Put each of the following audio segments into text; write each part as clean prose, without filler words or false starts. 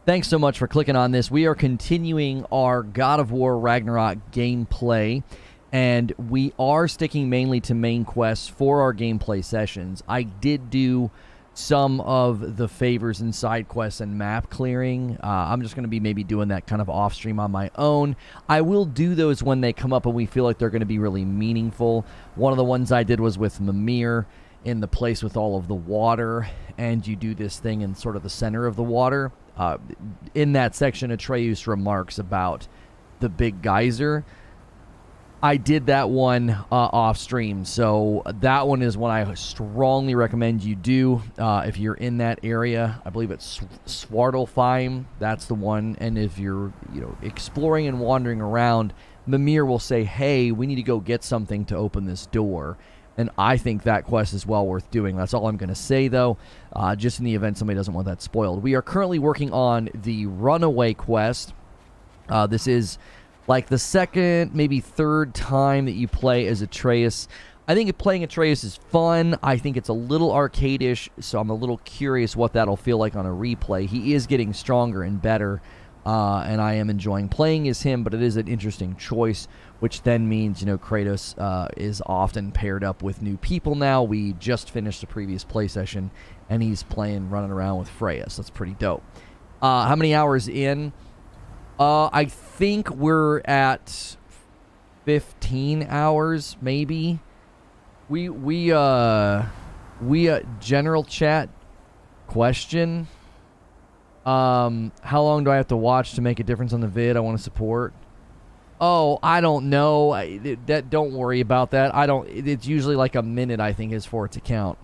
Thanks so much for clicking on this. We are continuing our God of War Ragnarok gameplay, and we are sticking mainly to main quests for our gameplay sessions. I did do some of the favors and side quests and map clearing. I'm just going to be maybe doing that kind of off stream on my own. I will do those when they come up and we feel like they're going to be really meaningful. One of the ones I did was with Mimir in the place with all of the water, and you do this thing in sort of the center of the water. In that section, Atreus remarks about the big geyser. I did that one off stream, so that one is one I strongly recommend you do if you're in that area. I believe it's Svartalfheim. That's the one. And if you're exploring and wandering around, Mimir will say, "Hey, we need to go get something to open this door." And I think that quest is well worth doing. That's all I'm going to say, though, just in the event somebody doesn't want that spoiled. We are currently working on the Runaway quest. This is like the second, maybe third time that you play as Atreus. I think playing Atreus is fun. I think it's a little arcade-ish, so I'm a little curious what that'll feel like on a replay. He is getting stronger and better, and I am enjoying playing as him, but it is an interesting choice, which then means, Kratos is often paired up with new people now. We just finished the previous play session, and he's running around with Freya, so that's pretty dope. How many hours in? I think we're at 15 hours, maybe. We general chat question. How long do I have to watch to make a difference on the vid I want to support? Oh, I don't know. Don't worry about that. It's usually like a minute, I think, is for it to count.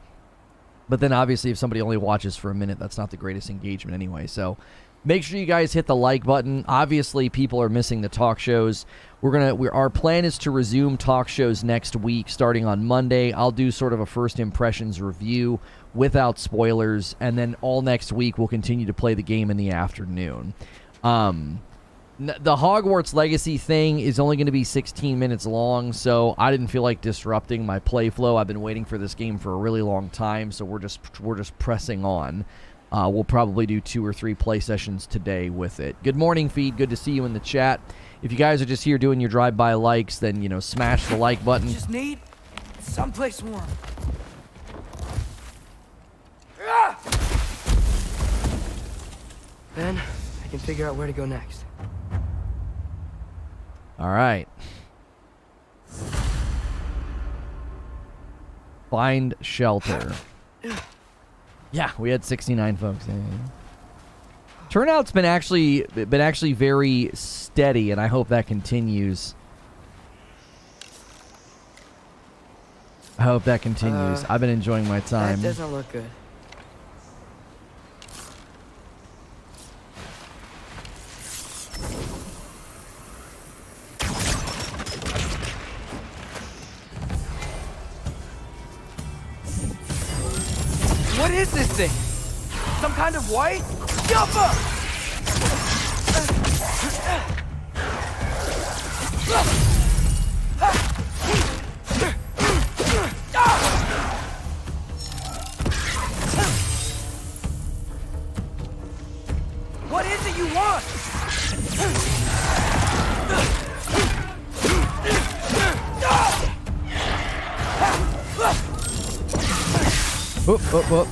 But then obviously if somebody only watches for a minute, that's not the greatest engagement anyway. So make sure you guys hit the like button. Obviously, people are missing the talk shows. Our plan is to resume talk shows next week, starting on Monday. I'll do sort of a first impressions review without spoilers, and then all next week we'll continue to play the game in the afternoon. The Hogwarts Legacy thing is only going to be 16 minutes long, so I didn't feel like disrupting my play flow. I've been waiting for this game for a really long time, so we're just pressing on. We'll probably do 2 or 3 play sessions today with it. Good morning, Feed. Good to see you in the chat. If you guys are just here doing your drive-by likes, then, smash the like button. Just need someplace warm. Then I can figure out where to go next. All right. Find shelter. Yeah, we had 69 folks. Turnout's been actually very steady, and I hope that continues. I've been enjoying my time. That doesn't look good. What is this thing? Some kind of white? Jumper! What is it you want? Whoop, whoop, whoop.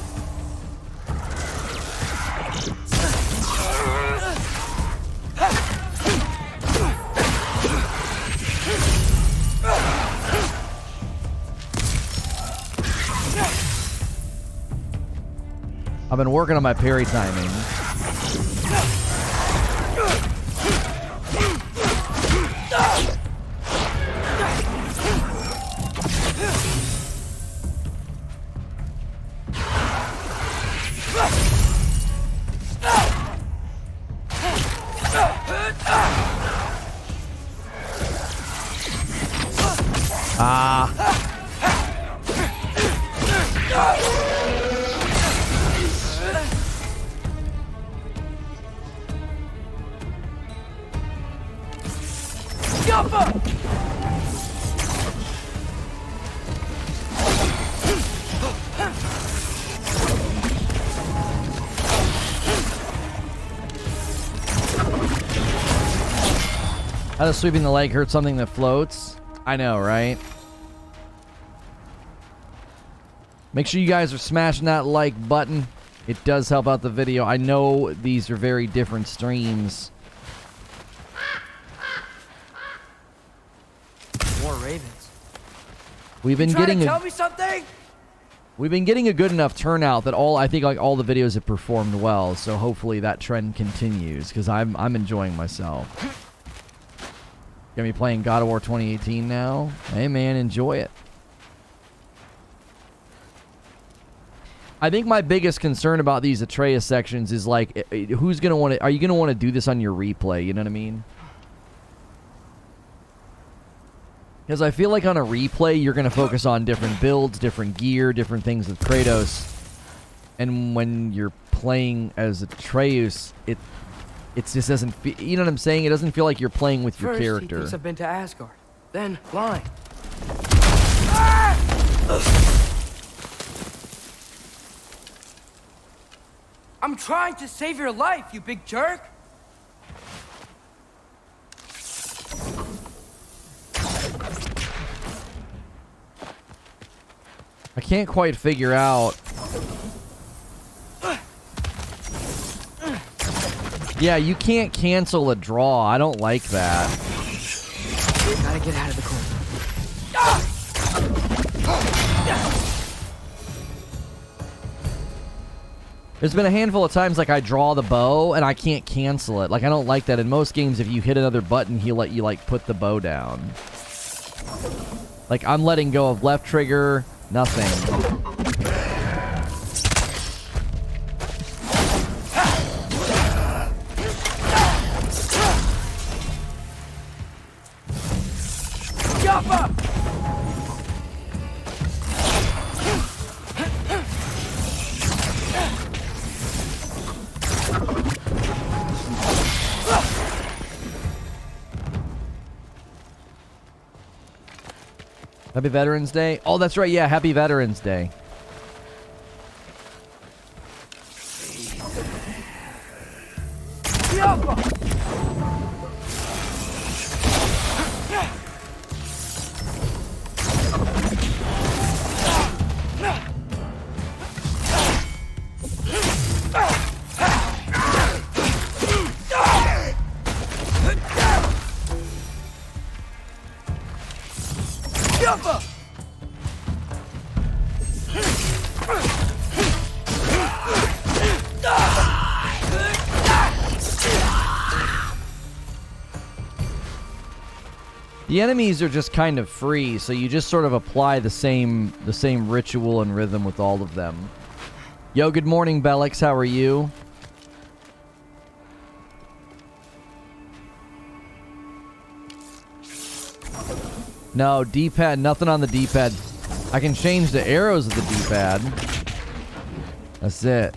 I've been working on my parry timing. How does sweeping the leg hurt something that floats? I know, right? Make sure you guys are smashing that like button. It does help out the video. I know these are very different streams. More ravens. We've been getting tell me something? We've been getting a good enough turnout that I think like all the videos have performed well, so hopefully that trend continues because I'm enjoying myself. Gonna be playing God of War 2018 now. Hey man, enjoy it. I think my biggest concern about these Atreus sections is like, who's gonna want to? Are you gonna want to do this on your replay? You know what I mean? Because I feel like on a replay, you're gonna focus on different builds, different gear, different things with Kratos, and when you're playing as Atreus, it just doesn't feel. You know what I'm saying? It doesn't feel like you're playing with your character. He thinks I've been to Asgard, then lying. I'm trying to save your life, you big jerk! I can't quite figure out. Yeah, you can't cancel a draw. I don't like that. Gotta get out of the corner. There's been a handful of times like I draw the bow and I can't cancel it. Like I don't like that. In most games, if you hit another button, he'll let you like put the bow down. Like I'm letting go of left trigger, nothing. Happy Veterans Day. Oh, that's right. Yeah, Happy Veterans Day. The enemies are just kind of free, so you just sort of apply the same ritual and rhythm with all of them. Yo, good morning, Bellix. How are you? No, D-pad, nothing on the D-pad. I can change the arrows of the D-pad. That's it.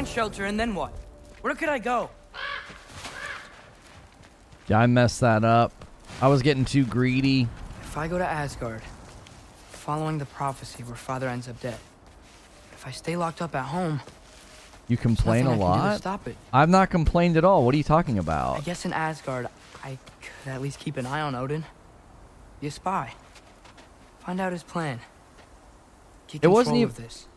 Shelter, and then what? Where could I go? Yeah, I messed that up. I was getting too greedy. If I go to Asgard, following the prophecy where father ends up dead. If I stay locked up at home, you complain a lot? Stop it. I've not complained at all. What are you talking about? I guess in Asgard, I could at least keep an eye on Odin. Be a spy. Find out his plan. Get control of this.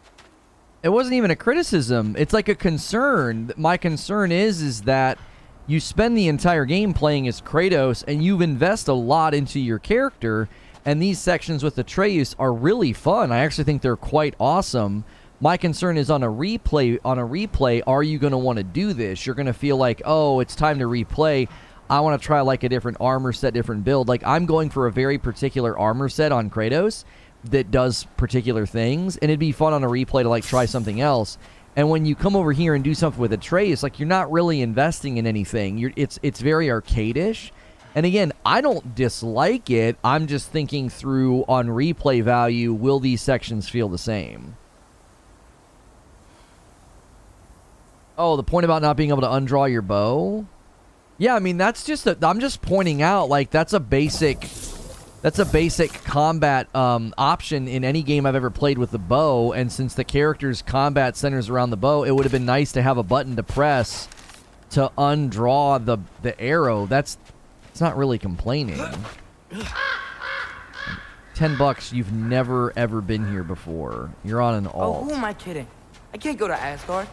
It wasn't even a criticism. It's like a concern. My concern is that you spend the entire game playing as Kratos and you invest a lot into your character, and these sections with Atreus are really fun. I actually think they're quite awesome, My concern is on a replay, are you going to want to do this? You're going to feel like, oh, it's time to replay. I want to try like a different armor set, different build. Like, I'm going for a very particular armor set on Kratos that does particular things, and it'd be fun on a replay to like try something else. And when you come over here and do something with Atreus, like, you're not really investing in anything. It's very arcade-ish. And again, I don't dislike it. I'm just thinking through on replay value, will these sections feel the same? Oh, the point about not being able to undraw your bow? Yeah, I mean, that's just I'm just pointing out, like, that's a basic combat option in any game I've ever played with the bow, and since the character's combat centers around the bow, it would have been nice to have a button to press to undraw the arrow. It's not really complaining. $10, you've never ever been here before. You're on an alt. Oh, who am I kidding? I can't go to Asgard.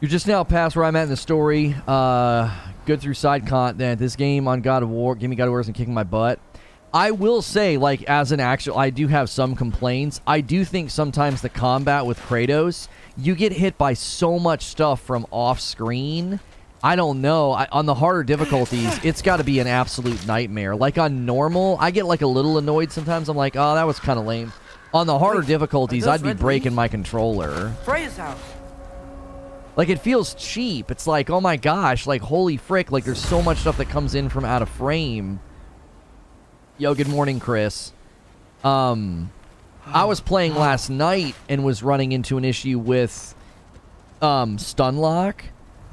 You're just now past where I'm at in the story. Good through side content. This game on God of War, give me God of War isn't kicking my butt. I will say, like, as an actual, I do have some complaints. I do think sometimes the combat with Kratos, you get hit by so much stuff from off screen. I don't know. On the harder difficulties, it's got to be an absolute nightmare. Like on normal, I get like a little annoyed sometimes. I'm like, oh, that was kind of lame. On the harder difficulties, I'd be breaking my controller. Freya's house. Like, it feels cheap. It's like, oh my gosh, like, holy frick, like, there's so much stuff that comes in from out of frame. Yo, good morning, Chris. I was playing last night and was running into an issue with stun lock.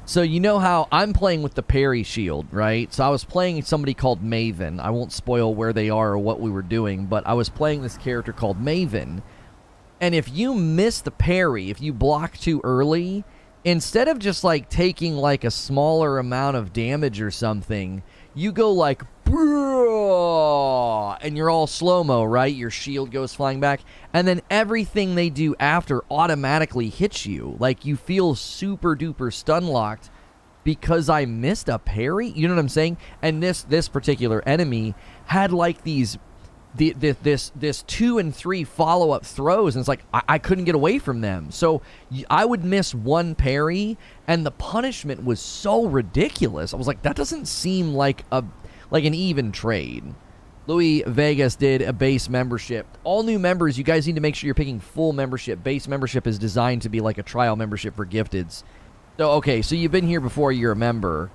So you know how I'm playing with the parry shield, right? So I was playing somebody called Maven. I won't spoil where they are or what we were doing, but I was playing this character called Maven. And if you miss the parry, if you block too early, instead of just like taking like a smaller amount of damage or something, you go like, and you're all slow-mo, right? Your shield goes flying back, and then everything they do after automatically hits you. Like, you feel super duper stun locked because I missed a parry. You know what I'm saying? And this particular enemy had like this 2 and 3 follow-up throws, and it's like I couldn't get away from them. So I would miss one parry, and the punishment was so ridiculous. I was like, that doesn't seem like an even trade. Louis Vegas did a base membership. All new members, you guys need to make sure you're picking full membership. Base membership is designed to be like a trial membership for gifteds. So, okay, so you've been here before, you're a member.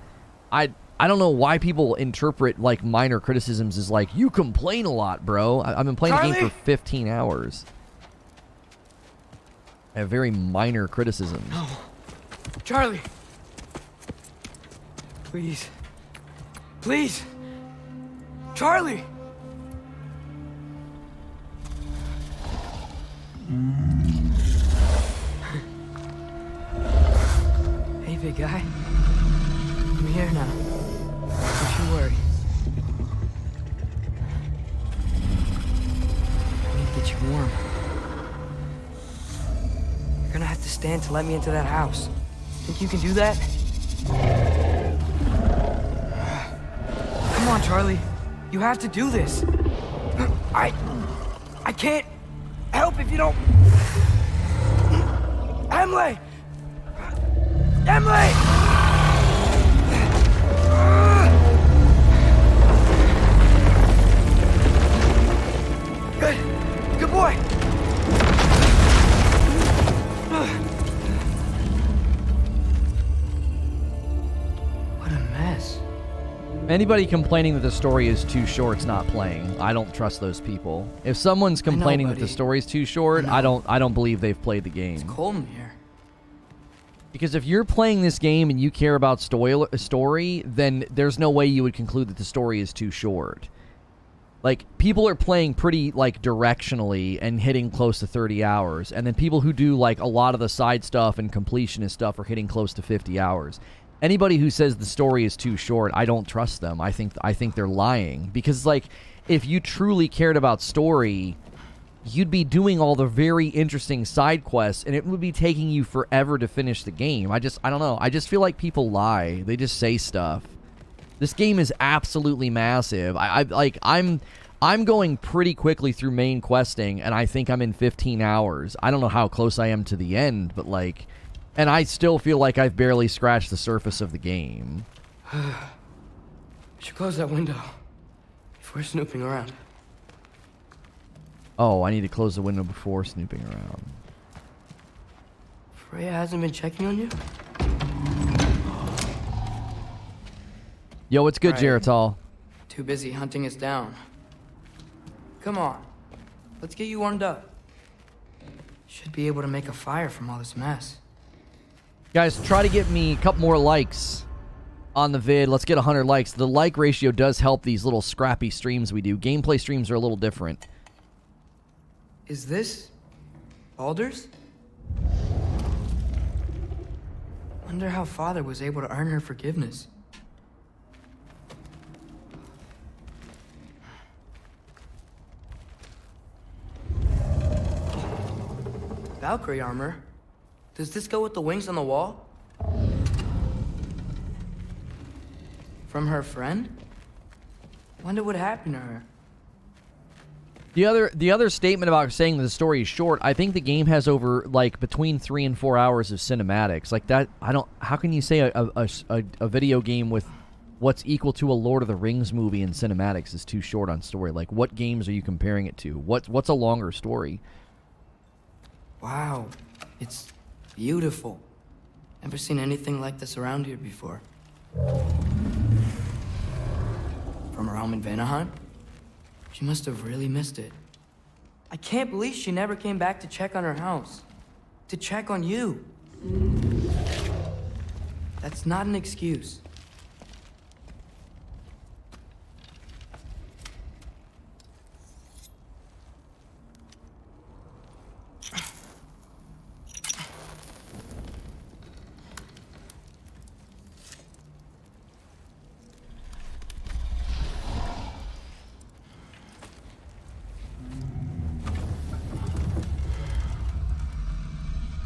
I don't know why people interpret, like, minor criticisms as, like, you complain a lot, bro. I've been playing the game for 15 hours. I have very minor criticisms. No. Chaurli. Please. Please. Chaurli. Hey, big guy. I'm here now. Don't you worry. I need to get you warm. You're gonna have to stand to let me into that house. Think you can do that? Come on, Chaurli. You have to do this. I can't help if you don't. Emily! Emily! Good boy. What a mess. Anybody complaining that the story is too short's not playing. I don't trust those people. If someone's complaining that the story's too short, I don't believe they've played the game. It's cold in here. Because if you're playing this game and you care about story, then there's no way you would conclude that the story is too short. Like, people are playing pretty, like, directionally and hitting close to 30 hours. And then people who do, like, a lot of the side stuff and completionist stuff are hitting close to 50 hours. Anybody who says the story is too short, I don't trust them. I think they're lying. Because, like, if you truly cared about story, you'd be doing all the very interesting side quests, and it would be taking you forever to finish the game. I don't know. I just feel like people lie. They just say stuff. This game is absolutely massive. I'm I'm going pretty quickly through main questing, and I think I'm in 15 hours. I don't know how close I am to the end, but like... And I still feel like I've barely scratched the surface of the game. We should close that window before snooping around. Oh, I need to close the window before snooping around. Freya hasn't been checking on you? Yo, what's good, Right. Geritol? Too busy hunting us down. Come on. Let's get you warmed up. Should be able to make a fire from all this mess. Guys, try to get me a couple more likes on the vid. Let's get 100 likes. The like ratio does help these little scrappy streams we do. Gameplay streams are a little different. Is this Baldur's? Wonder how Father was able to earn her forgiveness. Valkyrie armor? Does this go with the wings on the wall? From her friend? Wonder what happened to her. The other statement about saying that the story is short, I think the game has over like between 3 and 4 hours of cinematics. Like that, I don't. How can you say a video game with what's equal to a Lord of the Rings movie in cinematics is too short on story? Like, what games are you comparing it to? What's a longer story? Wow, it's beautiful. Never seen anything like this around here before. From her home in Vanaheim? She must have really missed it. I can't believe she never came back to check on her house. To check on you. That's not an excuse.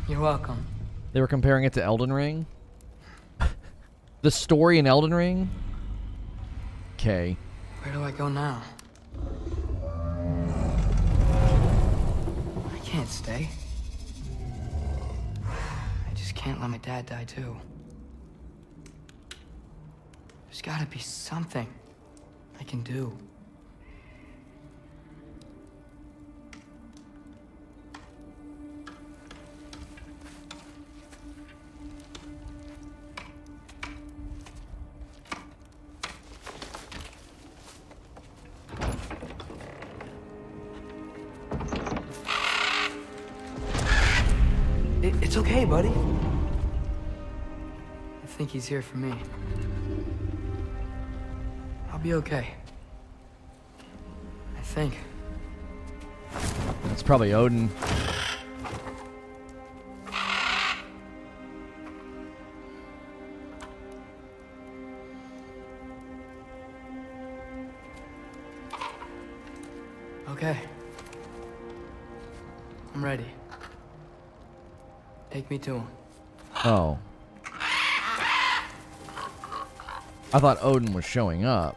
You're welcome. They were comparing it to Elden Ring? The story in Elden Ring? Okay. Where do I go now? I can't stay. I just can't let my dad die too. There's gotta be something I can do. It's okay, buddy. I think he's here for me. I'll be okay. I think. That's probably Odin. Okay. I'm ready. Take me to him. Oh. I thought Odin was showing up.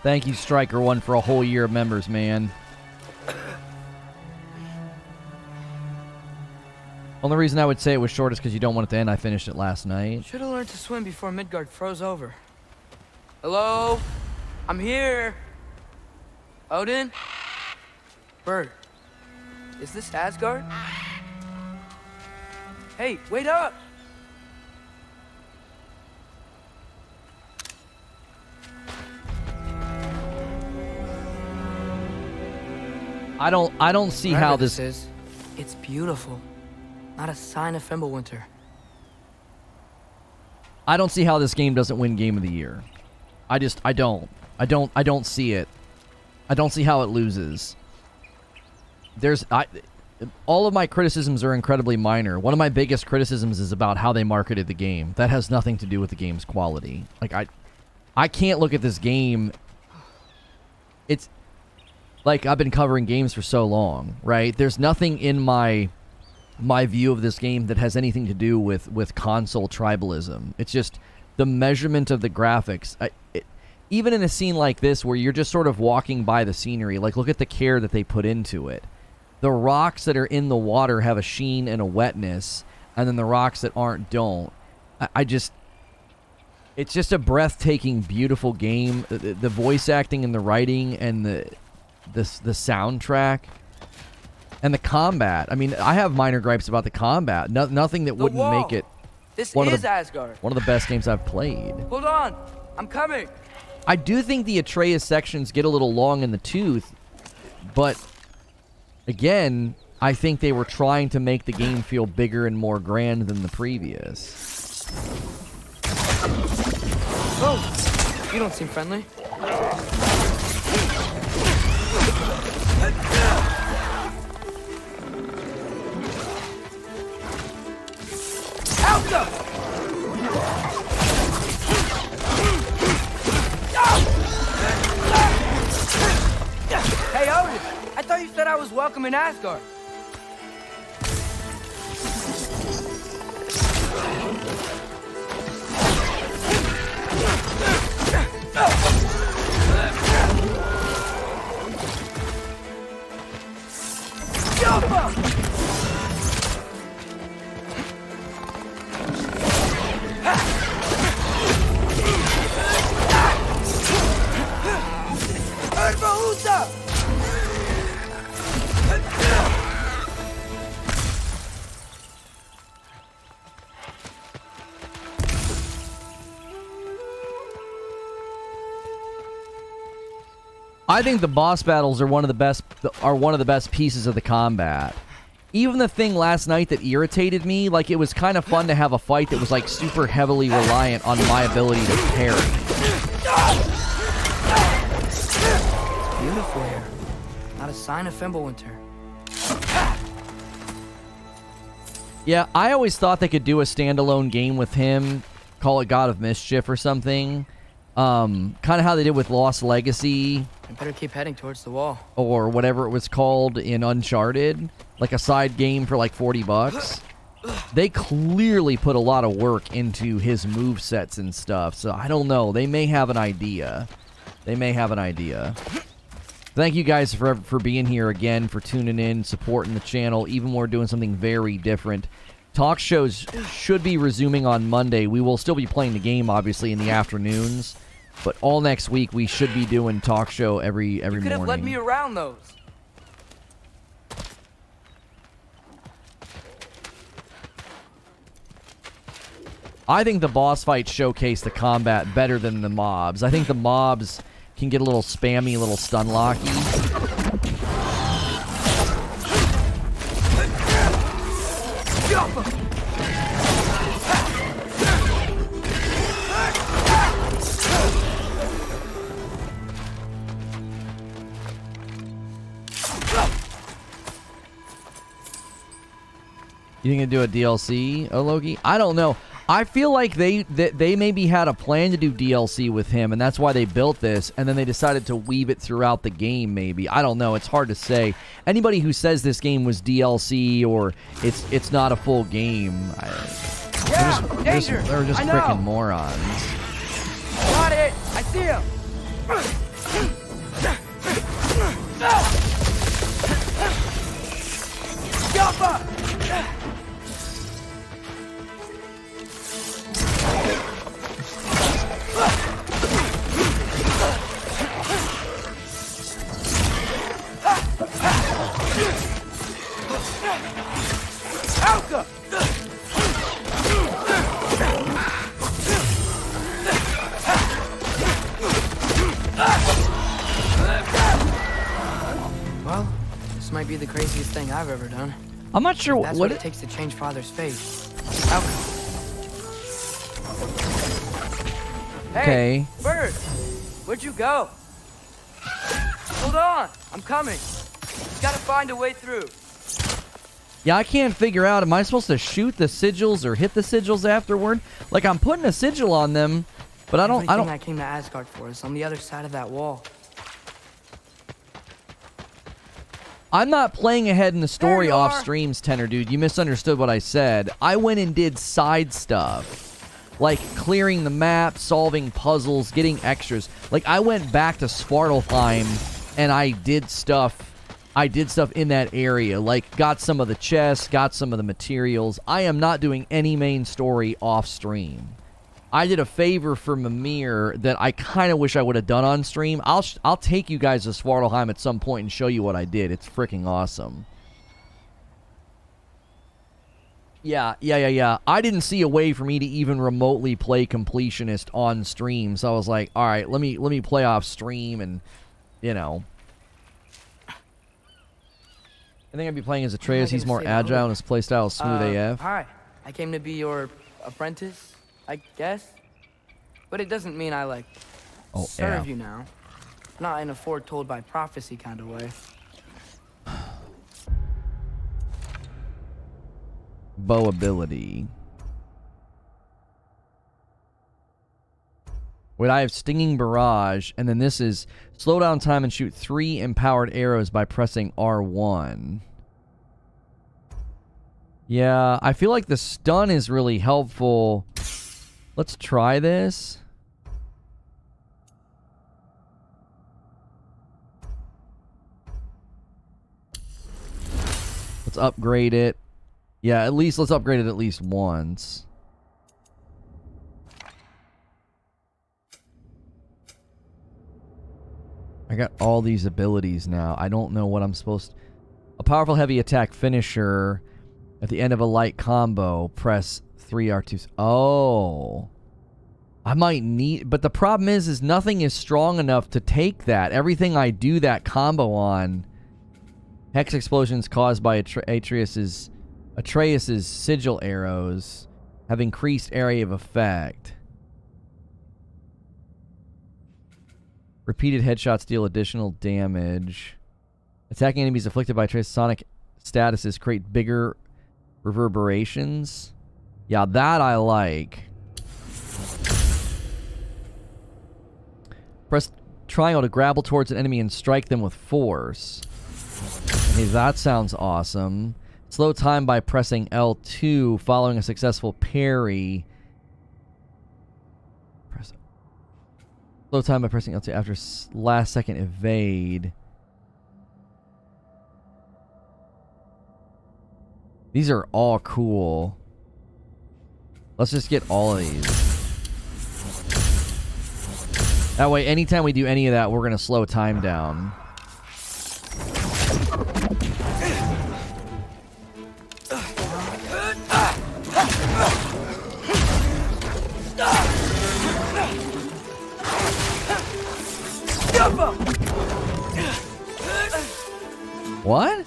Thank you, Striker One, for a whole year of members, man. Only reason I would say it was short is because you don't want it to end. I finished it last night. Should have learned to swim before Midgard froze over. Hello? I'm here. Odin? Bird, is this Asgard? Hey, wait up! I don't see Whatever how this is. It's beautiful. Not a sign of Fimbulwinter. I don't see how this game doesn't win Game of the Year. I don't see it. I don't see how it loses. All of my criticisms are incredibly minor. One of my biggest criticisms is about how they marketed the game. That has nothing to do with the game's quality. Like, I can't look at this game. It's like, I've been covering games for so long, right? There's nothing in my view of this game that has anything to do with console tribalism. It's just the measurement of the graphics. Even in a scene like this where you're just sort of walking by the scenery, like, look at the care that they put into it. The rocks that are in the water have a sheen and a wetness, and then the rocks that aren't don't. It's just a breathtaking, beautiful game. The voice acting and the writing and the soundtrack and the combat. I mean, I have minor gripes about the combat. Nothing that wouldn't make it Asgard. One of the best games I've played. Hold on, I'm coming. I do think the Atreus sections get a little long in the tooth, but again, I think they were trying to make the game feel bigger and more grand than the previous. Oh, you don't seem friendly. Out! Hey, Odin! I thought you said I was welcome in Asgard. I think the boss battles are one of the best pieces of the combat. Even the thing last night that irritated me, like, it was kind of fun to have a fight that was like super heavily reliant on my ability to parry. Beautiful here. Not a sign of Fimbulwinter. Yeah, I always thought they could do a standalone game with him, call it God of Mischief or something. Kind of how they did with Lost Legacy. I better keep heading towards the wall. Or whatever it was called in Uncharted. Like a side game for like $40. They clearly put a lot of work into his movesets and stuff. So I don't know. They may have an idea. Thank you guys for being here again, for tuning in, supporting the channel. Even we're doing something very different. Talk shows should be resuming on Monday. We will still be playing the game, obviously, in the afternoons. But all next week, we should be doing talk show every morning. You could have led me around those. I think the boss fights showcase the combat better than the mobs. I think the mobs can get a little spammy, a little stun locky. You think they'd do a DLC, Loki? I don't know. I feel like they maybe had a plan to do DLC with him, and that's why they built this, and then they decided to weave it throughout the game, maybe. I don't know. It's hard to say. Anybody who says this game was DLC or it's not a full game, they're just freaking morons. Got it! I see him! Jump up! might be the craziest thing I've ever done. I'm not sure That's what it takes to change Father's fate. Hey, Bird! Where'd you go? Hold on! I'm coming! Gotta find a way through. Yeah, I can't figure out, am I supposed to shoot the sigils or hit the sigils afterward? Like, I'm putting a sigil on them, but I don't... Everything I came to Asgard for is on the other side of that wall. I'm not playing ahead in the story off streams, Tenor Dude. You misunderstood what I said. I went and did side stuff. Like, clearing the map, solving puzzles, getting extras. Like, I went back to Svartalfheim, and I did stuff in that area, like got some of the chests, got some of the materials. I am not doing any main story off stream. I did a favor for Mimir that I kind of wish I would have done on stream. I'll take you guys to Svartalfheim at some point and show you what I did. It's freaking awesome. Yeah. I didn't see a way for me to even remotely play completionist on stream, so I was like, all right, let me play off stream, and you know. I think I'd be playing as Atreus. He's more agile and his playstyle is smooth AF. Hi, I came to be your apprentice, I guess. But it doesn't mean I, like, serve you now. Not in a foretold by prophecy kind of way. Bow ability. Wait, I have Stinging Barrage, and then this is slow down time and shoot 3 empowered arrows by pressing R1. Yeah, I feel like the stun is really helpful. Let's try this. Let's upgrade it. Yeah, at least let's upgrade it at least once. I got all these abilities now. I don't know what I'm supposed to... A powerful heavy attack finisher at the end of a light combo. Press 3 R2. Oh. I might need... But the problem is nothing is strong enough to take that. Everything I do that combo on... Hex explosions caused by Atreus's sigil arrows have increased area of effect. Repeated headshots deal additional damage. Attacking enemies afflicted by Atreus' sonic statuses create bigger reverberations. Yeah, that I like. Press triangle to grapple towards an enemy and strike them with force. Okay, that sounds awesome. Slow time by pressing L2 following a successful parry. Slow time by pressing L2 after last second evade. These are all cool. Let's just get all of these. That way, anytime we do any of that, we're going to slow time down. What?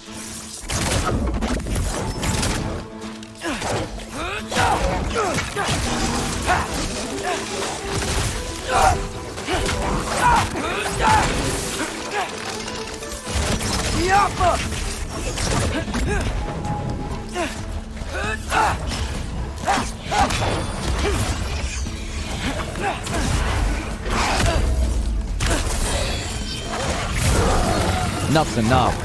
Enough's enough.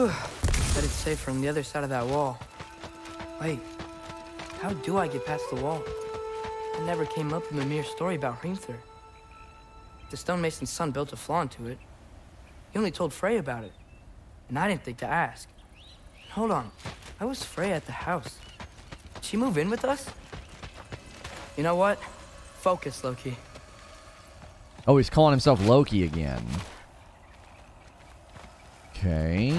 Bet it's safe from the other side of that wall. Wait, how do I get past the wall? It never came up in Mimir's story about Hrimthur. The stonemason's son built a flaw into it. He only told Freya about it, and I didn't think to ask. Hold on, why was Freya at the house? Did she move in with us? You know what? Focus, Loki. Oh, he's calling himself Loki again. Okay.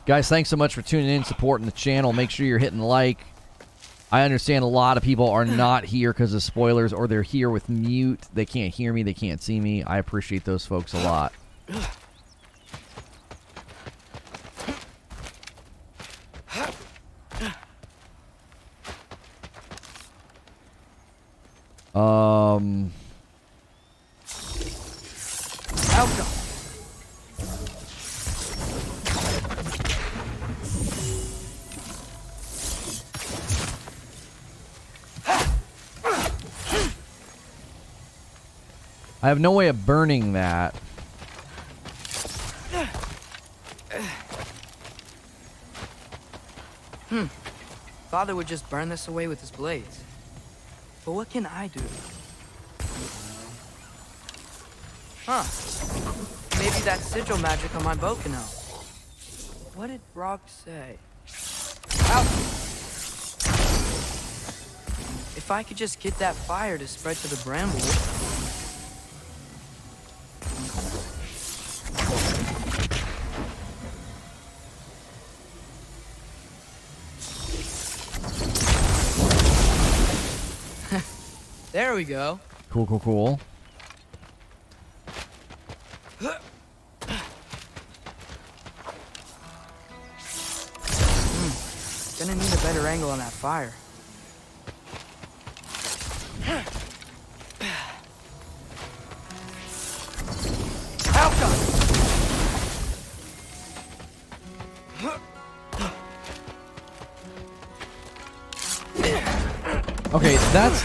Guys, thanks so much for tuning in, supporting the channel. Make sure you're hitting like. I understand a lot of people are not here because of spoilers, or they're here with mute. They can't hear me. They can't see me. I appreciate those folks a lot. Outcome. I have no way of burning that. Father would just burn this away with his blades. But what can I do? Huh. Maybe that sigil magic on my bow can help. What did Rock say? Ow! If I could just get that fire to spread to the bramble. There we go. Cool, cool, cool. Gonna need a better angle on that fire. Okay,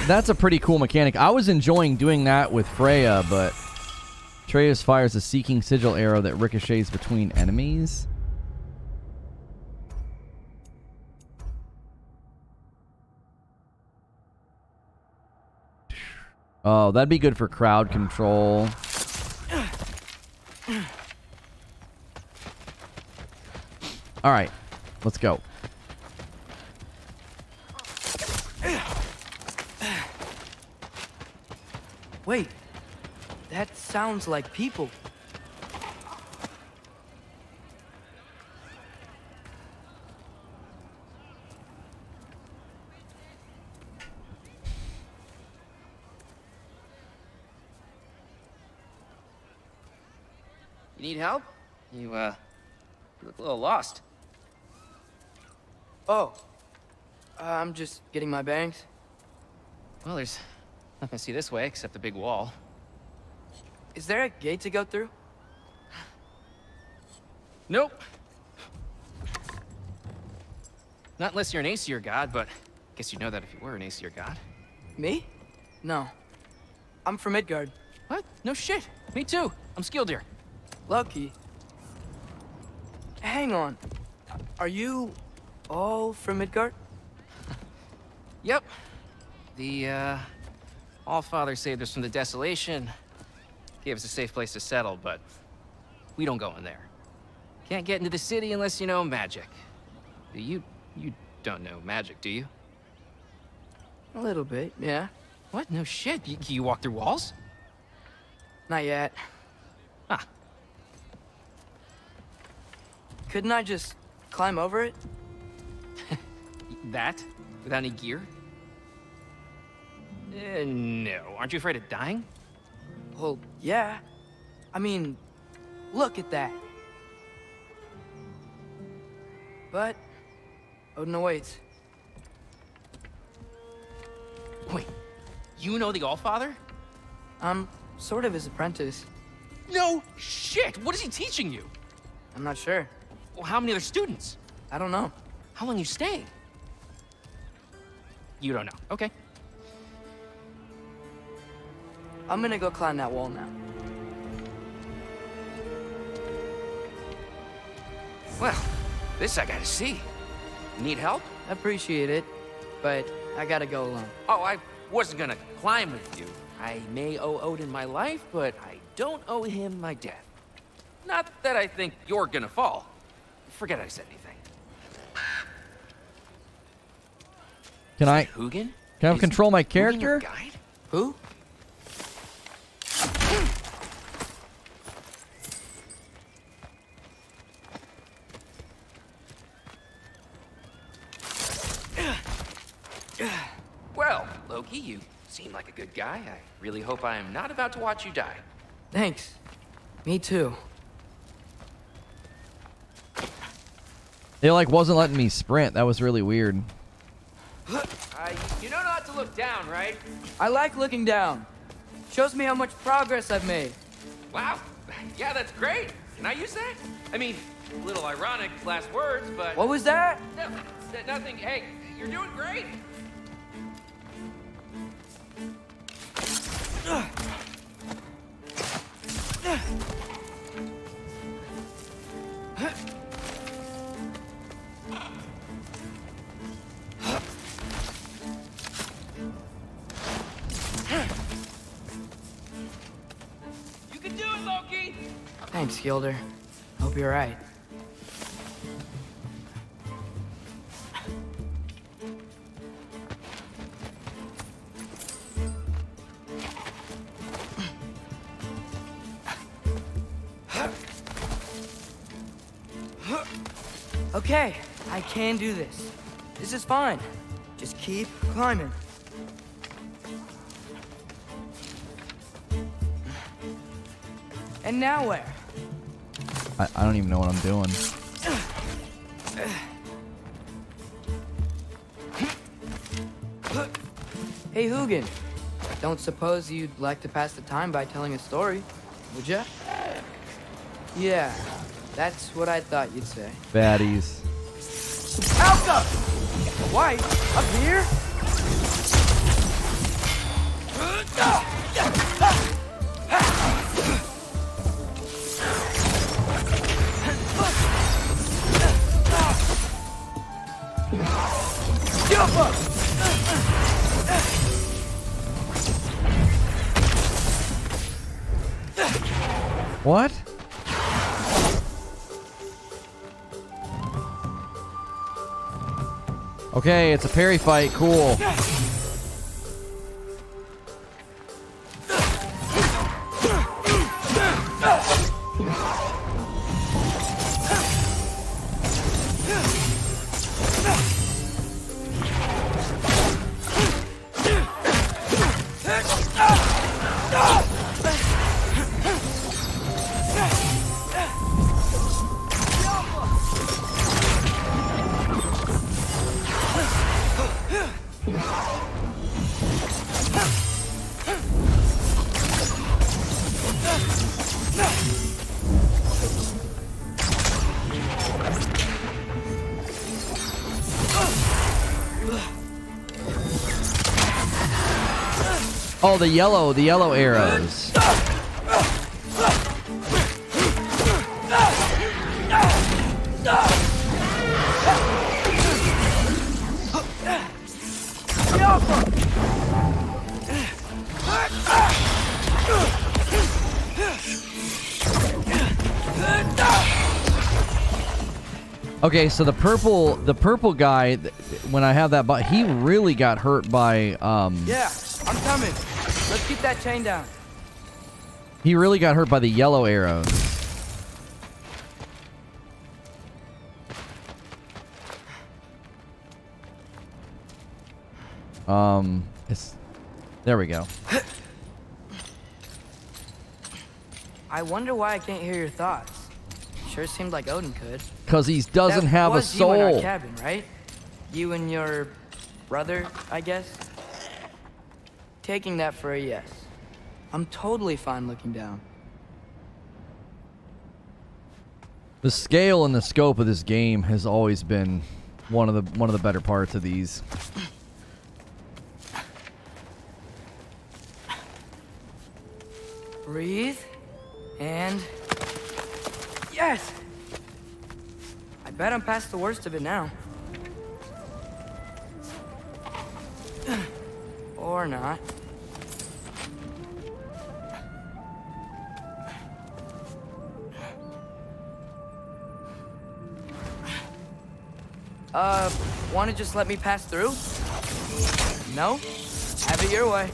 that's a pretty cool mechanic. I was enjoying doing that with Freya, but Atreus fires a seeking sigil arrow that ricochets between enemies. Oh, that'd be good for crowd control. All right, let's go. Wait, that sounds like people. You need help? You look a little lost. Oh, I'm just getting my bearings. Well, there's nothing to see this way except the big wall. Is there a gate to go through? Nope. Not unless you're an Aesir god, but I guess you'd know that if you were an Aesir god. Me? No. I'm from Midgard. What? No shit. Me too. I'm skilled here. Lucky. Hang on. Are you all from Midgard? Yep. The, Allfather saved us from the desolation. Gave us a safe place to settle, but we don't go in there. Can't get into the city unless you know magic. You don't know magic, do you? A little bit, yeah. What? No shit. You walk through walls? Not yet. Ah. Couldn't I just climb over it? That? Without any gear? No. Aren't you afraid of dying? Well, yeah. I mean, look at that. But Odin awaits. Wait, you know the Allfather? I'm sort of his apprentice. No shit! What is he teaching you? I'm not sure. Well, how many other students? I don't know. How long you staying? You don't know. Okay. I'm gonna go climb that wall now. Well, this I gotta see. Need help? Appreciate it, but I gotta go alone. Oh, I wasn't gonna climb with you. I may owe Odin my life, but I don't owe him my death. Not that I think you're gonna fall. Forget I said anything. Can I Hugin? can I Is control my Hugin your character? guide? Who? Loki. You seem like a good guy. I really hope I am not about to watch you die. Thanks. Me too. It like wasn't letting me sprint. That was really weird. You know not to look down, right? I like looking down. Shows me how much progress I've made. Wow. Yeah, that's great. Can I use that? I mean, a little ironic last words, but... What was that? No, nothing. Hey, you're doing great. You can do it, Loki. Thanks, Gilder. Hope you're right. Okay, I can do this. This is fine. Just keep climbing. And now where? I don't even know what I'm doing. Hey, Hugin. Don't suppose you'd like to pass the time by telling a story, would ya? Yeah, that's what I thought you'd say. Baddies. Alka! White, up here? Jump up! What? Okay, it's a parry fight. Cool. Oh, the yellow arrows. Okay, so the purple guy, when I have that, but he really got hurt by Yeah, I'm coming. Let's keep that chain down. He really got hurt by the yellow arrows. There we go. I wonder why I can't hear your thoughts. Sure seemed like Odin could. Because he doesn't have a You in our soul. cabin, right? You and your brother, I guess? Taking that for a yes. I'm totally fine looking down. The scale and the scope of this game has always been one of the better parts of these. Breathe. And... yes! I bet I'm past the worst of it now. Or not. Want to just let me pass through? No? Have it your way.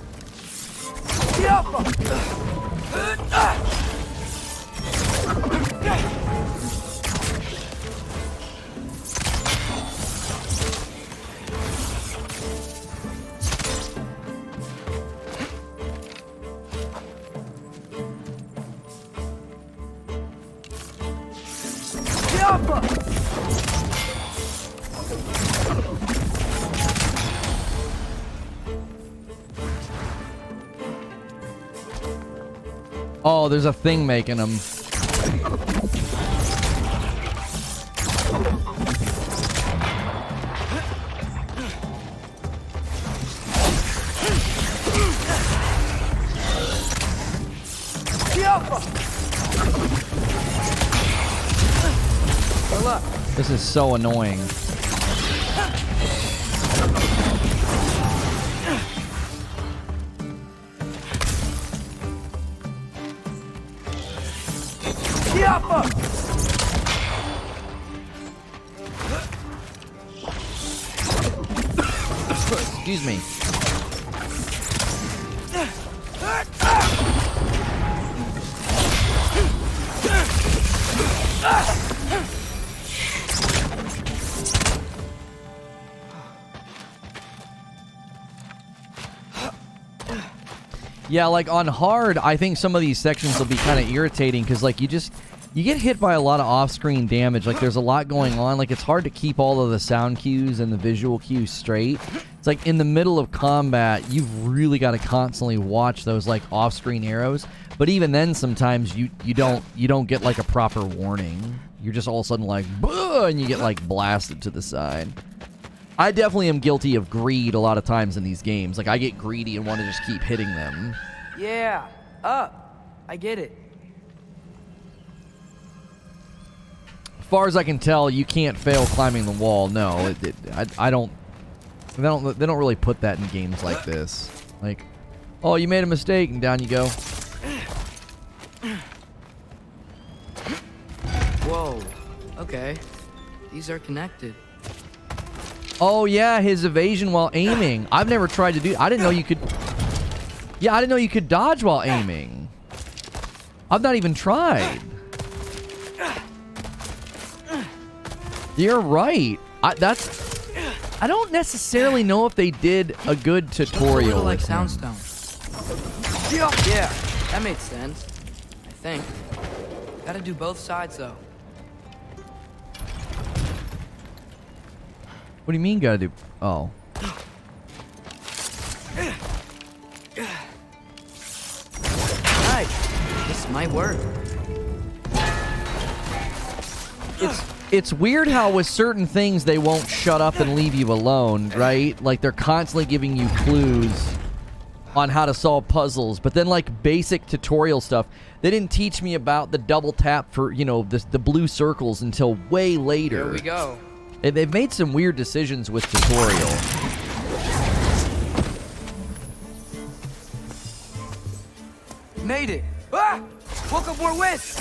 Oh, there's a thing making them. This is so annoying. Excuse me. Yeah, like on hard, I think some of these sections will be kind of irritating because, like, you get hit by a lot of off-screen damage. Like, there's a lot going on. Like, it's hard to keep all of the sound cues and the visual cues straight. It's like in the middle of combat, you've really got to constantly watch those like off-screen arrows. But even then, sometimes you don't get like a proper warning. You're just all of a sudden like, "Buh!" and you get like blasted to the side. I definitely am guilty of greed a lot of times in these games. Like, I get greedy and want to just keep hitting them. Yeah, up. I get it. As far as I can tell, you can't fail climbing the wall. No, I don't. They don't really put that in games like this. Like, oh, you made a mistake, and down you go. Whoa. Okay. These are connected. Oh yeah, his evasion while aiming. I've never tried to do. I didn't know you could. Yeah, I didn't know you could dodge while aiming. I've not even tried. You're right. I don't necessarily know if they did a good tutorial. Like Soundstone. Yeah, that made sense. I think. Gotta do both sides though. What do you mean gotta do? Oh. Nice. This might work. It's weird how with certain things they won't shut up and leave you alone, right? Like they're constantly giving you clues on how to solve puzzles, but then like basic tutorial stuff, they didn't teach me about the double tap for, you know, the blue circles until way later. Here we go. They've made some weird decisions with tutorial. Made it! Ah! Woke up more west!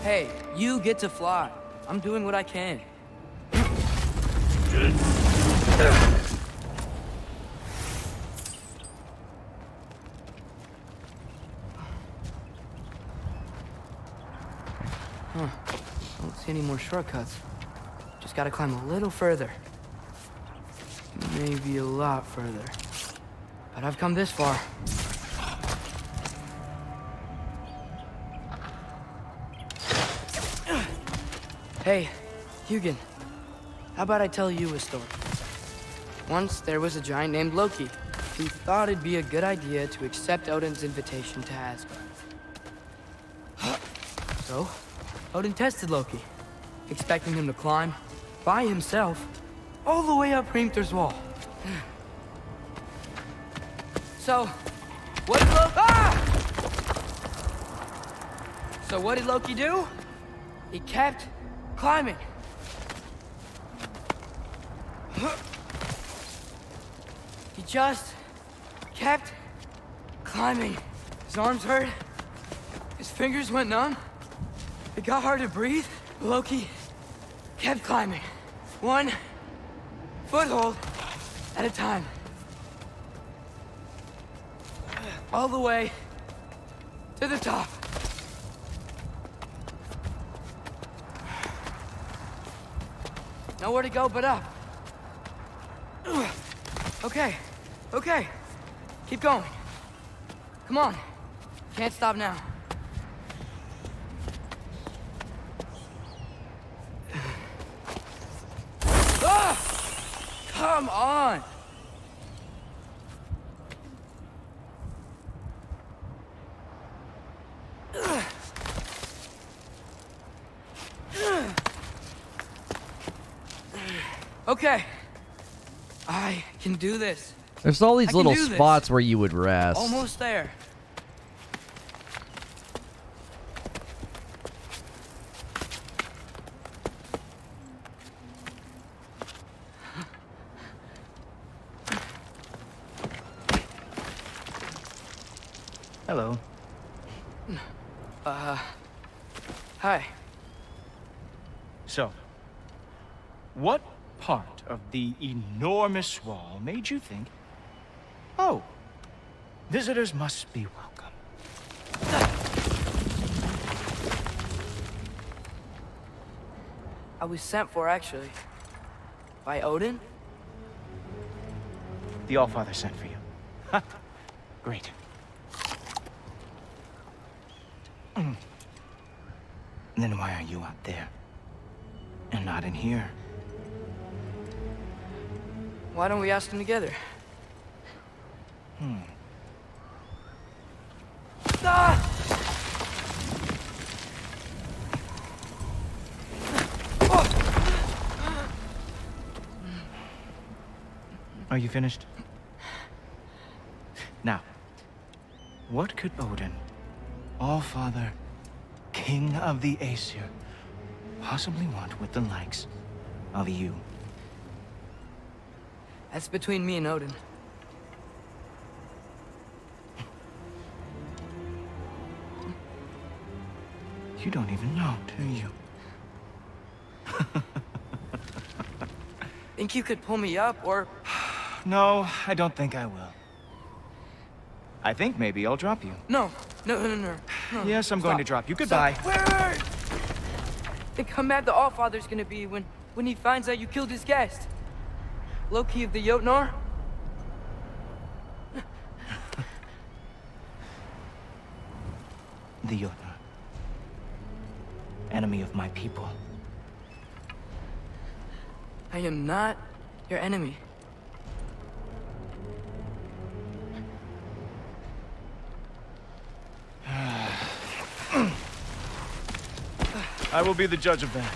Hey, you get to fly. I'm doing what I can. Huh. Don't see any more shortcuts. Just gotta climb a little further. Maybe a lot further. But I've come this far. Hey, Hugin. How about I tell you a story? Once there was a giant named Loki who thought it'd be a good idea to accept Odin's invitation to Asgard. So, Odin tested Loki, expecting him to climb by himself all the way up Hrimthur's wall. So, what did Loki do? He kept climbing. He just kept climbing. His arms hurt. His fingers went numb. It got hard to breathe. Loki Kept climbing. One foothold at a time. All the way to the top. Nowhere to go but up. Okay, okay. Keep going. Come on. Can't stop now. Ah! Come on! Okay. I can do this. There's all these little spots where you would rest. Almost there. Hello. Hi. So, what part of the enormous wall made you think, oh, visitors must be welcome? I was sent for, actually. By Odin? The Allfather sent for you. Ha! Great. Then why are you out there? And not in here? Why don't we ask them together? Ah! Are you finished? Now, what could Odin, Allfather, King of the Aesir, possibly want with the likes of you? That's between me and Odin. You don't even know, do you? Think you could pull me up, or... No, I don't think I will. I think maybe I'll drop you. No. Yes, I'm going to drop you. Goodbye. Wait. Think how mad the Allfather's gonna be when he finds out you killed his guest. Loki of the Jotnar? The Jotnar. Enemy of my people. I am not your enemy. I will be the judge of that.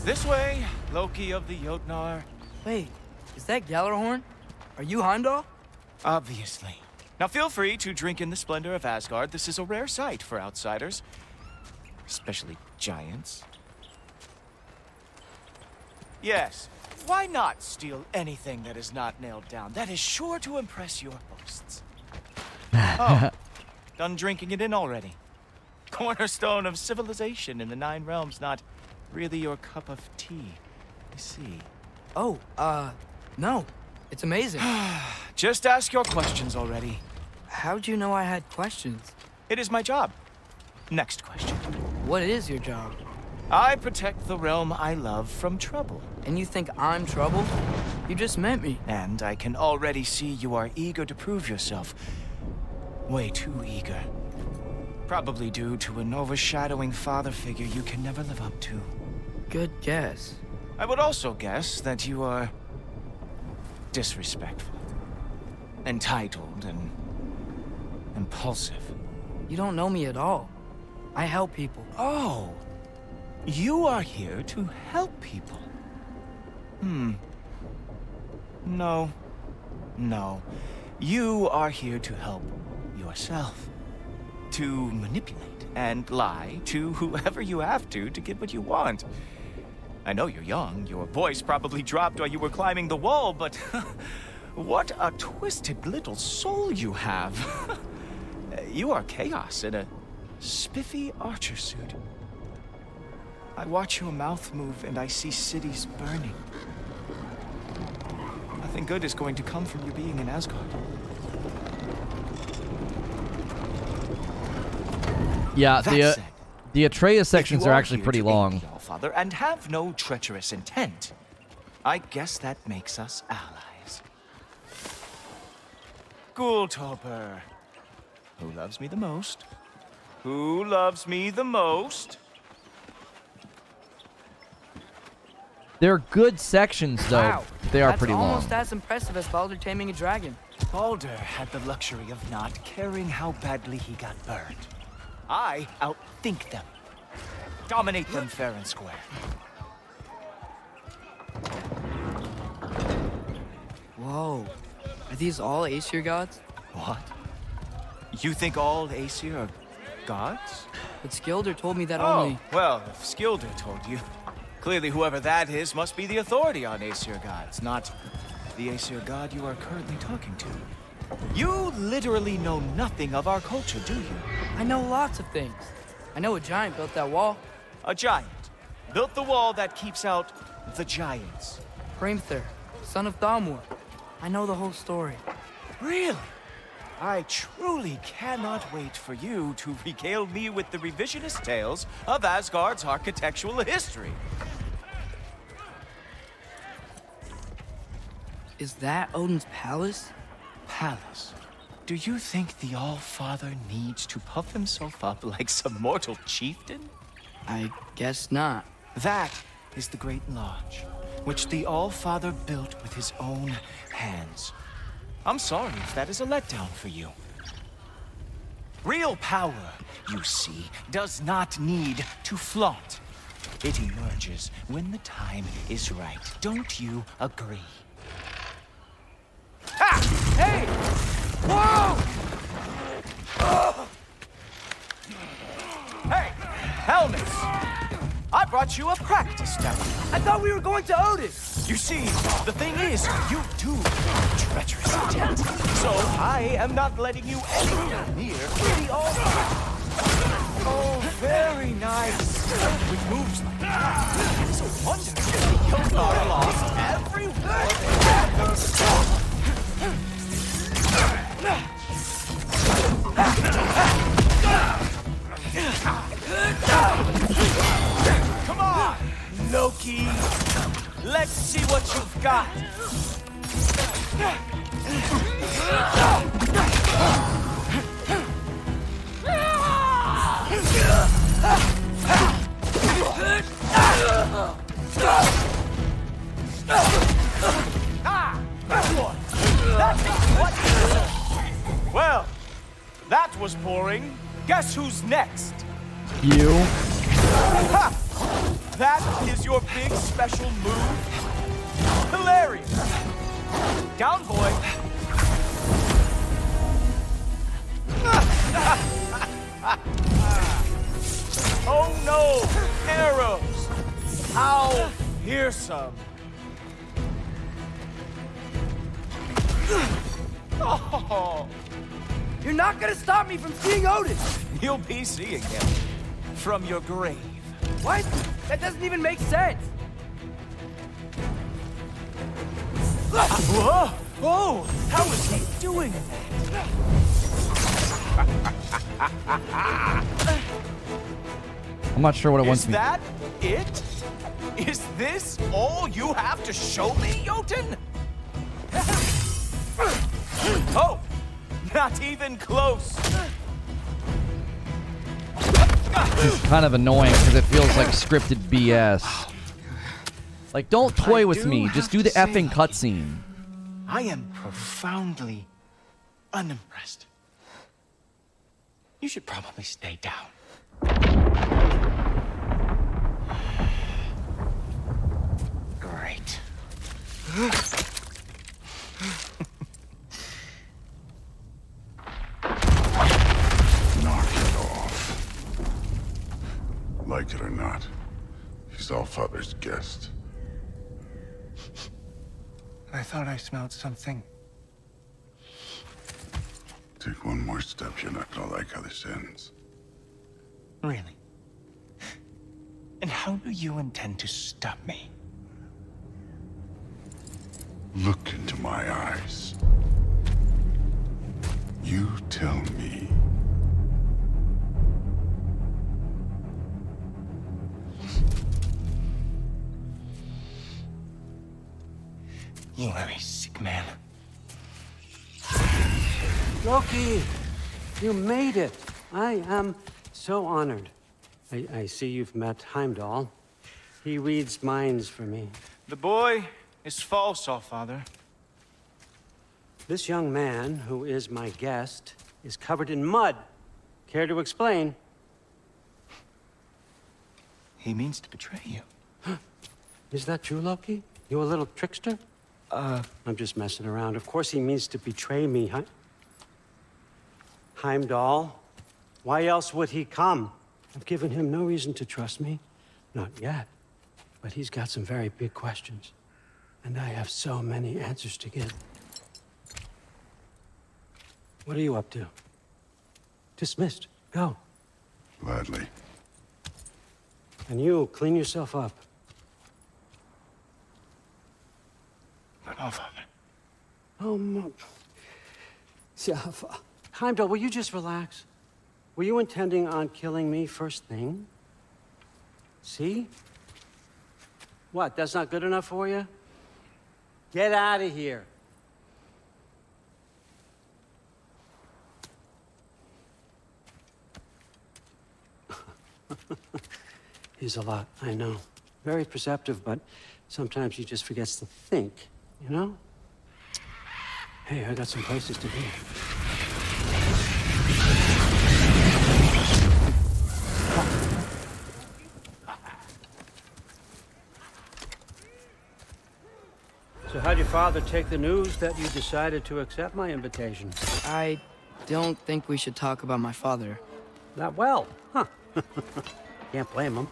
This way, Loki of the Jotnar. Wait, is that Gjallarhorn? Are you Heimdal? Obviously. Now feel free to drink in the splendor of Asgard. This is a rare sight for outsiders. Especially giants. Yes, why not steal anything that is not nailed down? That is sure to impress your hosts. Oh, done drinking it in already. Cornerstone of civilization in the Nine Realms, not really your cup of tea, I see. Oh, no. It's amazing. Just ask your questions already. How'd you know I had questions? It is my job. Next question. What is your job? I protect the realm I love from trouble. And you think I'm trouble? You just met me. And I can already see you are eager to prove yourself. Way too eager. Probably due to an overshadowing father figure you can never live up to. Good guess. I would also guess that you are disrespectful, entitled, and impulsive. You don't know me at all. I help people. Oh, you are here to help people. No. You are here to help yourself. To manipulate and lie to whoever you have to get what you want. I know you're young. Your voice probably dropped while you were climbing the wall, but what a twisted little soul you have. You are chaos in a spiffy archer suit. I watch your mouth move and I see cities burning. Nothing good is going to come from you being in Asgard. Yeah, That said, the Atreus if sections you are actually here pretty to aid long. the Allfather and have no treacherous intent, I guess that makes us allies. Gultober. Who loves me the most? Who loves me the most? They're good sections, though. Wow, They are that's pretty long. almost as impressive as Baldur taming a dragon. Baldur had the luxury of not caring how badly he got burned. I outthink them. Dominate them fair and square. Whoa, are these all Aesir gods? What? You think all Aesir are gods? But Skilder told me that Oh, only... well, if Skilder told you, clearly whoever that is must be the authority on Aesir gods, not the Aesir god you are currently talking to. You literally know nothing of our culture, do you? I know lots of things. I know a giant built that wall. A giant built the wall that keeps out the giants. Hrimthur, son of Thamur. I know the whole story. Really? I truly cannot wait for you to regale me with the revisionist tales of Asgard's architectural history. Is that Odin's palace? Palace. Do you think the All-Father needs to puff himself up like some mortal chieftain? I guess not. That is the Great Lodge, which the All-Father built with his own hands. I'm sorry if that is a letdown for you. Real power, you see, does not need to flaunt. It emerges when the time is right. Don't you agree? Ha! Hey! Whoa! Hey, helmets! I brought you a practice down. I thought we were going to Odin! You see, the thing is, you do have treacherous intent. So I am not letting you anywhere near the altar. Oh, very nice. With moves like that, it's a wonder you've not lost every war ever. Come on, Loki. Let's see what you've got. Well, that was boring. Guess who's next? You? Ha! That is your big special move? Hilarious! Down, boy! Oh no! Arrows! How fearsome! Oh! You're not gonna stop me from seeing Odin! You'll be seeing him from your grave. What? That doesn't even make sense! Whoa! Whoa! How is he doing that? I'm not sure what it wants Is me. that it? Is this all you have to show me, Jotun? Oh! Not even close! It's kind of annoying because it feels like scripted BS. Like, don't toy with me. Just do the effing cutscene. I am profoundly unimpressed. You should probably stay down. Great. Knock it off. Like it or not, he's Allfather's guest. I thought I smelled something Take one more step, you're not gonna like how this ends. Really? And how do you intend to stop me? Look into my eyes. You tell me. You are a sick man. Loki, you made it. I am so honored. I see you've met Heimdal. He reads minds for me. The boy is false, Allfather. This young man, who is my guest, is covered in mud. Care to explain? He means to betray you. Is that true, Loki? You a little trickster? I'm just messing around. Of course he means to betray me, huh? Heimdal? Why else would he come? I've given him no reason to trust me. Not yet. But he's got some very big questions. And I have so many answers to give. What are you up to? Dismissed. Go. Gladly. And you, clean yourself up. But Allfather. Oh, my... Heimdal, will you just relax? Were you intending on killing me first thing? See? What, that's not good enough for you? Get out of here. He's a lot, I know. Very perceptive, but sometimes he just forgets to think, you know? Hey, I got some places to be. So how'd your father take the news that you decided to accept my invitation? I don't think we should talk about my father. Not well, huh? Can't blame him.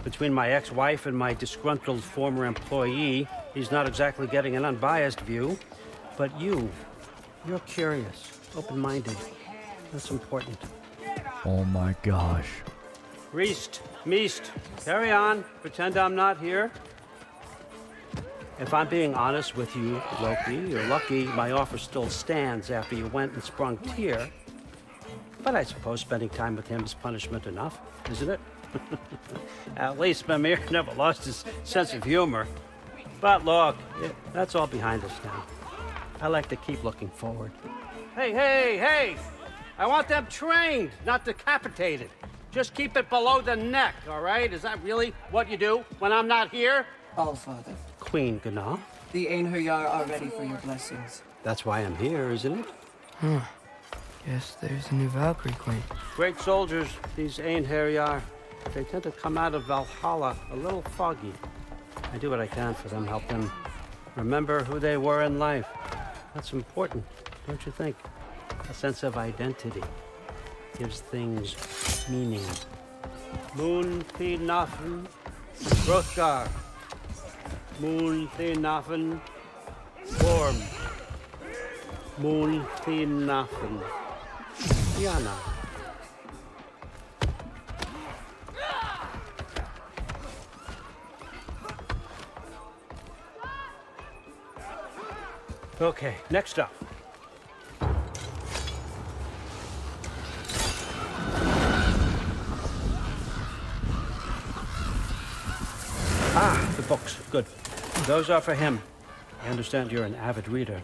Between my ex-wife and my disgruntled former employee, he's not exactly getting an unbiased view. But you're curious, open-minded. That's important. Oh my gosh. Reist, Meest, carry on. Pretend I'm not here. If I'm being honest with you, Loki, you're lucky my offer still stands after you went and sprung Tyr. But I suppose spending time with him is punishment enough, isn't it? At least Mimir never lost his sense of humor. But look, that's all behind us now. I like to keep looking forward. Hey! I want them trained, not decapitated. Just keep it below the neck, all right? Is that really what you do when I'm not here? Allfather, Queen Gná. the Einherjar are ready for your blessings. That's why I'm here, isn't it? Guess there's a new Valkyrie queen. Great soldiers, these Einherjar. They tend to come out of Valhalla a little foggy. I do what I can for them, help them remember who they were in life. That's important, don't you think? A sense of identity gives things meaning. Moon Thinafen, Hrothgar. Moon Thinafen, Gorm. Moon Thinafen, Yana. Okay, next up. The books. Good. Those are for him. I understand you're an avid reader.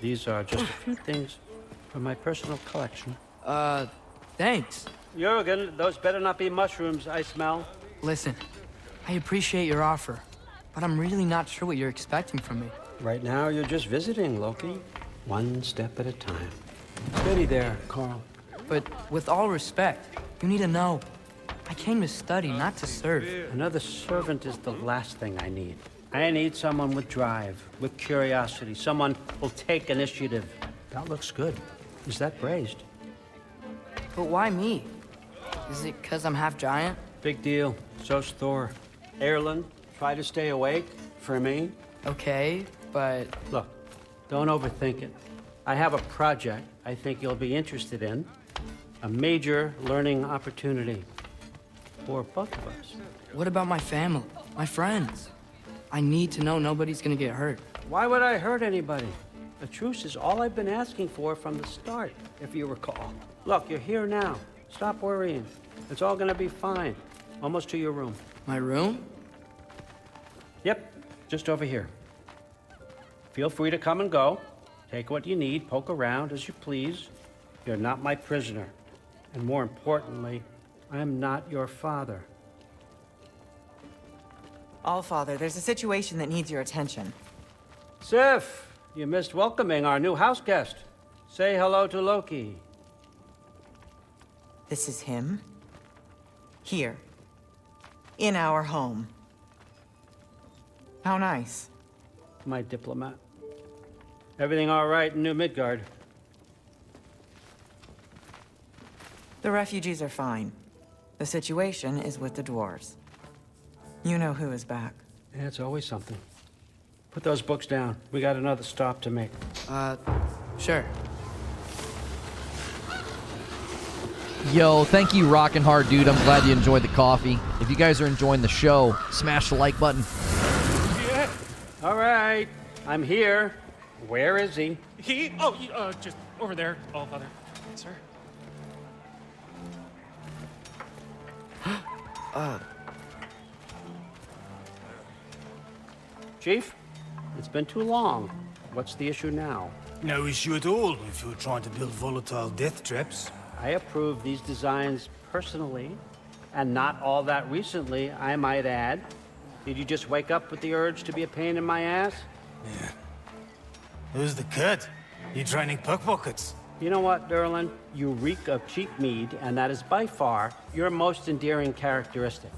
These are just a few things from my personal collection. Thanks. Jurgen, those better not be mushrooms I smell. Listen, I appreciate your offer, but I'm really not sure what you're expecting from me. Right now, you're just visiting, Loki. One step at a time. Steady there, Carl. But with all respect, you need to know, I came to study, not to serve. Another servant is the last thing I need. I need someone with drive, with curiosity, someone who'll take initiative. That looks good. Is that praised? But why me? Is it because I'm half giant? Big deal. So's Thor. Erland, try to stay awake for me. Okay, but Look, don't overthink it. I have a project I think you'll be interested in. A major learning opportunity for both of us. What about my family? My friends? I need to know nobody's gonna get hurt. Why would I hurt anybody? A truce is all I've been asking for from the start, if you recall. Look, you're here now. Stop worrying. It's all gonna be fine. Almost to your room. My room? Yep, just over here. Feel free to come and go. Take what you need, poke around as you please. You're not my prisoner. And more importantly, I'm not your father. Allfather, there's a situation that needs your attention. Sif, you missed welcoming our new house guest. Say hello to Loki. This is him. Here. In our home. How nice. My diplomat. Everything all right in New Midgard? The refugees are fine. The situation is with the dwarves. You know who is back. Yeah, it's always something. Put those books down. We got another stop to make. Sure. Yo, thank you, Rockin' Hard Dude. I'm glad you enjoyed the coffee. If you guys are enjoying the show, smash the like button. Yeah. All right, I'm here. Where is he? Just over there, Allfather. Sir? Chief, it's been too long. What's the issue now? No issue at all if you're trying to build volatile death traps. I approve these designs personally, and not all that recently, I might add. Did you just wake up with the urge to be a pain in my ass? Yeah. Who's the cut? You training pickpockets? You know what, Derlin? You reek of cheap mead, and that is by far your most endearing characteristic.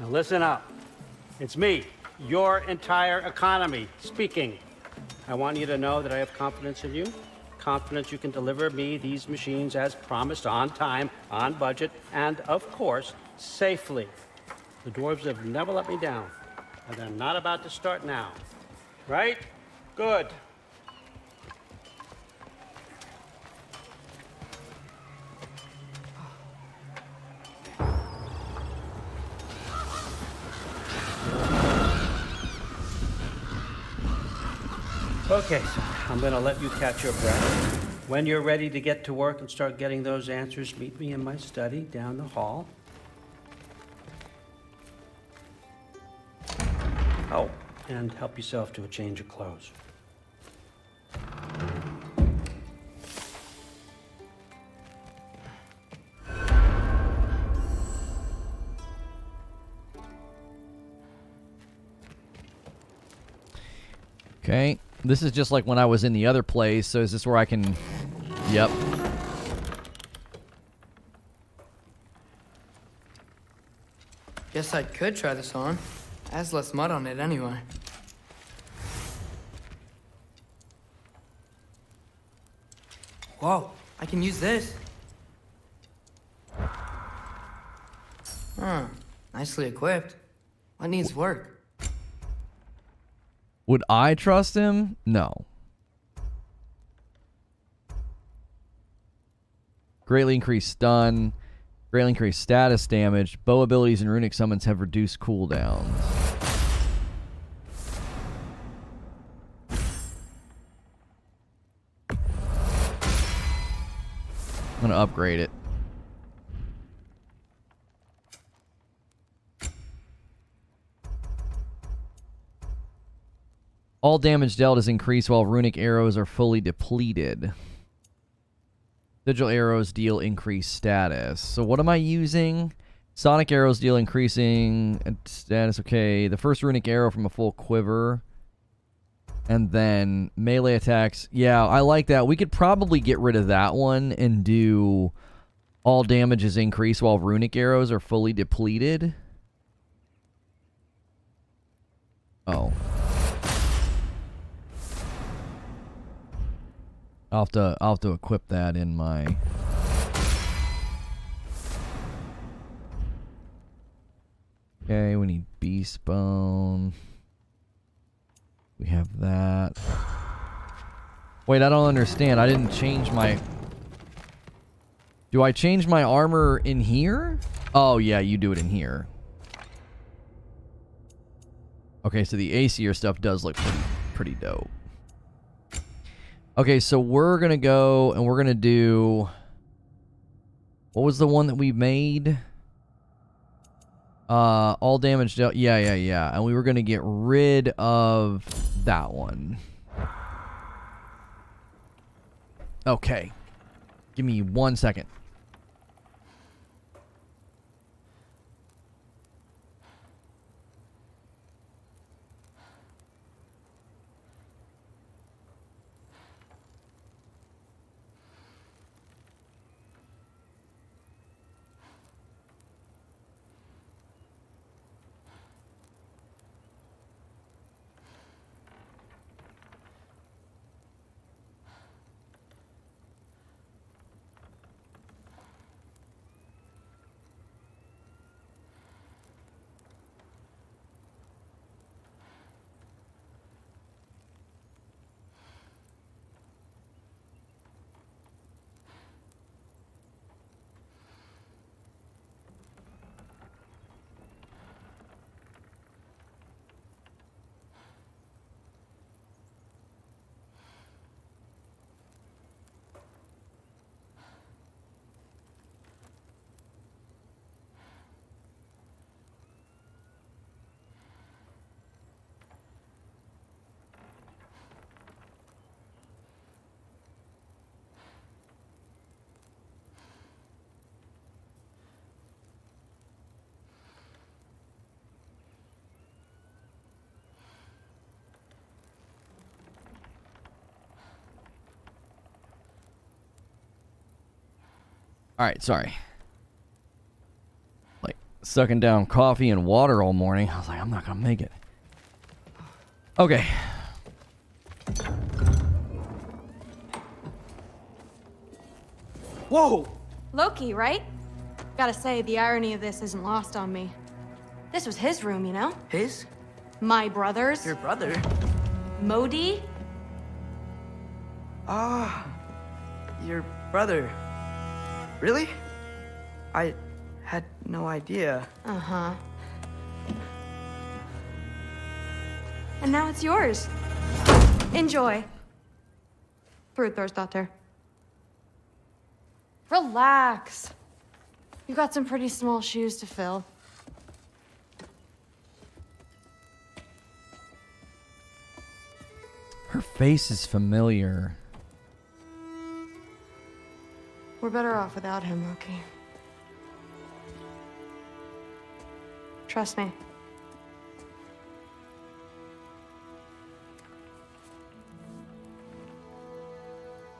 Now listen up. It's me, your entire economy, speaking. I want you to know that I have confidence in you. Confidence you can deliver me these machines as promised, on time, on budget, and of course, safely. The dwarves have never let me down, and they're not about to start now. Right? Good. Okay, so I'm gonna let you catch your breath. When you're ready to get to work and start getting those answers, meet me in my study down the hall. Oh, and help yourself to a change of clothes. Okay. This is just like when I was in the other place, so is this where I can... Yep. Guess I could try this on. Has less mud on it anyway. Whoa, I can use this. Huh, nicely equipped. What needs work? Would I trust him? No. Greatly increased stun. Greatly increased status damage. Bow abilities and runic summons have reduced cooldowns. I'm gonna upgrade it. All damage dealt is increased while runic arrows are fully depleted. Sigil arrows deal increased status. So what am I using? Sonic arrows deal increasing status. Okay, the first runic arrow from a full quiver. And then melee attacks. Yeah, I like that. We could probably get rid of that one and do all damage is increased while runic arrows are fully depleted. Oh. I'll have to equip that in my... Okay, we need beast bone. We have that. Wait, I don't understand. I didn't change my... Do I change my armor in here? Oh, yeah, you do it in here. Okay, so the ACR stuff does look pretty dope. Okay, so we're going to go and we're going to do... What was the one that we made? All damage dealt. Yeah. And we were going to get rid of that one. Okay. Give me 1 second. Alright, sorry. Like, sucking down coffee and water all morning. I was like, I'm not gonna make it. Okay. Whoa! Loki, right? Gotta say, the irony of this isn't lost on me. This was his room, you know? His? My brother's. Your brother? Modi? Ah, your brother. Really? I had no idea. Uh-huh. And now it's yours. Enjoy. Thor's daughter. Relax. You got some pretty small shoes to fill. Her face is familiar. We're better off without him, Loki. Trust me.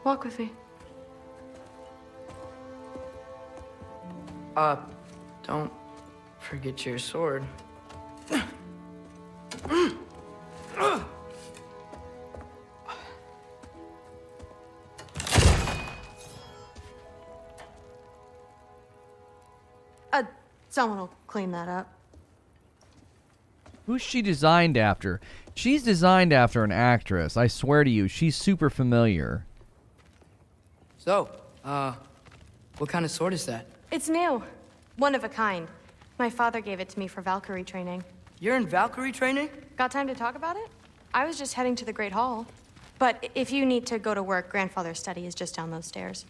Walk with me. Don't forget your sword. Someone will clean that up. Who's she designed after? She's designed after an actress. I swear to you, she's super familiar. So, what kind of sword is that? It's new. One of a kind. My father gave it to me for Valkyrie training. You're in Valkyrie training? Got time to talk about it? I was just heading to the Great Hall. But if you need to go to work, Grandfather's study is just down those stairs.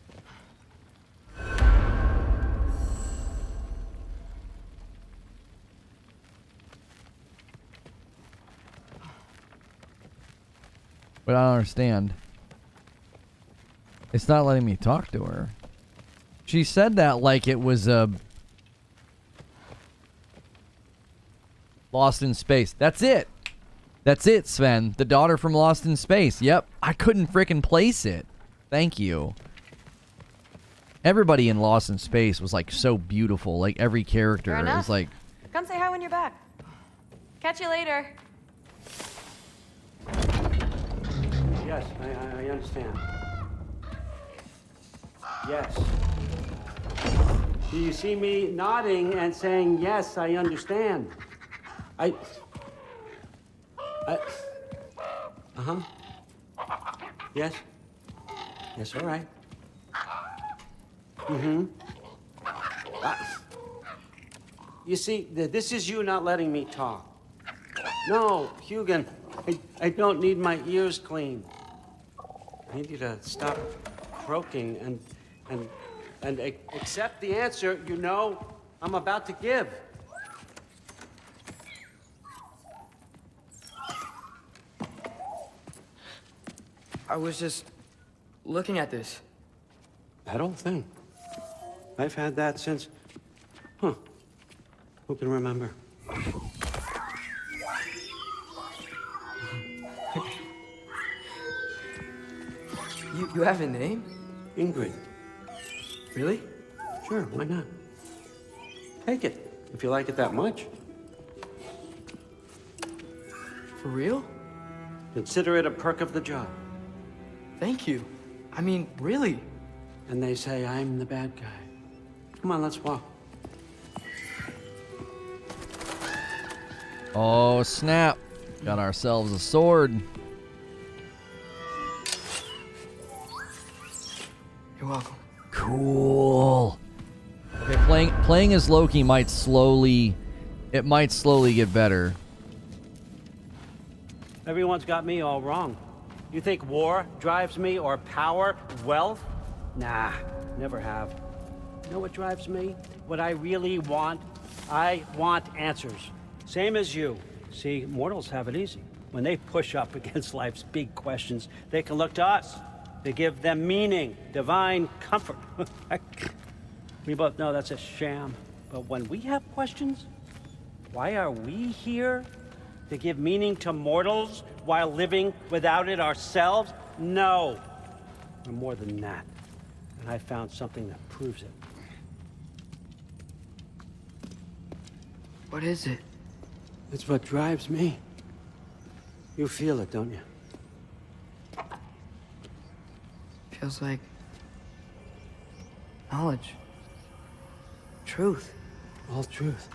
But I don't understand. It's not letting me talk to her. She said that like it was a... Lost in Space. That's it. That's it, Sven. The daughter from Lost in Space. Yep. I couldn't frickin' place it. Thank you. Everybody in Lost in Space was like so beautiful. Like every character is like... Come say hi when you're back. Catch you later. Yes, I understand. Yes. Do you see me nodding and saying, yes, I understand? Uh-huh. Yes? Yes, all right. Mm-hmm. You see, this is you not letting me talk. No, Hugin, I don't need my ears cleaned. I need you to stop croaking and accept the answer you know I'm about to give. I was just looking at this. That old thing. I've had that since... Huh. Who can remember? You have a name? Ingrid. Really? Sure, why not? Take it, if you like it that much. For real? Consider it a perk of the job. Thank you. I mean, really. And they say I'm the bad guy. Come on, let's walk. Oh, snap. Got ourselves a sword. You're welcome. Cool. Okay, playing as Loki might slowly get better. Everyone's got me all wrong. You think war drives me, or power, wealth? Nah, never have. You know what drives me? What I really want? I want answers. Same as you. See, mortals have it easy. When they push up against life's big questions, they can look to us. They give them meaning, divine comfort. We both know that's a sham. But when we have questions, why are we here? To give meaning to mortals while living without it ourselves? No. We're more than that. And I found something that proves it. What is it? It's what drives me. You feel it, don't you? Feels like knowledge. Truth. All truth.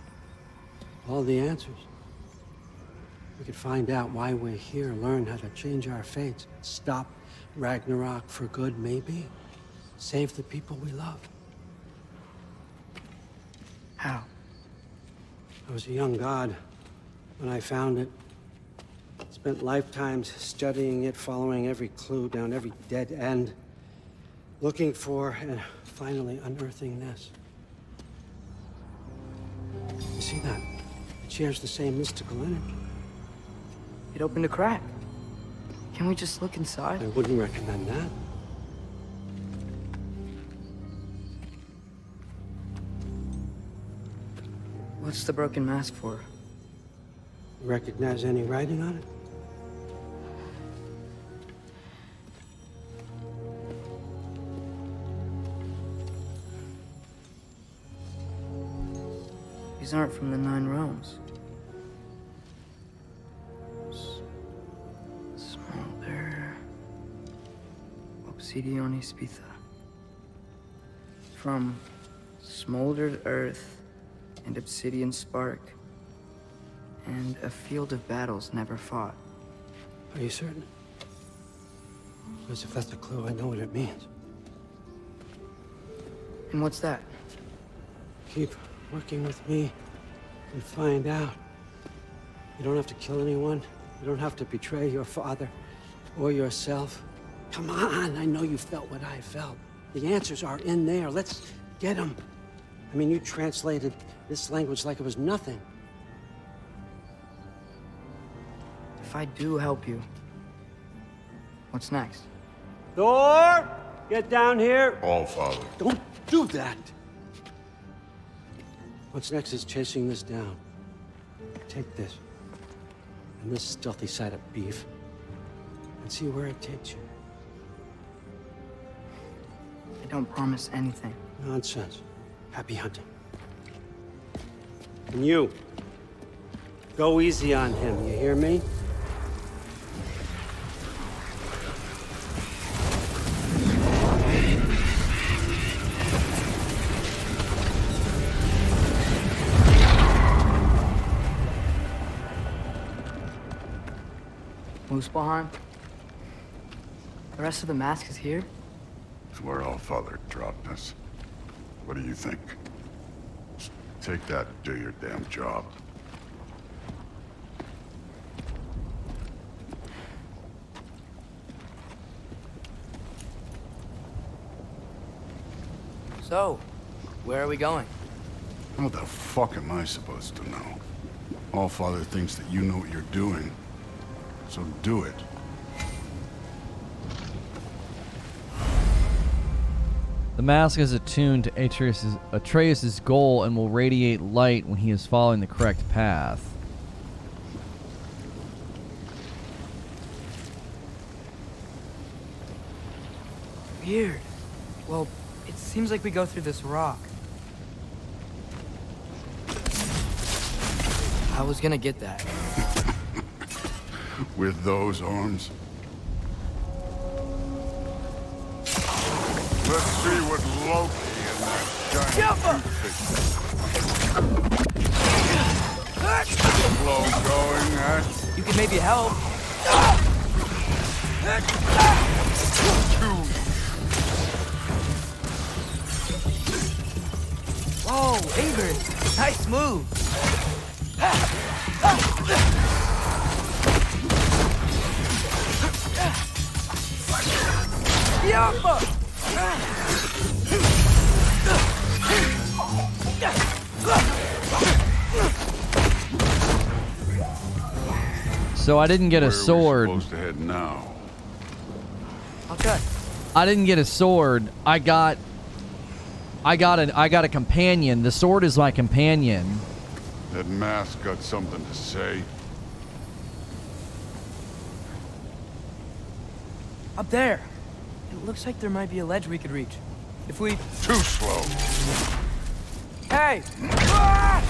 All the answers. We could find out why we're here, learn how to change our fates, stop Ragnarok for good, maybe. Save the people we love. How? I was a young god when I found it. Spent lifetimes studying it, following every clue down every dead end, looking for and finally unearthing this. You see that? It shares the same mystical energy. It opened a crack. Can we just look inside? I wouldn't recommend that. What's the broken mask for? Recognize any writing on it? These aren't from the Nine Realms. Smolder. Obsidione Spitha. From smoldered earth and obsidian spark, and a field of battles never fought. Are you certain? Because if that's a clue, I know what it means. And what's that? Keep working with me and find out. You don't have to kill anyone. You don't have to betray your father or yourself. Come on, I know you felt what I felt. The answers are in there. Let's get them. I mean, you translated this language like it was nothing. If I do help you, what's next? Thor! Get down here! All, Father. Don't do that! What's next is chasing this down. Take this, and this stealthy side of beef, and see where it takes you. I don't promise anything. Nonsense. Happy hunting. And you, go easy on him, you hear me? Muspelheim? The rest of the mask is here? It's where Allfather dropped us. What do you think? Just take that and do your damn job. So, where are we going? How the fuck am I supposed to know? Allfather thinks that you know what you're doing. So do it. The mask is attuned to Atreus' goal and will radiate light when he is following the correct path. Weird. Well, it seems like we go through this rock. I was gonna get that. With those arms? Let's see what Loki and that giant toothpick. Blow going, huh? You can maybe help. Whoa, Ingrid, nice move. So I didn't get a sword. Where are we supposed to head now? Okay. I didn't get a sword. I got a companion. The sword is my companion. That mask got something to say. Up there. It looks like there might be a ledge we could reach. If we... Too slow. Hey! Ah!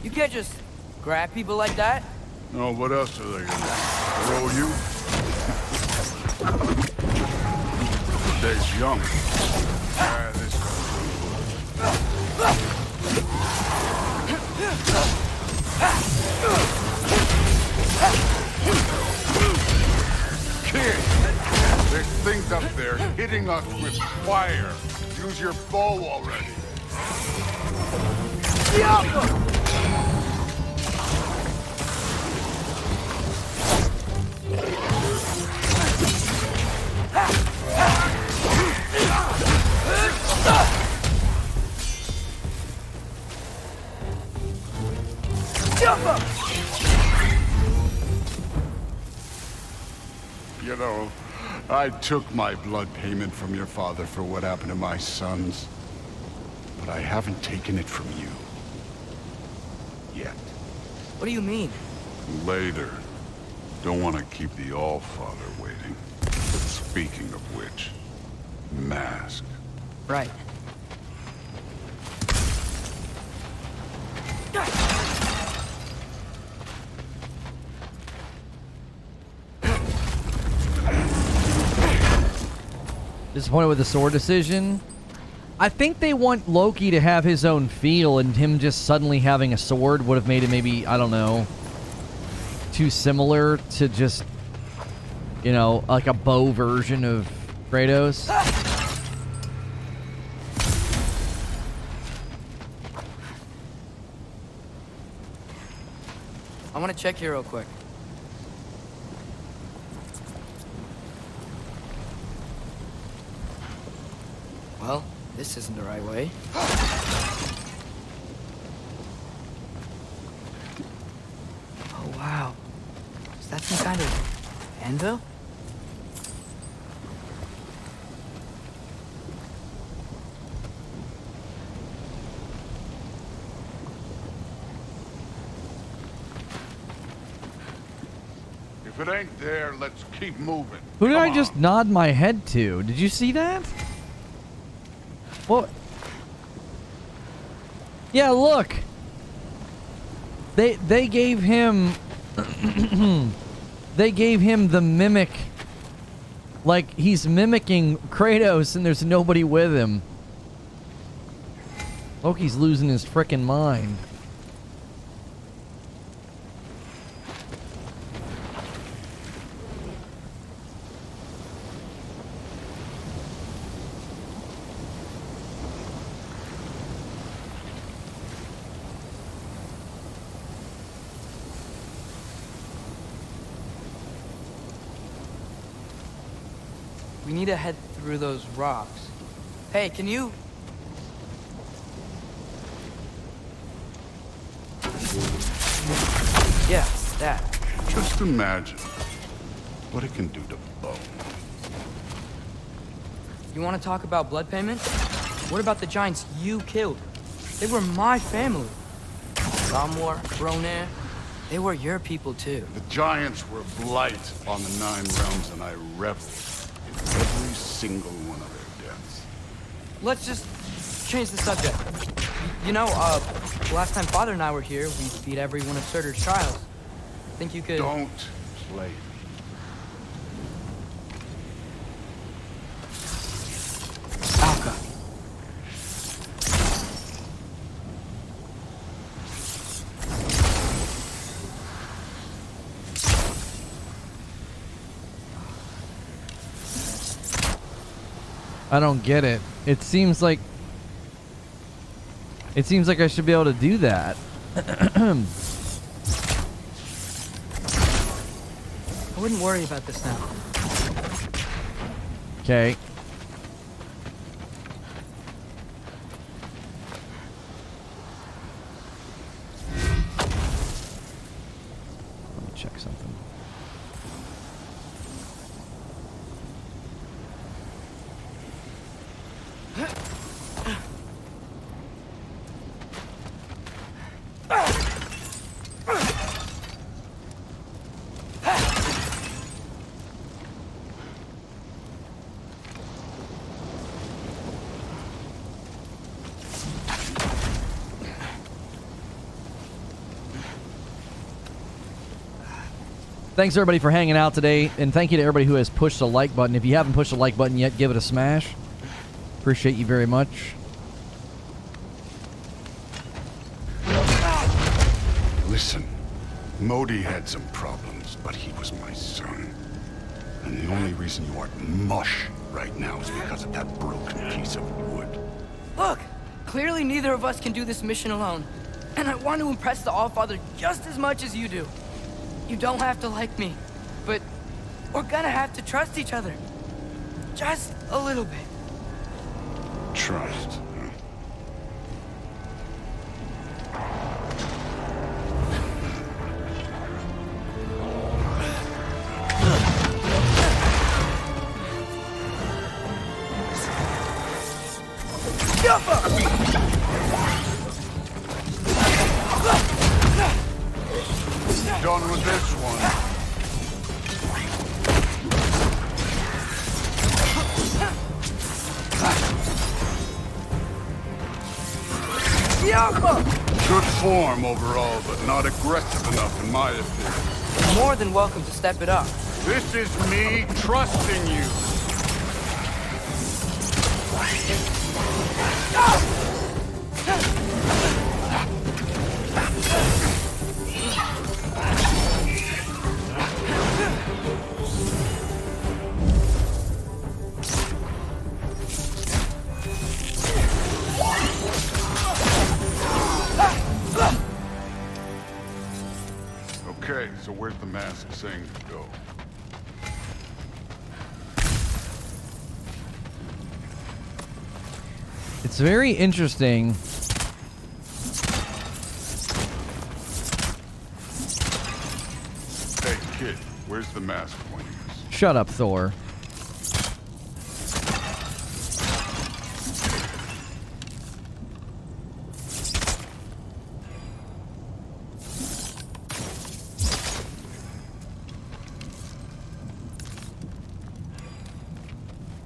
You can't just grab people like that. No, what else are they gonna throw you? The day's young. This Kid, there's things up there hitting us with fire. Use your bow already. You know, I took my blood payment from your father for what happened to my sons. But I haven't taken it from you. Yet. What do you mean? Later. Don't want to keep the Allfather waiting. Speaking of which, mask. Right. Disappointed with the sword decision. I think they want Loki to have his own feel, and him just suddenly having a sword would have made it maybe, I don't know, too similar to just, you know, like a bow version of Kratos. I want to check here real quick. Well, this isn't the right way. Oh, wow. Is that some kind of anvil? If it ain't there, let's keep moving. Who did Come I just on. nod my head to? Did you see that? What? Yeah, look. They gave him they gave him the mimic, like he's mimicking Kratos and there's nobody with him. Loki's losing his frickin' mind. We need to head through those rocks. Hey, can you... Yeah, that. Just imagine what it can do to bone. You want to talk about blood payment? What about the giants you killed? They were my family. Ramor, Ronan, they were your people too. The giants were blight on the 9 realms, and I reveled in every single one of their deaths. Let's just change the subject. You know, last time Father and I were here, we beat every one of Surtr's trials. Think you could... Don't play. Alka. I don't get it. It seems like I should be able to do that. I wouldn't worry about this now. Okay. Let me check something. Thanks everybody for hanging out today, and thank you to everybody who has pushed the like button. If you haven't pushed the like button yet, give it a smash. Appreciate you very much. Listen, Modi had some problems, but he was my son. And the only reason you aren't mush right now is because of that broken piece of wood. Look, clearly neither of us can do this mission alone. And I want to impress the Allfather just as much as you do. You don't have to like me, but we're gonna have to trust each other. Just a little bit. Trust, huh? Done with this one. Good form overall, but not aggressive enough in my opinion. You're more than welcome to step it up. This is me trusting you. Okay, so where's the mask saying to go? It's very interesting. Hey, kid, where's the mask pointing us? Shut up, Thor.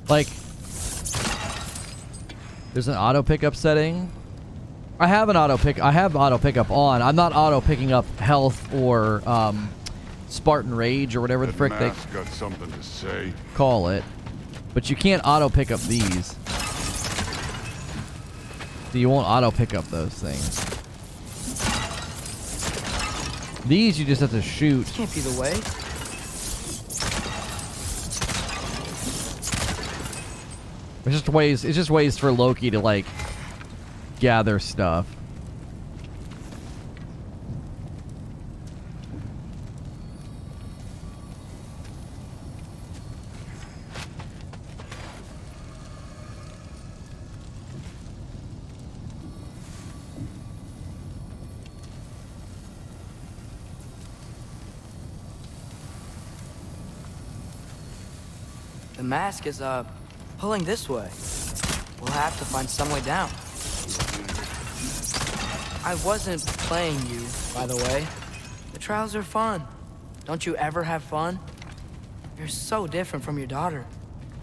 Like, there's an auto pickup setting. I have auto pickup on. I'm not auto picking up health or Spartan Rage or whatever the frick they got something to say. Call it. But you can't auto pick up these. So you won't auto pick up those things. These you just have to shoot. Can't be the way. It's just ways for Loki to like gather stuff. The mask is, pulling this way. We'll have to find some way down. I wasn't playing you, by the way. The trials are fun. Don't you ever have fun? You're so different from your daughter.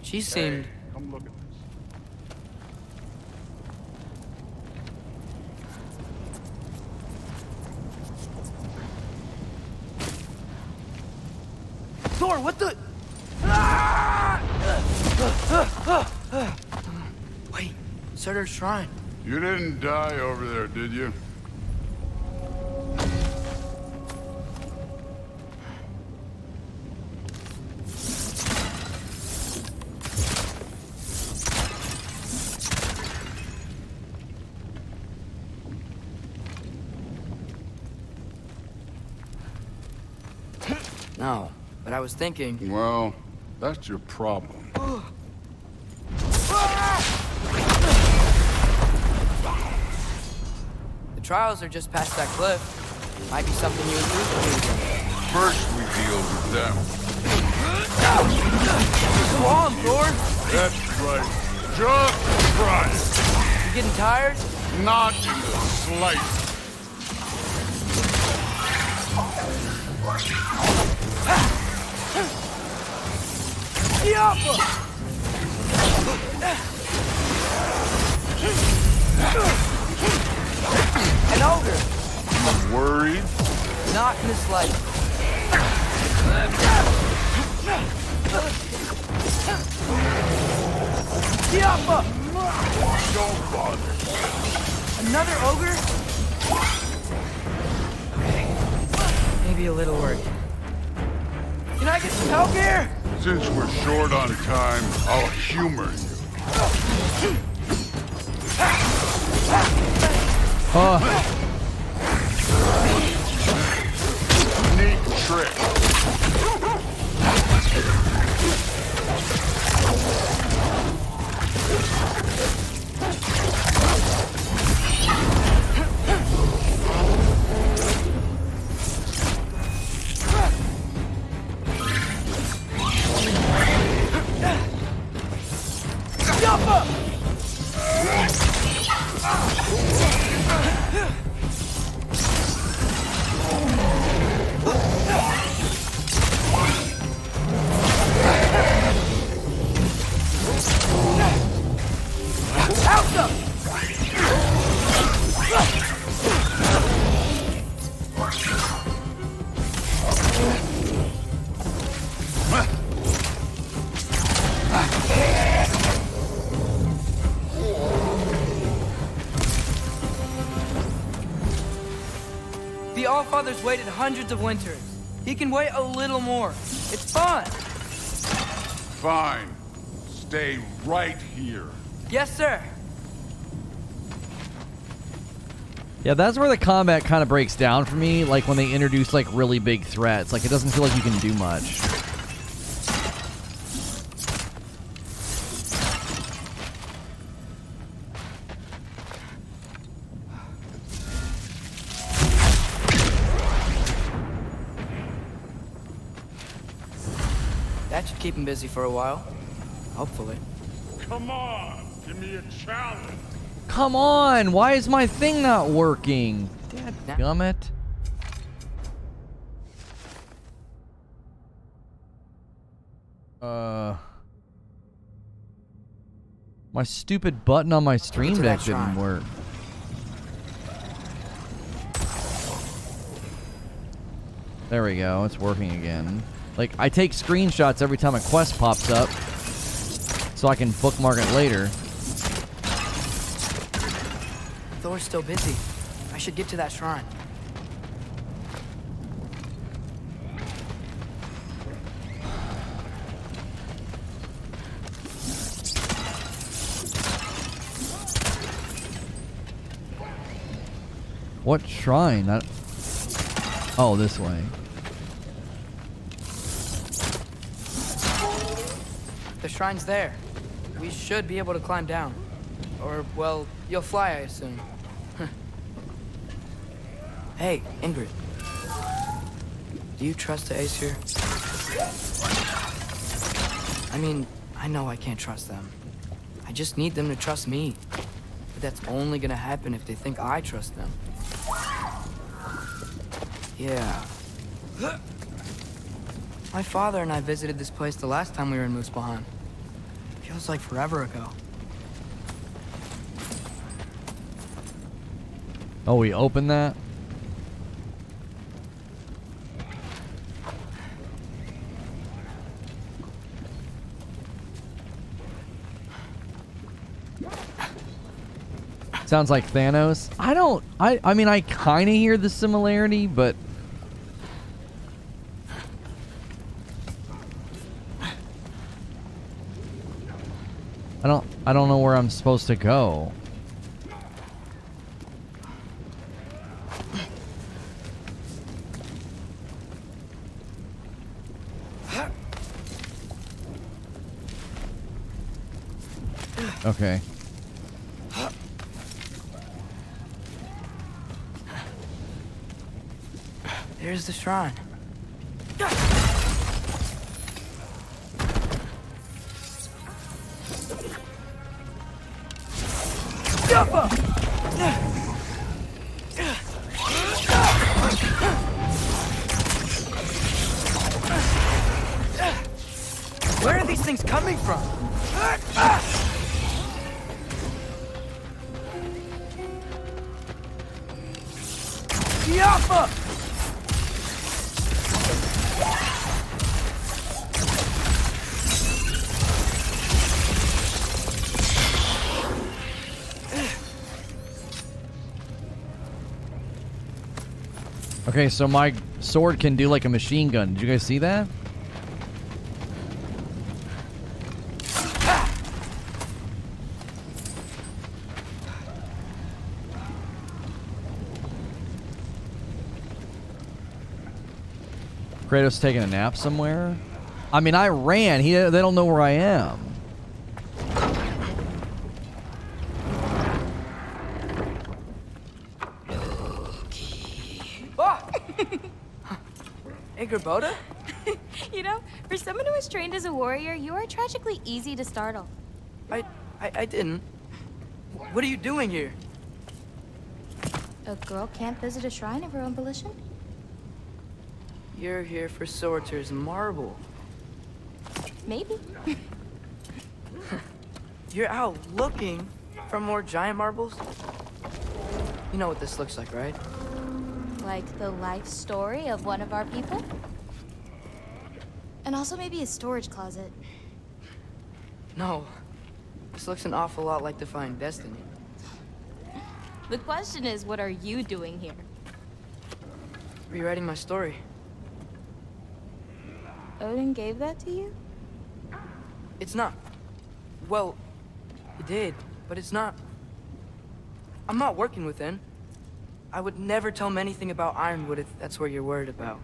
She seemed... Hey, come look at this. Thor, what the... Wait, Surtr's shrine. You didn't die over there, did you? No, but I was thinking... Well, that's your problem. The trials are just past that cliff. Might be something you and Bruce can do. First, we deal with them. Come on, Thor! That's right. Just try it. You getting tired? Not in the slightest. An ogre! Worried? Not in the slightest. Don't bother. Another ogre? Maybe a little work. Can I get some help here? Since we're short on time, I'll humor you. Neat trick. The Allfather's waited hundreds of winters. He can wait a little more. It's fun. Fine. Stay right here. Yes, sir. Yeah, that's where the combat kind of breaks down for me, like when they introduce like really big threats. Like it doesn't feel like you can do much. That should keep him busy for a while. Hopefully. Come on, give me a challenge. Come on! Why is my thing not working? Dadgummit. My stupid button on my Stream Deck didn't work. There we go, it's working again. Like, I take screenshots every time a quest pops up, so I can bookmark it later. Thor's still busy. I should get to that shrine. What shrine? Oh, this way. The shrine's there. We should be able to climb down. Or, well, you'll fly, I assume. Hey, Ingrid. Do you trust the Aesir? I mean, I know I can't trust them. I just need them to trust me. But that's only gonna happen if they think I trust them. Yeah. My father and I visited this place the last time we were in Muspelheim. Feels like forever ago. Oh, we opened that? Sounds like Thanos. I mean, I kind of hear the similarity, but I don't know where I'm supposed to go. Okay. There's the shrine. Where are these things coming from? Yappa! Okay, so my sword can do like a machine gun. Did you guys see that? Kratos taking a nap somewhere? I mean, I ran. They don't know where I am. Hey, Gerboda? You know, for someone who is trained as a warrior, you are tragically easy to startle. I didn't. What are you doing here? A girl can't visit a shrine of her own volition? You're here for Surtr's marble. Maybe. You're out looking for more giant marbles? You know what this looks like, right? Like the life story of one of our people? And also maybe a storage closet. No. This looks an awful lot like Defying Destiny. The question is, what are you doing here? Rewriting my story. Odin gave that to you? It's not. Well, he did, but it's not. I'm not working with him. I would never tell him anything about Ironwood if that's what you're worried about.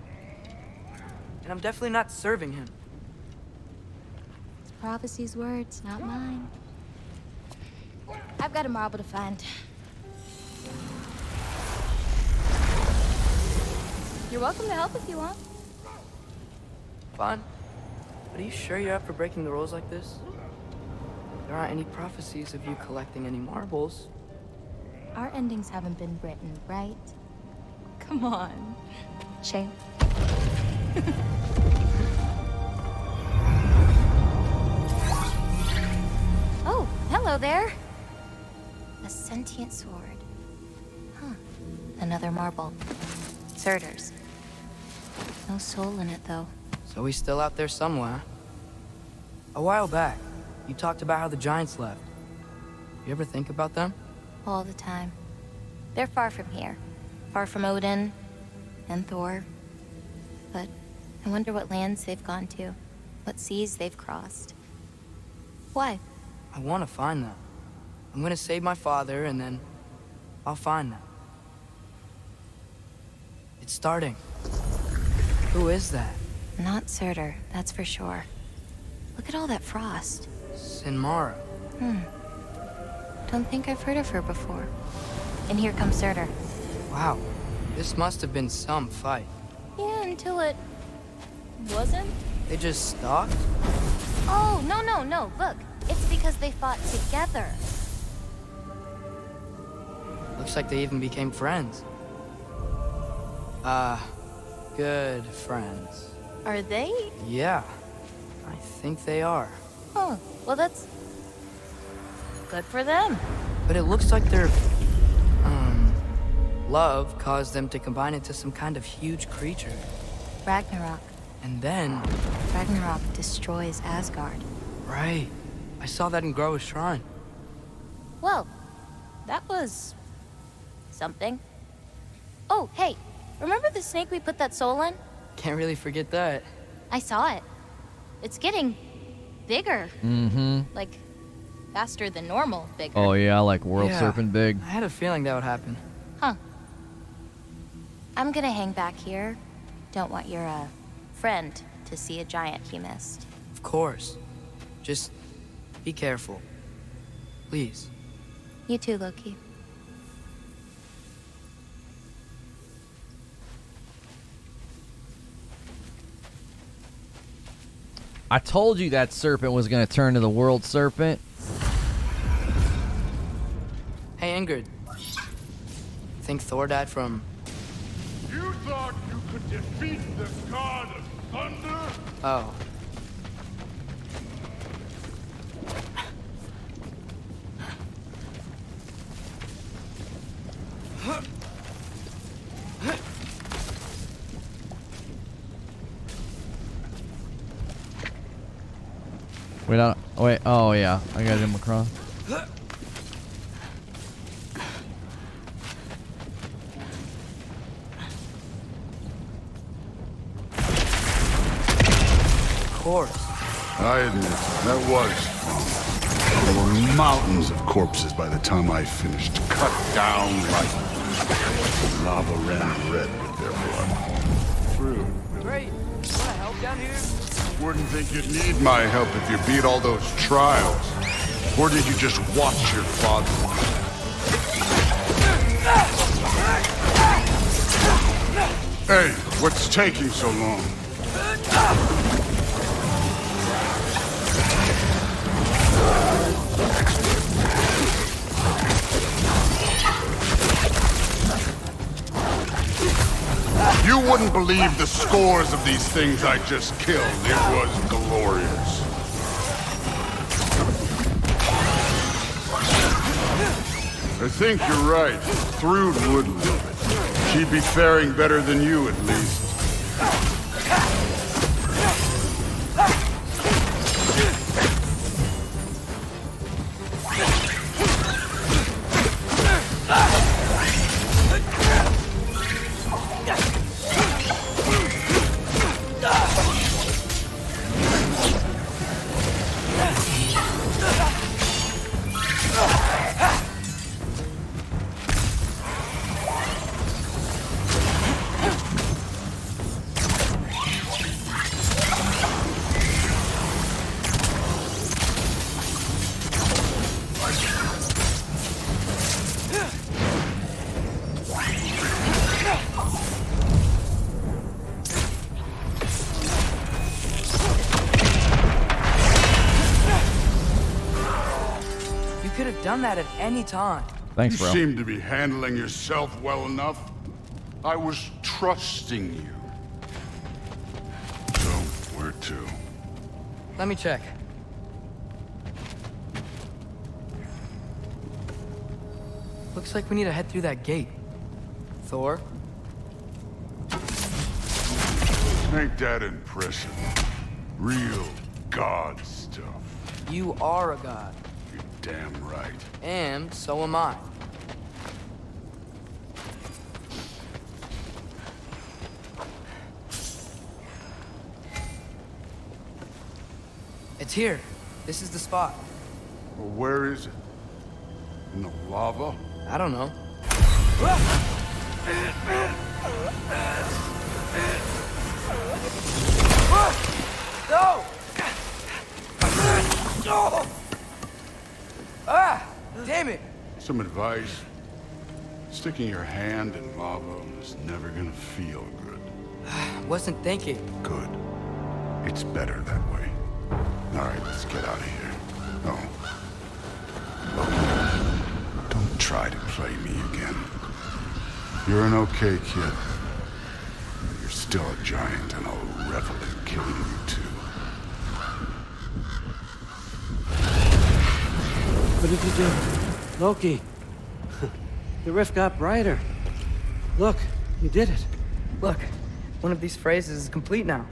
And I'm definitely not serving him. It's prophecy's words, not mine. I've got a marble to find. You're welcome to help if you want. Fine. But are you sure you're up for breaking the rules like this? There aren't any prophecies of you collecting any marbles. Our endings haven't been written, right? Come on. Shame. Oh, hello there. A sentient sword. Huh. Another marble. Surtr's. No soul in it, though. So he's still out there somewhere. A while back, you talked about how the giants left. You ever think about them? All the time. They're far from here. Far from Odin and Thor. But I wonder what lands they've gone to. What seas they've crossed. Why? I want to find them. I'm gonna save my father, and then I'll find them. It's starting. Who is that? Not Surtr, that's for sure. Look at all that frost. Sinmara. Don't think I've heard of her before. And here comes Surtr. Wow. This must have been some fight. Yeah, until it wasn't. They just stalked? Oh, no. Look, it's because they fought together. Looks like they even became friends. Good friends. Are they? Yeah, I think they are. Oh, well, that's good for them. But it looks like their, love caused them to combine into some kind of huge creature. Ragnarok. And then... Ragnarok destroys Asgard. Right. I saw that in Groa's shrine. Well, that was... something. Oh, hey, remember the snake we put that soul in? Can't really forget that. I saw it. It's getting bigger. Mm-hmm. Like, faster than normal bigger. Oh yeah, like world serpent big. I had a feeling that would happen. Huh. I'm gonna hang back here. Don't want your, friend to see a giant he missed. Of course. Just be careful. Please. You too, Loki. I told you that serpent was going to turn to the world serpent. Hey, Ingrid. Think Thor died from... You thought you could defeat the god of thunder? Oh. Wait, oh yeah, I got him across. Of course. I admit, that was fun. There were mountains of corpses by the time I finished. Cut down like lava ran red with their blood. True. Great. Wanna help down here? Wouldn't think you'd need my help if you beat all those trials. Or did you just watch your father? Hey, what's taking so long? You wouldn't believe the scores of these things I just killed. It was glorious. I think you're right. Thrud would love it. She'd be faring better than you, at least. Done that at any time. Thanks, bro. You seem to be handling yourself well enough. I was trusting you. So, where to? Let me check. Looks like we need to head through that gate. Thor? Ain't that impressive? Real god stuff. You are a god. Damn right. And so am I. It's here. This is the spot. Well, where is it? In the lava? I don't know. No! No! Ah! Damn it! Some advice. Sticking your hand in lava is never gonna feel good. Wasn't thinking. Good. It's better that way. All right, let's get out of here. Oh. Look, don't try to play me again. You're an okay kid. You're still a giant, and I'll revel in killing you too. What did you do? Loki. The rift got brighter. Look, you did it. Look, one of these phrases is complete now.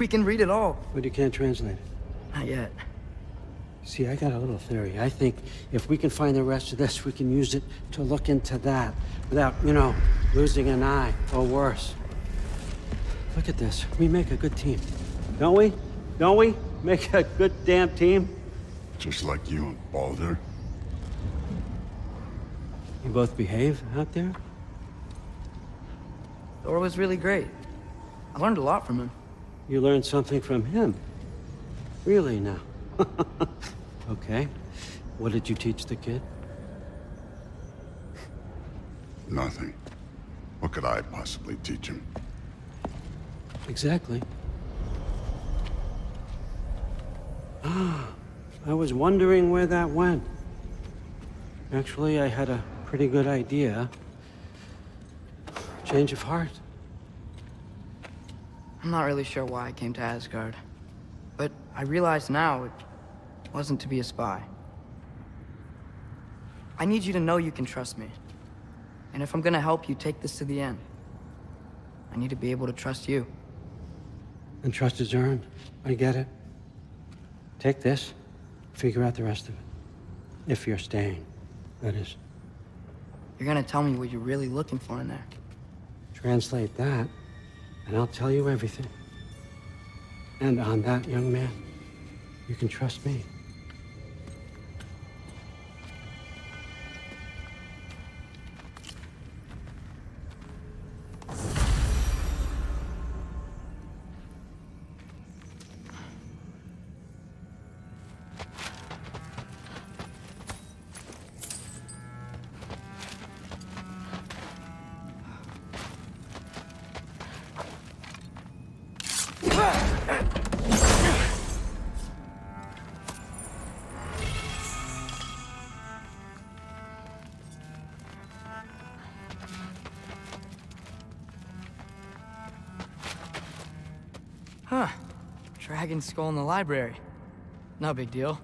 We can read it all. But you can't translate it. Not yet. See, I got a little theory. I think if we can find the rest of this, we can use it to look into that without, losing an eye or worse. Look at this. We make a good team. Don't we? Don't we? Make a good damn team? Just like you and Baldur. You both behave out there? Thor was really great. I learned a lot from him. You learned something from him? Really now? Okay. What did you teach the kid? Nothing. What could I possibly teach him? Exactly. I was wondering where that went. Actually, I had a pretty good idea. Change of heart. I'm not really sure why I came to Asgard. But I realize now it wasn't to be a spy. I need you to know you can trust me. And if I'm gonna help you take this to the end, I need to be able to trust you. And trust is earned. I get it. Take this, figure out the rest of it. If you're staying, that is. You're gonna tell me what you're really looking for in there. Translate that, and I'll tell you everything. And on that, young man, you can trust me. Huh. Dragon skull in the library. No big deal.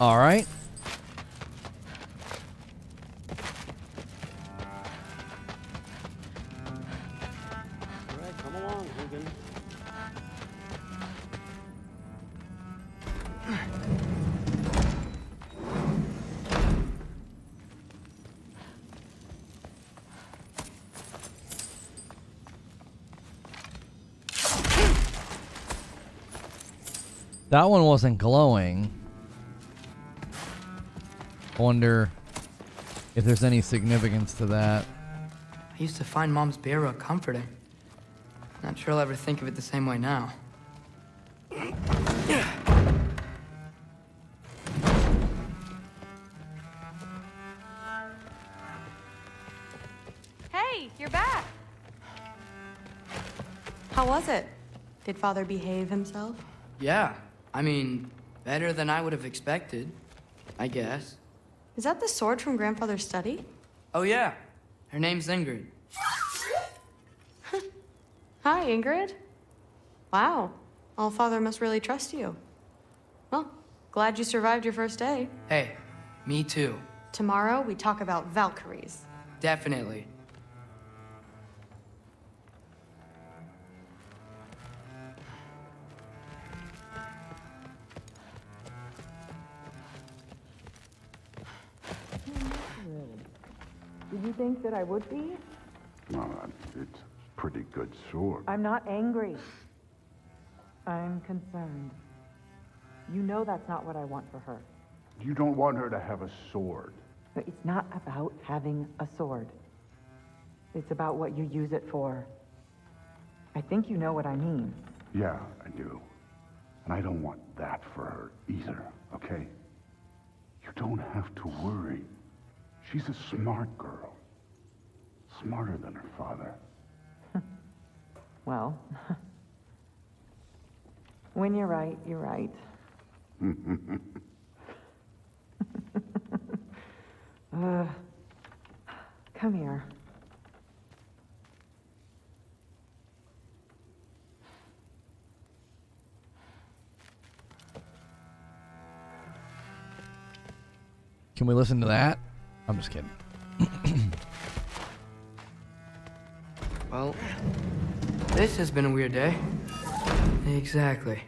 All right. All right, come along, Hogan. That one wasn't glowing. I wonder if there's any significance to that. I used to find Mom's Beira comforting. Not sure I'll ever think of it the same way now. Hey, you're back. How was it? Did Father behave himself? Yeah, I mean, better than I would have expected, I guess. Is that the sword from Grandfather's study? Oh yeah, her name's Ingrid. Hi, Ingrid. Wow, Allfather must really trust you. Well, glad you survived your first day. Hey, me too. Tomorrow, we talk about Valkyries. Definitely. Did you think that I would be? Well, it's a pretty good sword. I'm not angry. I'm concerned. You know that's not what I want for her. You don't want her to have a sword. But it's not about having a sword. It's about what you use it for. I think you know what I mean. Yeah, I do. And I don't want that for her either, okay? You don't have to worry. She's a smart girl. smarter than her father. Well, when you're right, you're right. Come here. Can we listen to that? I'm just kidding. Well, this has been a weird day. Exactly.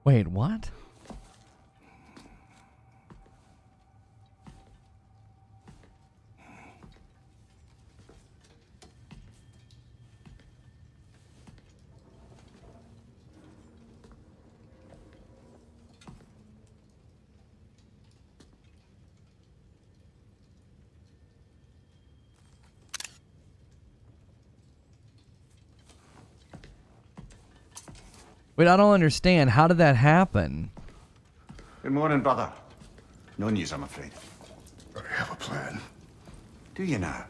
Wait, what? Wait, I don't understand. How did that happen? Good morning, brother. No news, I'm afraid. I have a plan. Do you now?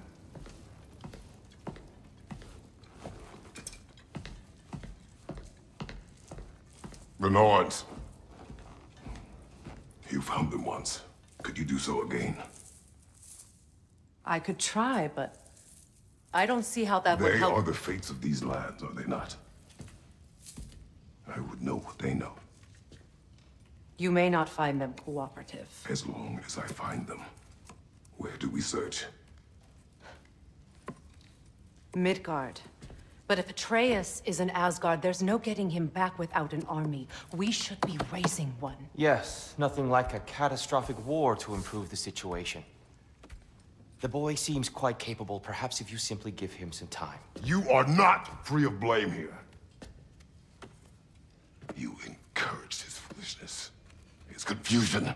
The Norns. You found them once. Could you do so again? I could try, but I don't see how that would help. They are the fates of these lands, are they not? I would know what they know. You may not find them cooperative. As long as I find them. Where do we search? Midgard. But if Atreus is in Asgard, there's no getting him back without an army. We should be raising one. Yes, nothing like a catastrophic war to improve the situation. The boy seems quite capable. Perhaps if you simply give him some time. You are not free of blame here. You encouraged his foolishness, his confusion.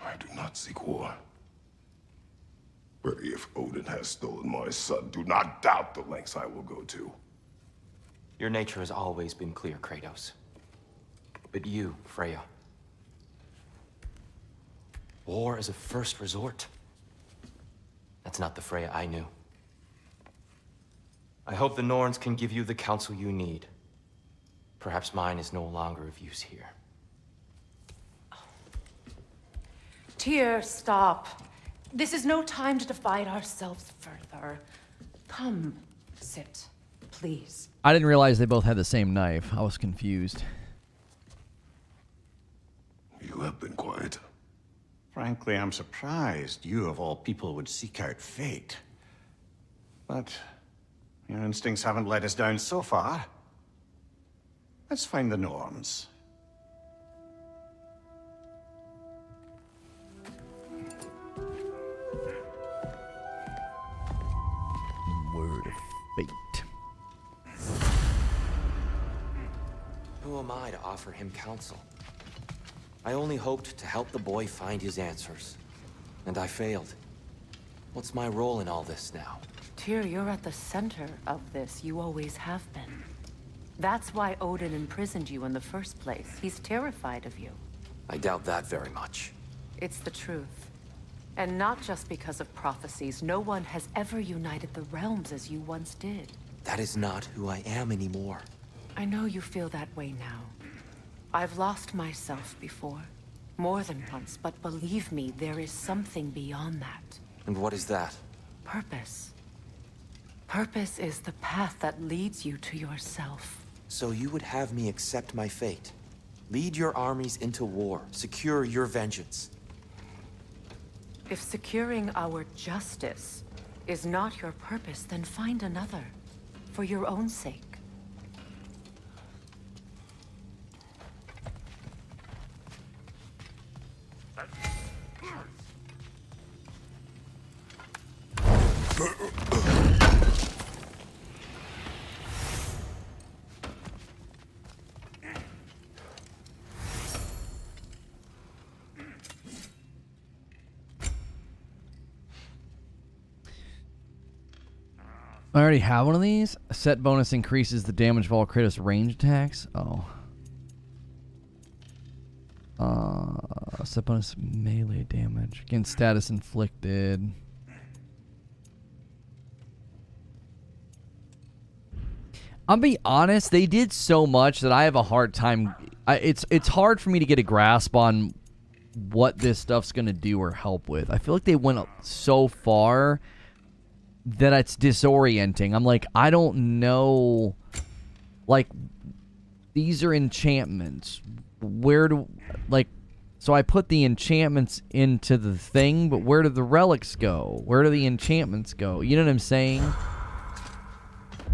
I do not seek war. But if Odin has stolen my son, do not doubt the lengths I will go to. Your nature has always been clear, Kratos. But you, Freya. War is a first resort. That's not the Freya I knew. I hope the Norns can give you the counsel you need. Perhaps mine is no longer of use here. Tyr, stop. This is no time to divide ourselves further. Come, sit, please. I didn't realize they both had the same knife. I was confused. You have been quiet. Frankly, I'm surprised you of all people would seek out fate. But your instincts haven't let us down so far. Let's find the Norns. Word of fate. Who am I to offer him counsel? I only hoped to help the boy find his answers. And I failed. What's my role in all this now? Tyr, you're at the center of this. You always have been. That's why Odin imprisoned you in the first place. He's terrified of you. I doubt that very much. It's the truth. And not just because of prophecies. No one has ever united the realms as you once did. That is not who I am anymore. I know you feel that way now. I've lost myself before. More than once, but believe me, there is something beyond that. And what is that? Purpose. Purpose is the path that leads you to yourself. So you would have me accept my fate? Lead your armies into war, secure your vengeance. If securing our justice is not your purpose, then find another, for your own sake. I already have one of these. A set bonus increases the damage of all Kratos range attacks. Oh. Set bonus melee damage against status inflicted. I'll be honest, they did so much that I have a hard time. It's hard for me to get a grasp on what this stuff's gonna do or help with. I feel like they went so far that it's disorienting. I'm like, I don't know. Like, these are enchantments. Where do, like, so I put the enchantments into the thing, but where do the relics go? Where do the enchantments go? You know what I'm saying?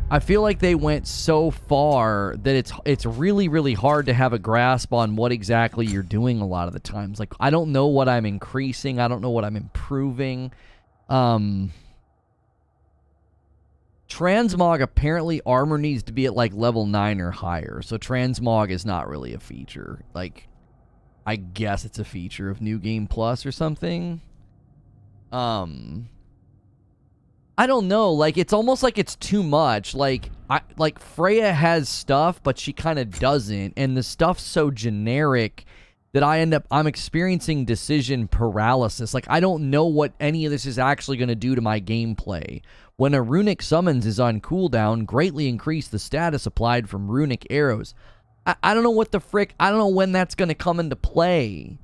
I feel like they went so far that it's really, really hard to have a grasp on what exactly you're doing a lot of the times. Like, I don't know what I'm increasing. I don't know what I'm improving. Transmog, apparently armor needs to be at like level 9 or higher. So transmog is not really a feature. Like, I guess it's a feature of New Game Plus or something. I don't know. Like, it's almost like it's too much. Like Freya has stuff, but she kind of doesn't. And the stuff's so generic that I'm experiencing decision paralysis. Like, I don't know what any of this is actually going to do to my gameplay. When a runic summons is on cooldown, greatly increase the status applied from runic arrows. I don't know what the frick, I don't know when that's going to come into play.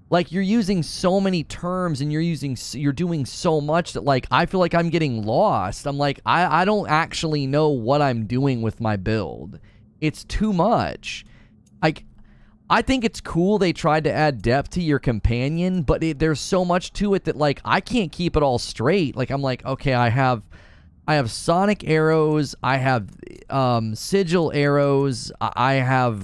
Like, you're using so many terms and you're doing so much that, like, I feel like I'm getting lost. I'm like, I don't actually know what I'm doing with my build. It's too much. Like, I think it's cool they tried to add depth to your companion, but there's so much to it that, like, I can't keep it all straight. Like, I'm like, okay, I have sonic arrows, I have sigil arrows, I have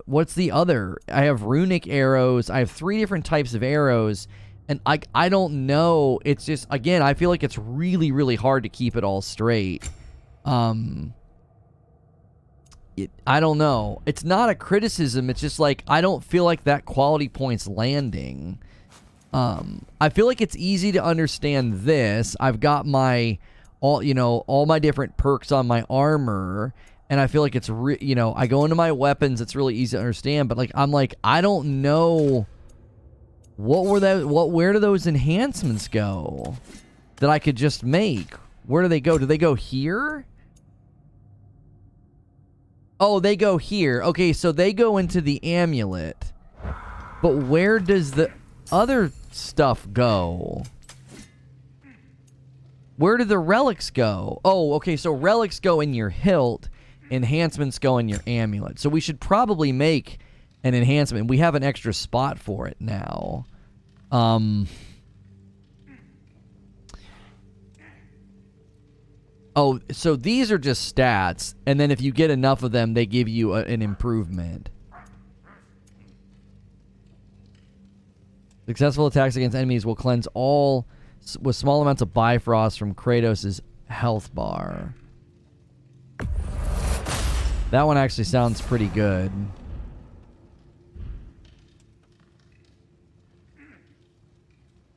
what's the other? I have runic arrows, I have 3 different types of arrows, and I don't know. It's just, again, I feel like it's really, really hard to keep it all straight. I don't know. It's not a criticism. It's just like, I don't feel like that quality point's landing. I feel like it's easy to understand this. I've got all my different perks on my armor, and I feel like it's I go into my weapons. It's really easy to understand, but like, I'm like, I don't know where do those enhancements go that I could just make? Where do they go? Do they go here? Oh, they go here. Okay, so they go into the amulet. But where does the other stuff go? Where do the relics go? Oh, okay, so relics go in your hilt. Enhancements go in your amulet. So we should probably make an enhancement. We have an extra spot for it now. Oh, so these are just stats, and then if you get enough of them, they give you an improvement. Successful attacks against enemies will cleanse all with small amounts of Bifrost from Kratos' health bar. That one actually sounds pretty good.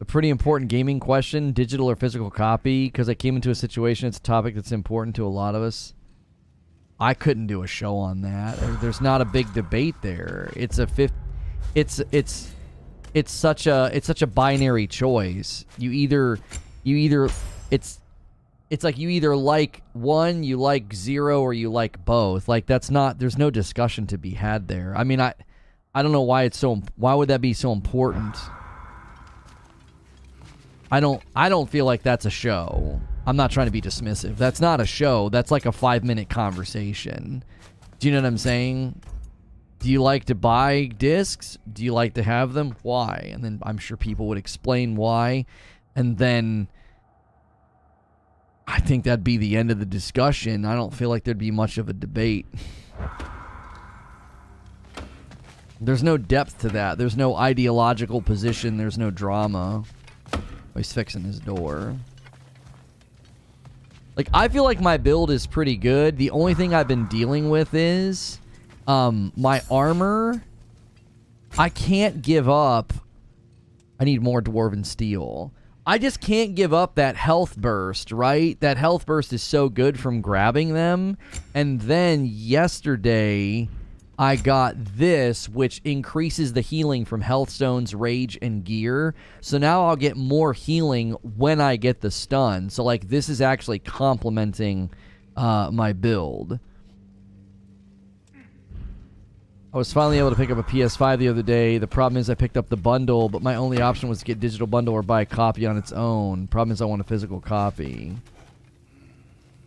A pretty important gaming question, digital or physical copy, because I came into a situation, it's a topic that's important to a lot of us. I couldn't do a show on that. There's not a big debate there. It's such a binary choice. It's like you either like one, you like 0, or you like both. Like, there's no discussion to be had there. I mean, I don't know why it's so. Why would that be so important? I don't feel like that's a show. I'm not trying to be dismissive. That's not a show. That's like a 5-minute conversation. Do you know what I'm saying? Do you like to buy discs? Do you like to have them? Why? And then I'm sure people would explain why. And then I think that'd be the end of the discussion. I don't feel like there'd be much of a debate. There's no depth to that. There's no ideological position. There's no drama. Oh, he's fixing his door. Like, I feel like my build is pretty good. The only thing I've been dealing with is my armor. I can't give up. I need more dwarven steel. I just can't give up that health burst, right? That health burst is so good from grabbing them. And then yesterday, I got this, which increases the healing from health stones, rage, and gear. So now I'll get more healing when I get the stun. So, like, this is actually complementing my build. I was finally able to pick up a PS5 the other day. The problem is I picked up the bundle, but my only option was to get digital bundle or buy a copy on its own. Problem is I want a physical copy.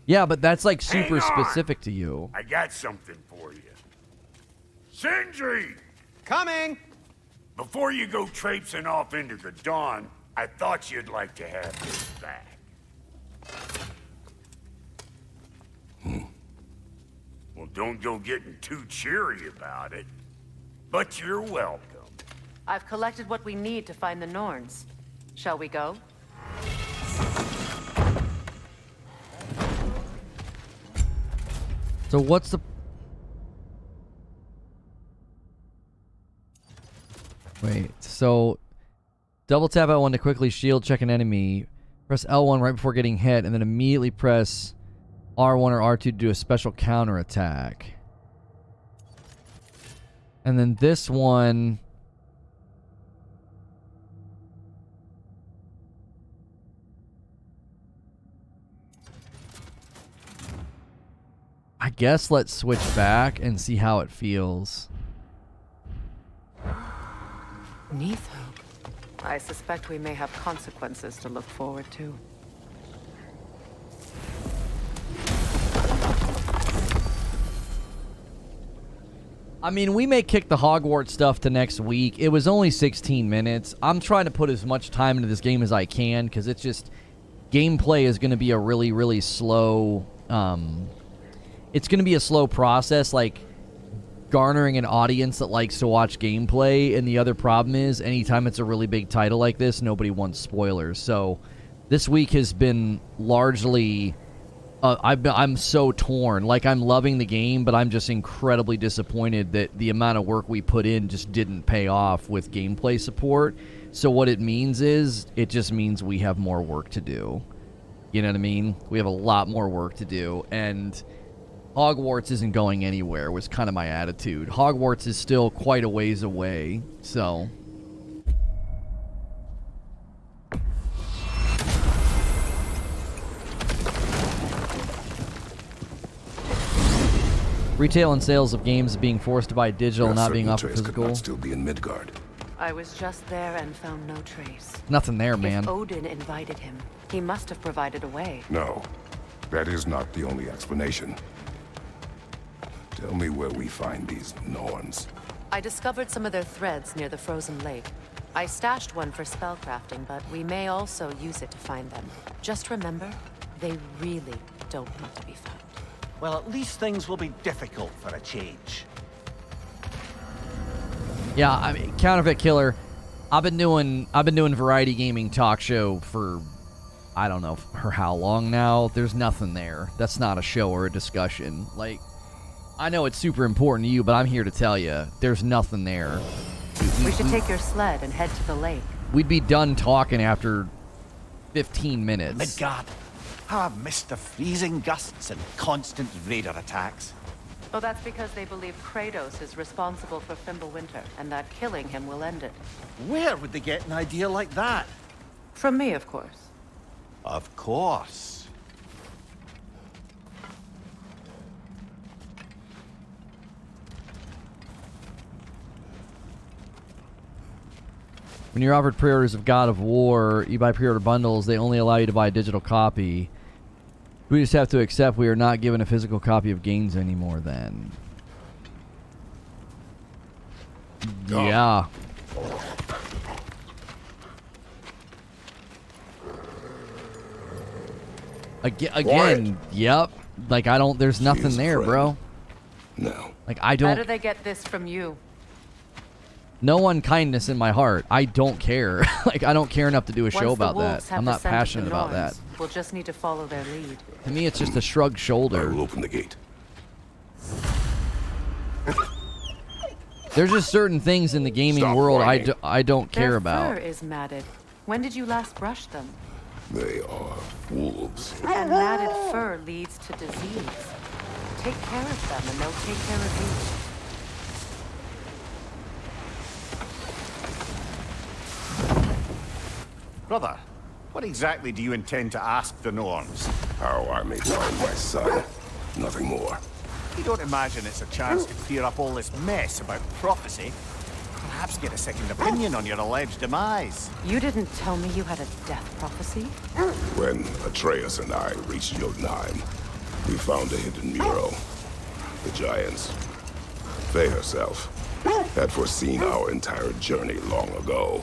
Yeah, but that's, like, super specific to you. I got something for you. Sindri! Coming! Before you go traipsing off into the dawn, I thought you'd like to have this back. Well, don't go getting too cheery about it. But you're welcome. I've collected what we need to find the Norns. Shall we go? So what's the... Wait, so double tap L1 to quickly shield check an enemy. Press L1 right before getting hit, and then immediately press R1 or R2 to do a special counter attack. And then this one... I guess let's switch back and see how it feels. Neither. I suspect we may have consequences to look forward to. I mean, we may kick the Hogwarts stuff to next week. It was only 16 minutes. I'm trying to put as much time into this game as I can, because it's just... Gameplay is going to be a really, really slow... it's going to be a slow process, like... garnering an audience that likes to watch gameplay, and the other problem is anytime it's a really big title like this, nobody wants spoilers. So this week has been largely I'm so torn. Like, I'm loving the game, but I'm just incredibly disappointed that the amount of work we put in just didn't pay off with gameplay support. So what it means is it just means we have more work to do. You know what I mean? We have a lot more work to do, and Hogwarts isn't going anywhere, was kind of my attitude. Hogwarts is still quite a ways away, so... Retail and sales of games being forced to buy digital, not being offered physical. Could not still be in Midgard. I was just there and found no trace. Nothing there, man. If Odin invited him, he must have provided a way. No, that is not the only explanation. Tell me where we find these Norns. I discovered some of their threads near the frozen lake. I stashed one for spellcrafting, but we may also use it to find them. Just remember, they really don't need to be found. Well, at least things will be difficult for a change. Yeah, I mean, Counterfeit Killer. I've been doing variety gaming talk show for I don't know for how long now. There's nothing there. That's not a show or a discussion. Like, I know it's super important to you, but I'm here to tell you, there's nothing there. We should take your sled and head to the lake. We'd be done talking after 15 minutes. Midgard. I've missed the freezing gusts and constant raider attacks. Oh, that's because they believe Kratos is responsible for Fimbulwinter, and that killing him will end it. Where would they get an idea like that? From me, of course. Of course. When you're offered pre-orders of God of War, you buy pre-order bundles. They only allow you to buy a digital copy. We just have to accept we are not given a physical copy of games anymore then. Yeah. Again, yep. Like, I don't, there's nothing there, bro. No. Like, I don't. How do they get this from you? No unkindness in my heart. I don't care. Like, I don't care enough to do a show Once the about that. wolves have I'm the not scent of the passionate about that. Norns, we'll just need to follow their lead. To me, it's just a shrugged shoulder. I will open the gate. There's just certain things in the gaming Stop world whining. I don't care about. Their fur is matted. When did you last brush them? They are wolves. And matted fur leads to disease. Take care of them and they'll take care of you. Brother, what exactly do you intend to ask the Norns? How I may find my son. Nothing more. You don't imagine it's a chance to clear up all this mess about prophecy? Perhaps get a second opinion on your alleged demise. You didn't tell me you had a death prophecy? When Atreus and I reached Jotunheim, we found a hidden mural. The giants, Freya herself, had foreseen our entire journey long ago.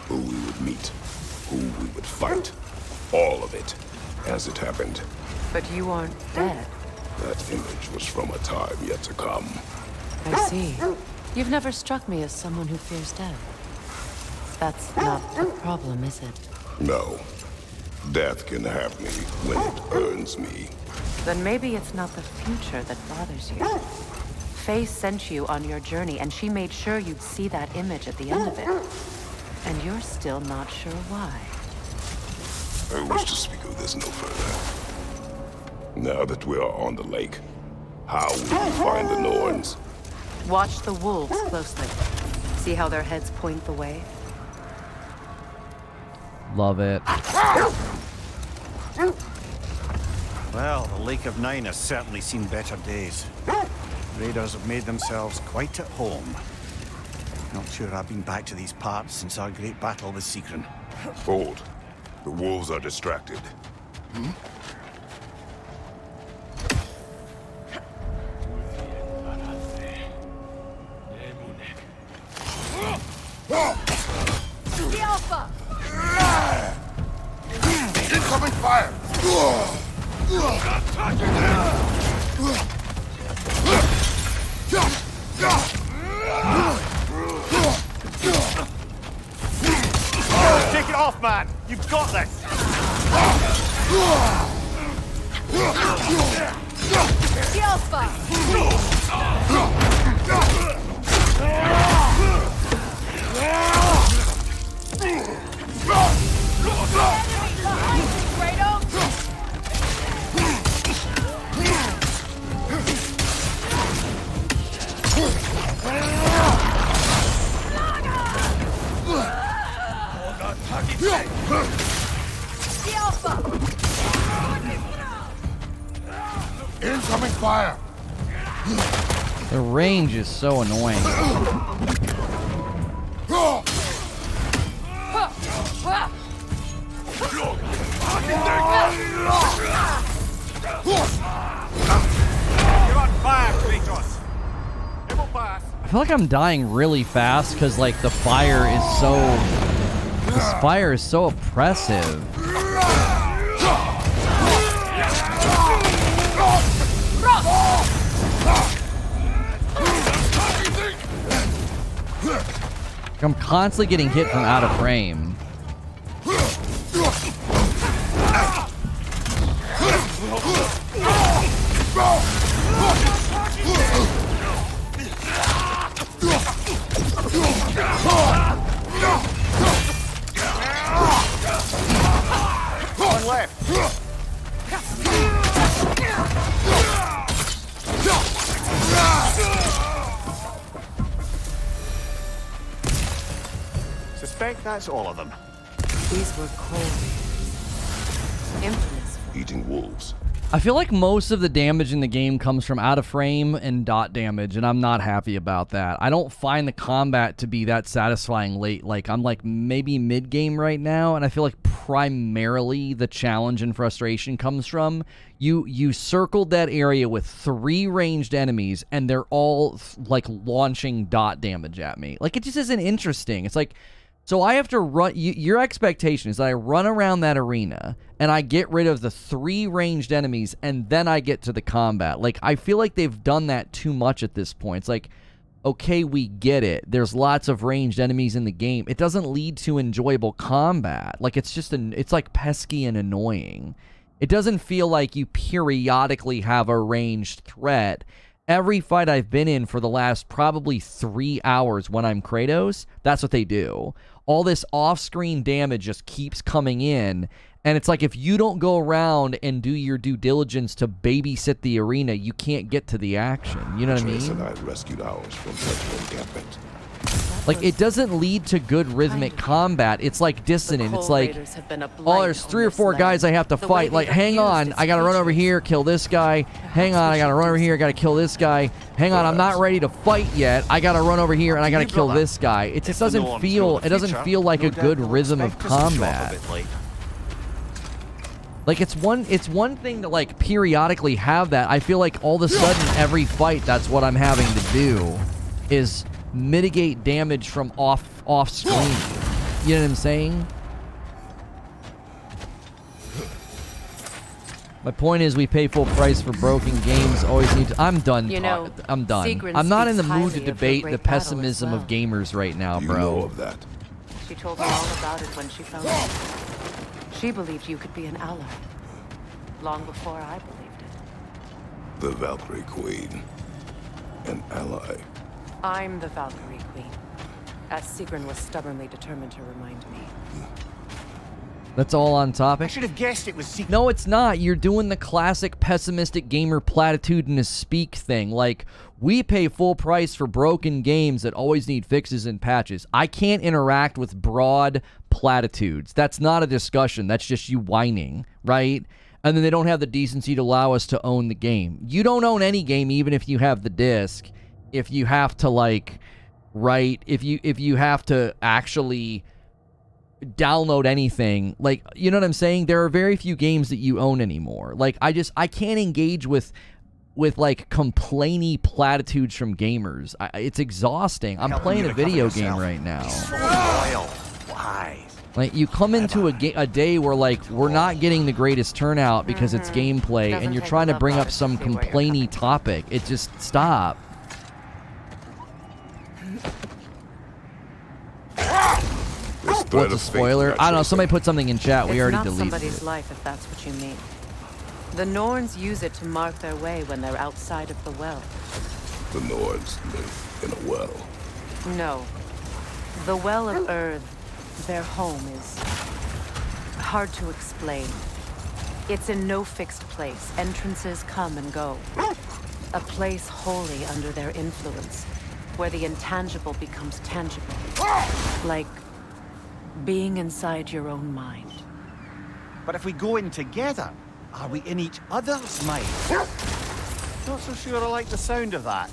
Who we would meet, who we would fight. All of it, as it happened. But you aren't dead. That image was from a time yet to come. I see. You've never struck me as someone who fears death. That's not a problem, is it? No. Death can have me when it earns me. Then maybe it's not the future that bothers you. Faye sent you on your journey, and she made sure you'd see that image at the end of it. And you're still not sure why. I wish to speak of this no further. Now that we are on the lake, how will we find the Norns? Watch the wolves closely. See how their heads point the way? Love it. Well, the Lake of Nine has certainly seen better days. Raiders have made themselves quite at home. Not sure I've been back to these parts since our great battle with Surtr. Hold. The wolves are distracted. The Alpha! Incoming fire! Take it off, man! You've got this! The Alpha! Incoming fire! The range is so annoying. You're on fire, Kratos! It will pass. I feel like I'm dying really fast because, like, the fire is so... This fire is so oppressive. I'm constantly getting hit from out of frame. One left. Suspect that's all of them. These were cold. Infamous. Eating wolves. I feel like most of the damage in the game comes from out of frame and dot damage, and I'm not happy about that. I don't find the combat to be that satisfying late. Like, I'm like maybe mid-game right now, and I feel like primarily the challenge and frustration comes from you circled that area with 3 ranged enemies, and they're all like launching dot damage at me. Like, it just isn't interesting. It's like, so I have to run. Your expectation is that I run around that arena and I get rid of the 3 ranged enemies and then I get to the combat. Like, I feel like they've done that too much at this point. It's like, okay, we get it. There's lots of ranged enemies in the game. It doesn't lead to enjoyable combat. Like, it's just it's like pesky and annoying. It doesn't feel like you periodically have a ranged threat. Every fight I've been in for the last probably 3 hours when I'm Kratos, that's what they do. All this off-screen damage just keeps coming in, and it's like if you don't go around and do your due diligence to babysit the arena, you can't get to the action. You know what I mean? Atreus and I rescued ours from such encampment. Like, it doesn't lead to good rhythmic combat. It's like dissonant. It's like, oh, there's 3 or 4 guys I have to fight. Like, hang on, I gotta run over here, kill this guy. Hang on, I gotta run over here, I gotta kill this guy. Hang on, I'm not ready to fight yet. I gotta run over here and I gotta kill this guy. It just doesn't feel, it doesn't feel like a good rhythm of combat. Like, it's one thing to, like, periodically have that. I feel like all of a sudden, every fight, that's what I'm having to do, is mitigate damage from off screen. You know what I'm saying? My point is, we pay full price for broken games. Always need to. I'm done. I'm done. Sigrun I'm not in the speaks mood to highly of debate your the great battle as pessimism well. of gamers right now, bro. You know of that. She told me all about it when she found you. She believed you could be an ally. Long before I believed it. The Valkyrie Queen. An ally. I'm the Valkyrie Queen, as Sigrun was stubbornly determined to remind me. That's all on topic. I should have guessed it was secret. No, it's not. You're doing the classic pessimistic gamer platitudinous speak thing. Like, we pay full price for broken games that always need fixes and patches. I can't interact with broad platitudes. That's not a discussion. That's just you whining, right? And then they don't have the decency to allow us to own the game. You don't own any game, even if you have the disc. If you have to, like, if you have to actually download anything, like, you know what I'm saying? There are very few games that you own anymore. Like, I can't engage with like complainy platitudes from gamers. It's exhausting. I'm playing a video game right now. Like, you come into a day where, like, we're not getting the greatest turnout because it's gameplay, and you're trying to bring up some complainy topic. It just stop. What's a spoiler? I don't know. Somebody put something in chat. We already deleted It's not somebody's it. life, if that's what you mean. The Norns use it to mark their way when they're outside of the well. The Norns live in a well. No. The Well of Earth, their home, is hard to explain. It's in no fixed place. Entrances come and go. A place wholly under their influence, where the intangible becomes tangible. Like being inside your own mind. But if we go in together, are we in each other's mind? Not so sure I like the sound of that.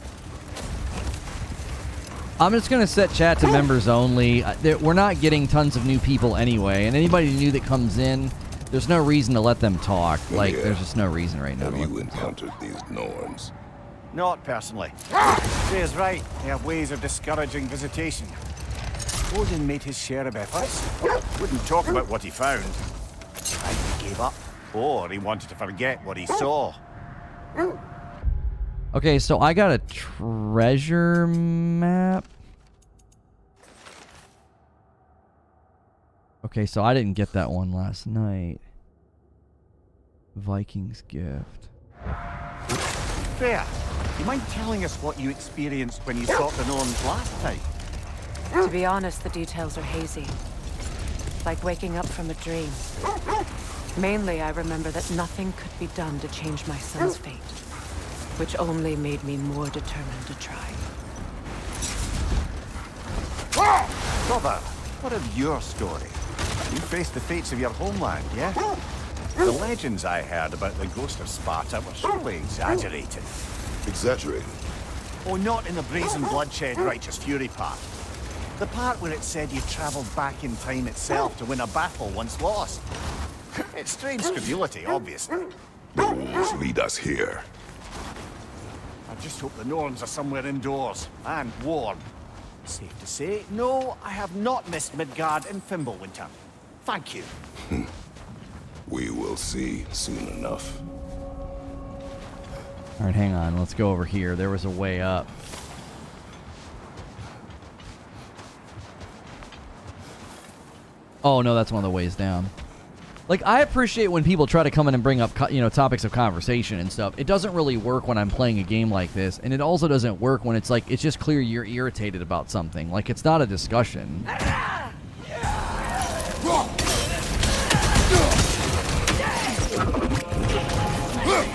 I'm just going to set chat to members only. We're not getting tons of new people anyway, and anybody new that comes in, there's no reason to let them talk. Like, there's just no reason right now to let them talk. Have you encountered these Norns? Not personally. Freya's right. They have ways of discouraging visitation. Odin made his share of efforts. Wouldn't talk about what he found. Either he gave up, or he wanted to forget what he saw. Okay, so I got a treasure map. Okay, so I didn't get that one last night. Viking's gift. Freya, you mind telling us what you experienced when you sought the Norns last time? To be honest, the details are hazy. Like waking up from a dream. Mainly, I remember that nothing could be done to change my son's fate, which only made me more determined to try. Brother, what of your story? You faced the fates of your homeland, yeah? The legends I heard about the ghost of Sparta were surely exaggerated. Exaggerated? Oh, not in the brazen bloodshed righteous fury part. The part where it said you travelled back in time itself to win a battle once lost. It's strange credulity, obviously. The rules lead us here. I just hope the Norns are somewhere indoors, and warm. Safe to say, no, I have not missed Midgard in Fimbulwinter. Thank you. We will see soon enough. All right, hang on. Let's go over here. There was a way up. Oh, no, that's one of the ways down. Like, I appreciate when people try to come in and bring up, topics of conversation and stuff. It doesn't really work when I'm playing a game like this, and it also doesn't work when it's like, it's just clear you're irritated about something. Like, it's not a discussion.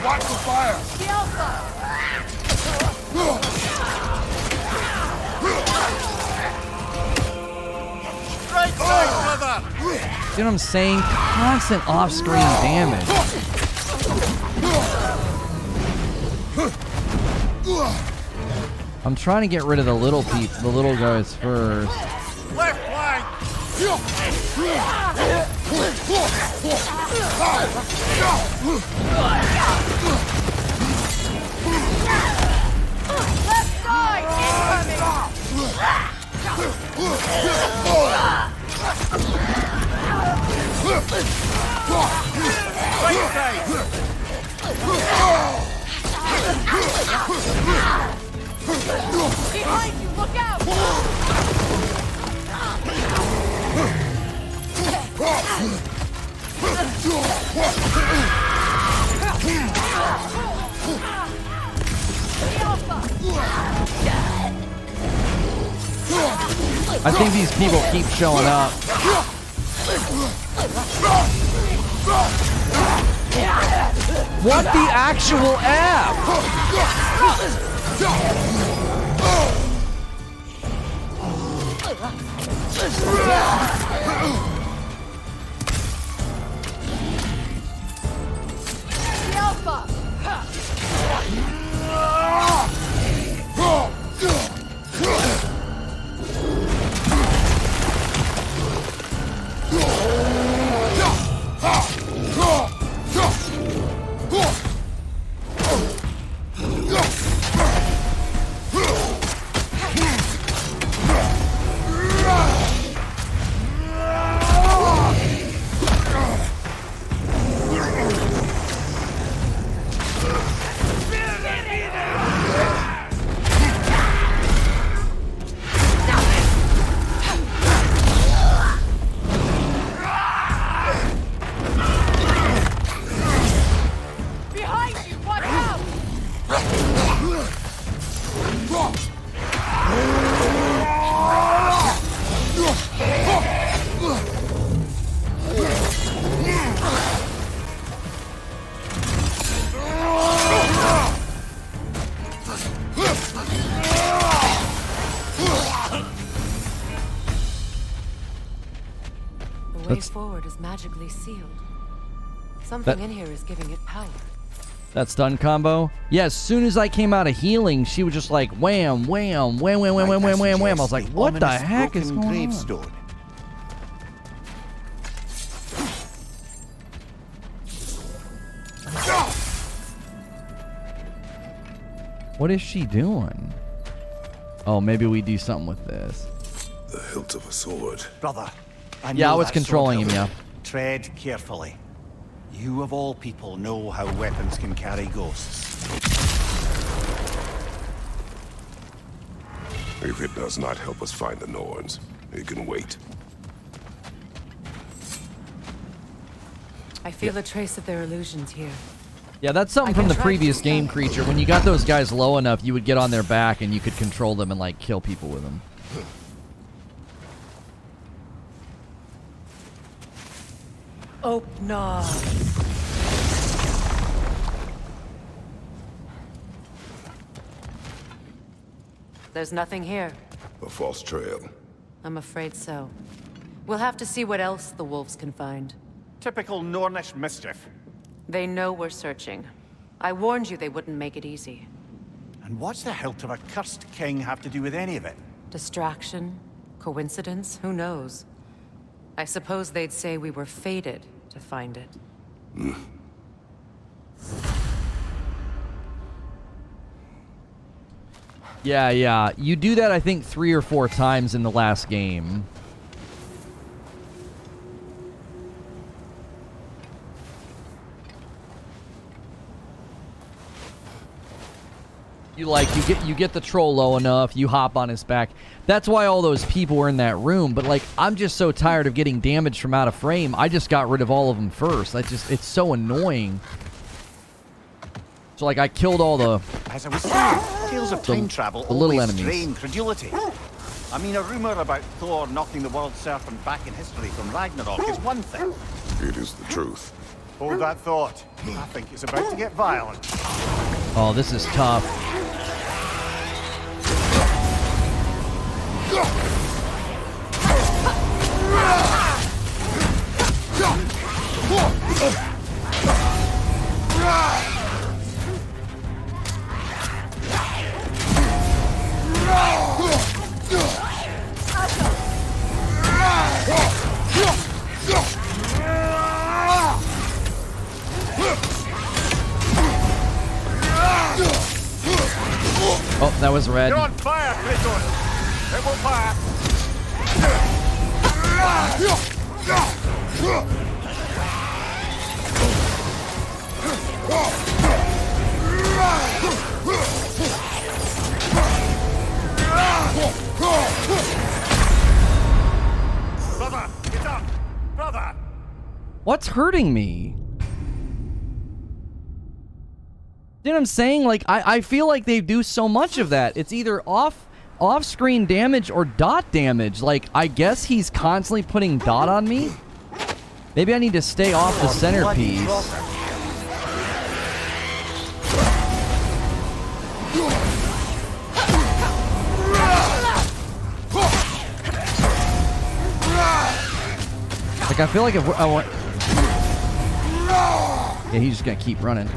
Watch the fire! The Alpha! Straight back, brother! See what I'm saying? Constant off-screen damage. I'm trying to get rid of the little guys first. Left flank! Left side! Right side! Behind you! Look out! I think these people keep showing up. What the actual F? The Alpha! The way forward is magically sealed. Something in here is giving it power. That stun combo? Yeah, as soon as I came out of healing, she was just like wham, wham, wham, wham, wham, wham, wham, wham, wham. I was like, what the heck is going on? What is she doing? Oh, maybe we do something with this. The hilt of a sword. Brother, I was controlling him, yeah. Tread carefully. You of all people know how weapons can carry ghosts. If it does not help us find the Norns, it can wait. I feel a trace of their illusions here. Yeah, that's something from the previous game, Creature. When you got those guys low enough, you would get on their back and you could control them and, like, kill people with them. Open up. There's nothing here. A false trail. I'm afraid so. We'll have to see what else the wolves can find. Typical Nornish mischief. They know we're searching. I warned you they wouldn't make it easy. And what's the hilt of a cursed king have to do with any of it? Distraction? Coincidence? Who knows? I suppose they'd say we were fated to find it. Yeah. You do that, I think, 3 or 4 times in the last game. You get the troll low enough, you hop on his back. That's why all those people were in that room. But like, I'm just so tired of getting damaged from out of frame. I just got rid of all of them first. It's so annoying. So like, I killed all the. As I was saying, tales of time travel the little always enemies. strain credulity. I mean, a rumor about Thor knocking the world serpent back in history from Ragnarok is one thing. It is the truth. Hold that thought. I think it's about to get violent. Oh, this is tough. Oh, that was red. You're on fire, Kratos! It will pass! Brother, get up! Brother! What's hurting me? You know what I'm saying? Like, I feel like they do so much of that. It's either off-screen damage or dot damage. Like, I guess he's constantly putting dot on me. Maybe I need to stay off the centerpiece. Like, I feel like if I want... Yeah, he's just gonna keep running.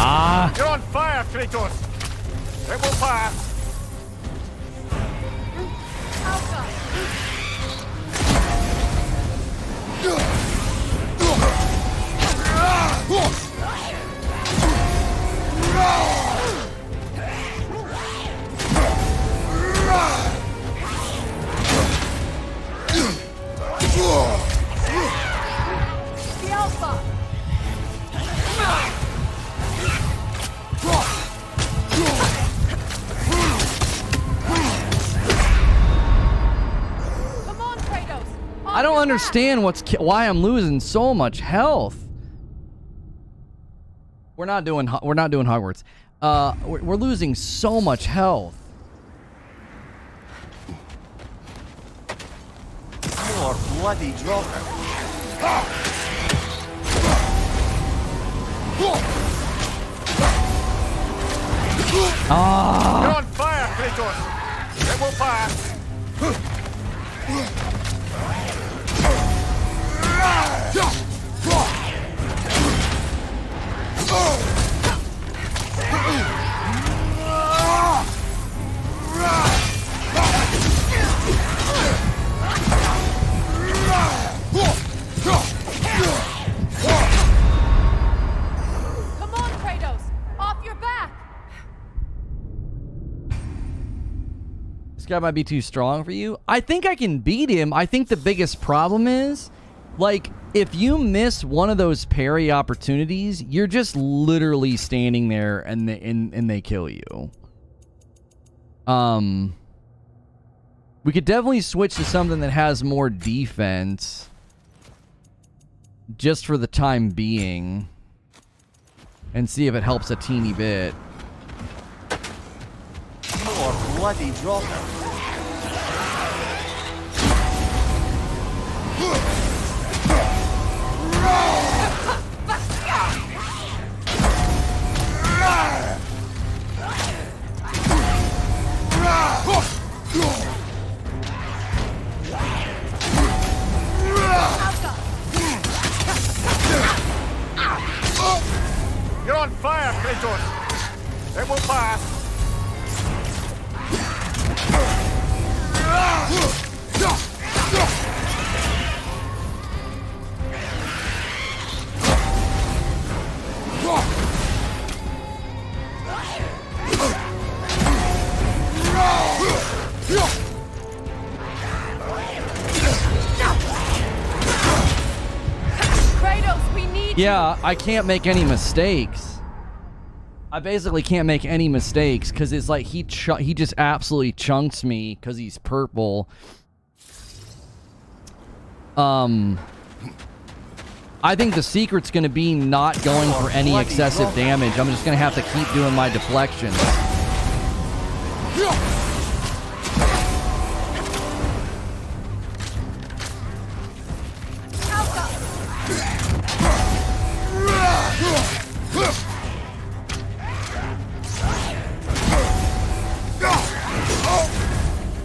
Ah! You're on fire, Kratos! It will pass! The Alpha! Come on, Kratos! I don't understand why I'm losing so much health. We're not doing Hogwarts. We're losing so much health. You're bloody dropping. Ah! You're on fire, Kratos! It will pass! Come on, Kratos! Off your back! This guy might be too strong for you. I think I can beat him. I think the biggest problem is, like, if you miss one of those parry opportunities, you're just literally standing there and they kill you. We could definitely switch to something that has more defense, just for the time being, and see if it helps a teeny bit. More bloody dropping. You're on fire, Kratos! It will pass! Kratos, we need Yeah, I can't make any mistakes. I basically can't make any mistakes because it's like he just absolutely chunks me because he's purple. I think the secret's going to be not going for any excessive damage. I'm just going to have to keep doing my deflections.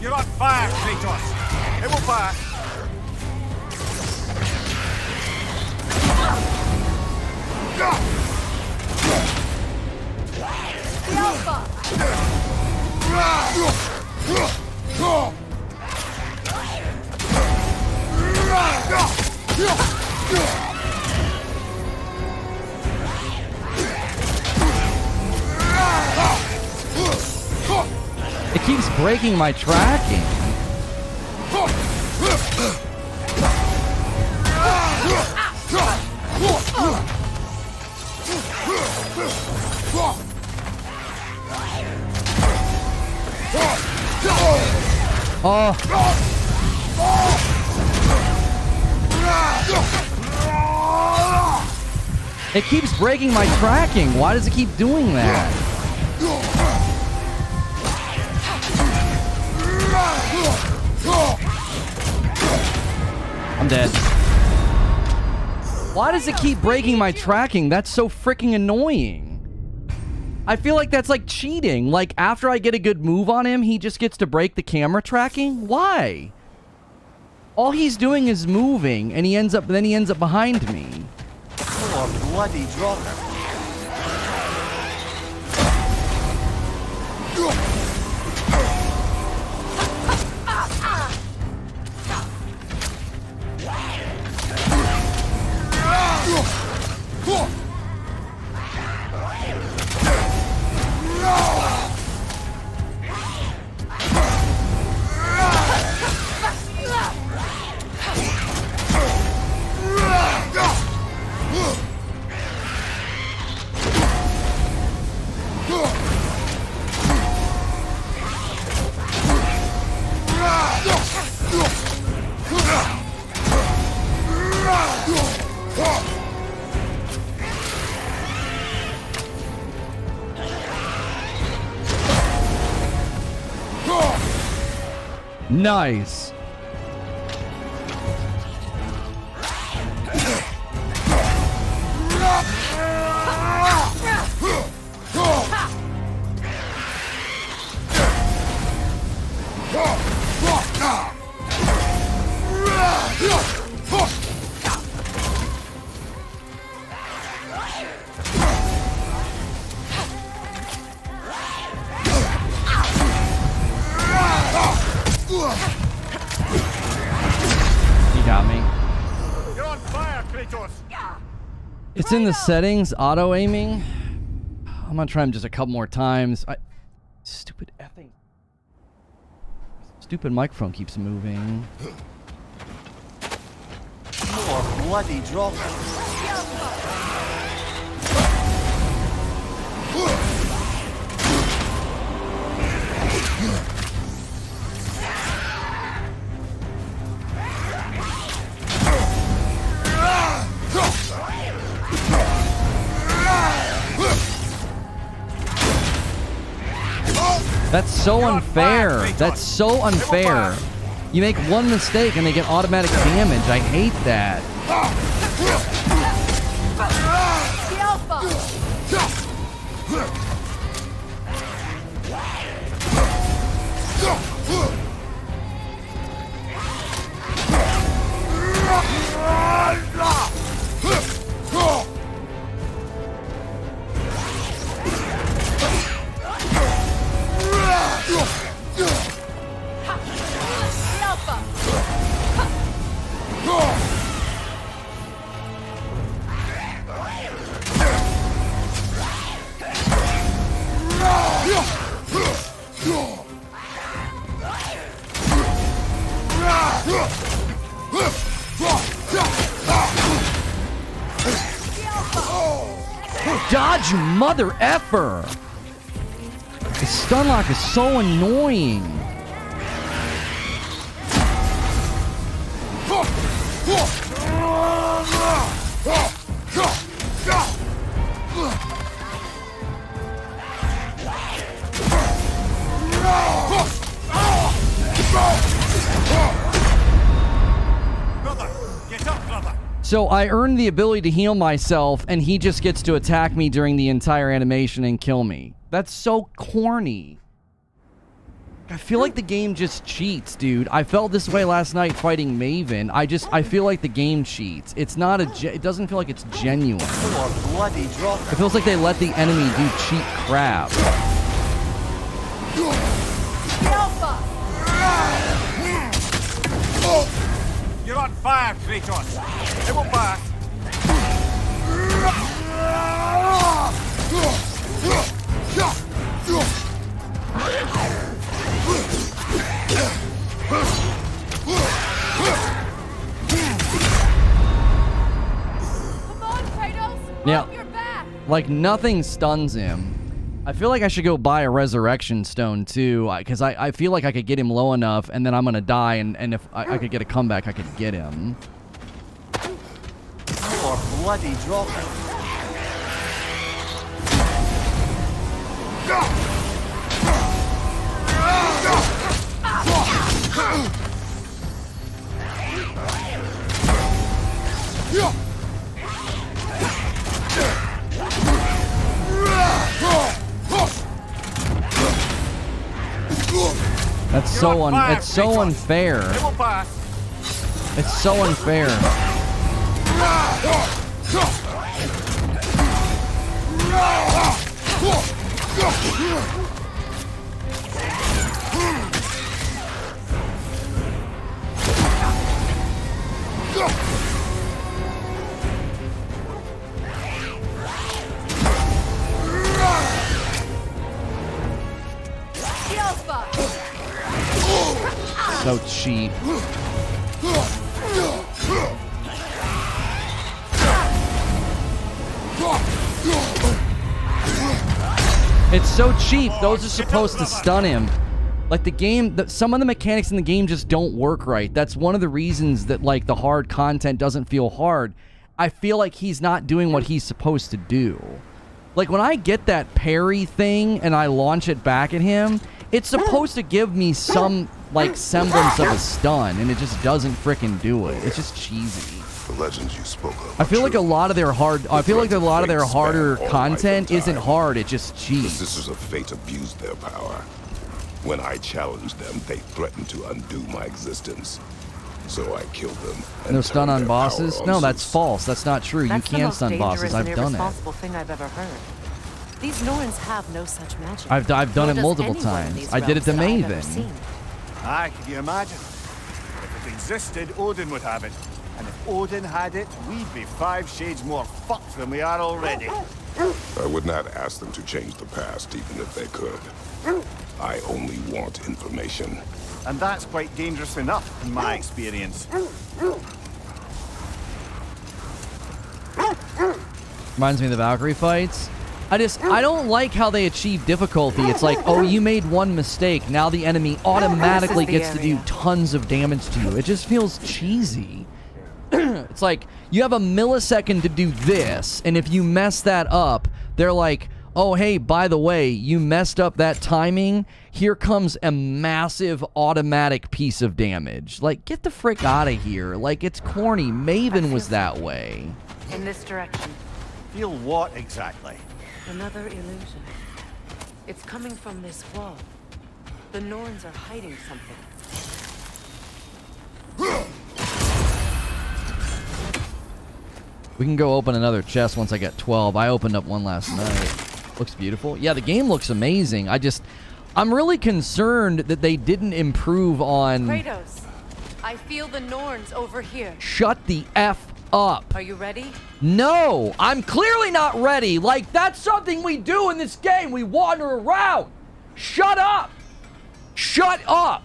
You're on fire, Kratos! It will pass! the Alpha! It keeps breaking my tracking. Oh. It keeps breaking my tracking. Why does it keep doing that? I'm dead. Why does it keep breaking my tracking? That's so freaking annoying. I feel like that's like cheating. Like after I get a good move on him, he just gets to break the camera tracking? Why? All he's doing is moving and he ends up behind me. Oh, bloody drop. Nice. It's in the settings, auto aiming. I'm gonna try him just a couple more times. Stupid effing. Stupid microphone keeps moving. More bloody drop. That's so unfair. That's so unfair. You make one mistake and they get automatic damage. I hate that. The Alpha! Dodge, you mother effer! The stun lock is so annoying. So I earned the ability to heal myself, and he just gets to attack me during the entire animation and kill me. That's so corny. I feel like the game just cheats, dude. I felt this way last night fighting Maven. I feel like the game cheats. It's not it doesn't feel like it's genuine. It feels like they let the enemy do cheat crap. You're on fire, Kratos. It will pass. Come on, Kratos. Yeah, like nothing stuns him. I feel like I should go buy a resurrection stone too, because I feel like I could get him low enough, and then I'm gonna die, and if I could get a comeback, I could get him. You are bloody dropping. That's so it's so unfair. It's so unfair. So cheap. It's so cheap. Those are supposed to stun him. Like the game, some of the mechanics in the game just don't work right. That's one of the reasons that like the hard content doesn't feel hard. I feel like he's not doing what he's supposed to do. Like when I get that parry thing and I launch it back at him, it's supposed to give me some like semblance of a stun, and it just doesn't frickin' do it. It's just cheesy. The legends you spoke of. I feel like a lot of their harder content isn't hard. It just cheats. The Sisters of Fate abused their power. When I challenged them, they threatened to undo my existence. So I killed them. No stun on bosses? No, that's false. That's not true. You can stun bosses. I've done it. That's the most dangerous and irresponsible thing I've ever heard. These Norns have no such magic. I've done it multiple times. I did it to Maven. Aye, can you imagine? If it existed, Odin would have it. And if Odin had it, we'd be 5 shades more fucked than we are already. I would not ask them to change the past, even if they could. I only want information. And that's quite dangerous enough, in my experience. Reminds me of the Valkyrie fights. I don't like how they achieve difficulty. It's like, oh, you made one mistake. Now the enemy automatically gets to do tons of damage to you. It just feels cheesy. It's like, you have a millisecond to do this, and if you mess that up, they're like, oh, hey, by the way, you messed up that timing. Here comes a massive automatic piece of damage. Like, get the frick out of here. Like, it's corny. Maven was that way. In this direction. Feel what exactly? Another illusion. It's coming from this wall. The Norns are hiding something. We can go open another chest once I get 12. I opened up one last night. Looks beautiful. Yeah, the game looks amazing. I'm really concerned that they didn't improve on... Kratos, I feel the Norns over here. Shut the F up. Are you ready? No, I'm clearly not ready. Like, that's something we do in this game. We wander around. Shut up. Shut up.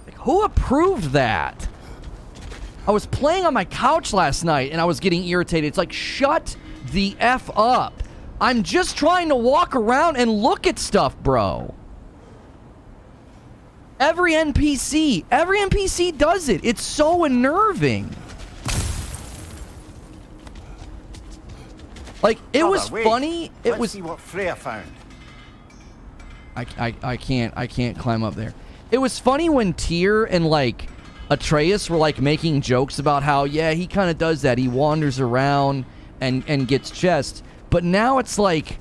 Like, who approved that? I was playing on my couch last night and I was getting irritated. It's like, shut the F up. I'm just trying to walk around and look at stuff, bro. Every NPC does it. It's so unnerving. Like, it was funny. Let's see what Freya found. I can't climb up there. It was funny when Tyr and like Atreus were like making jokes about how, yeah, he kind of does that. He wanders around and gets chests. But now it's like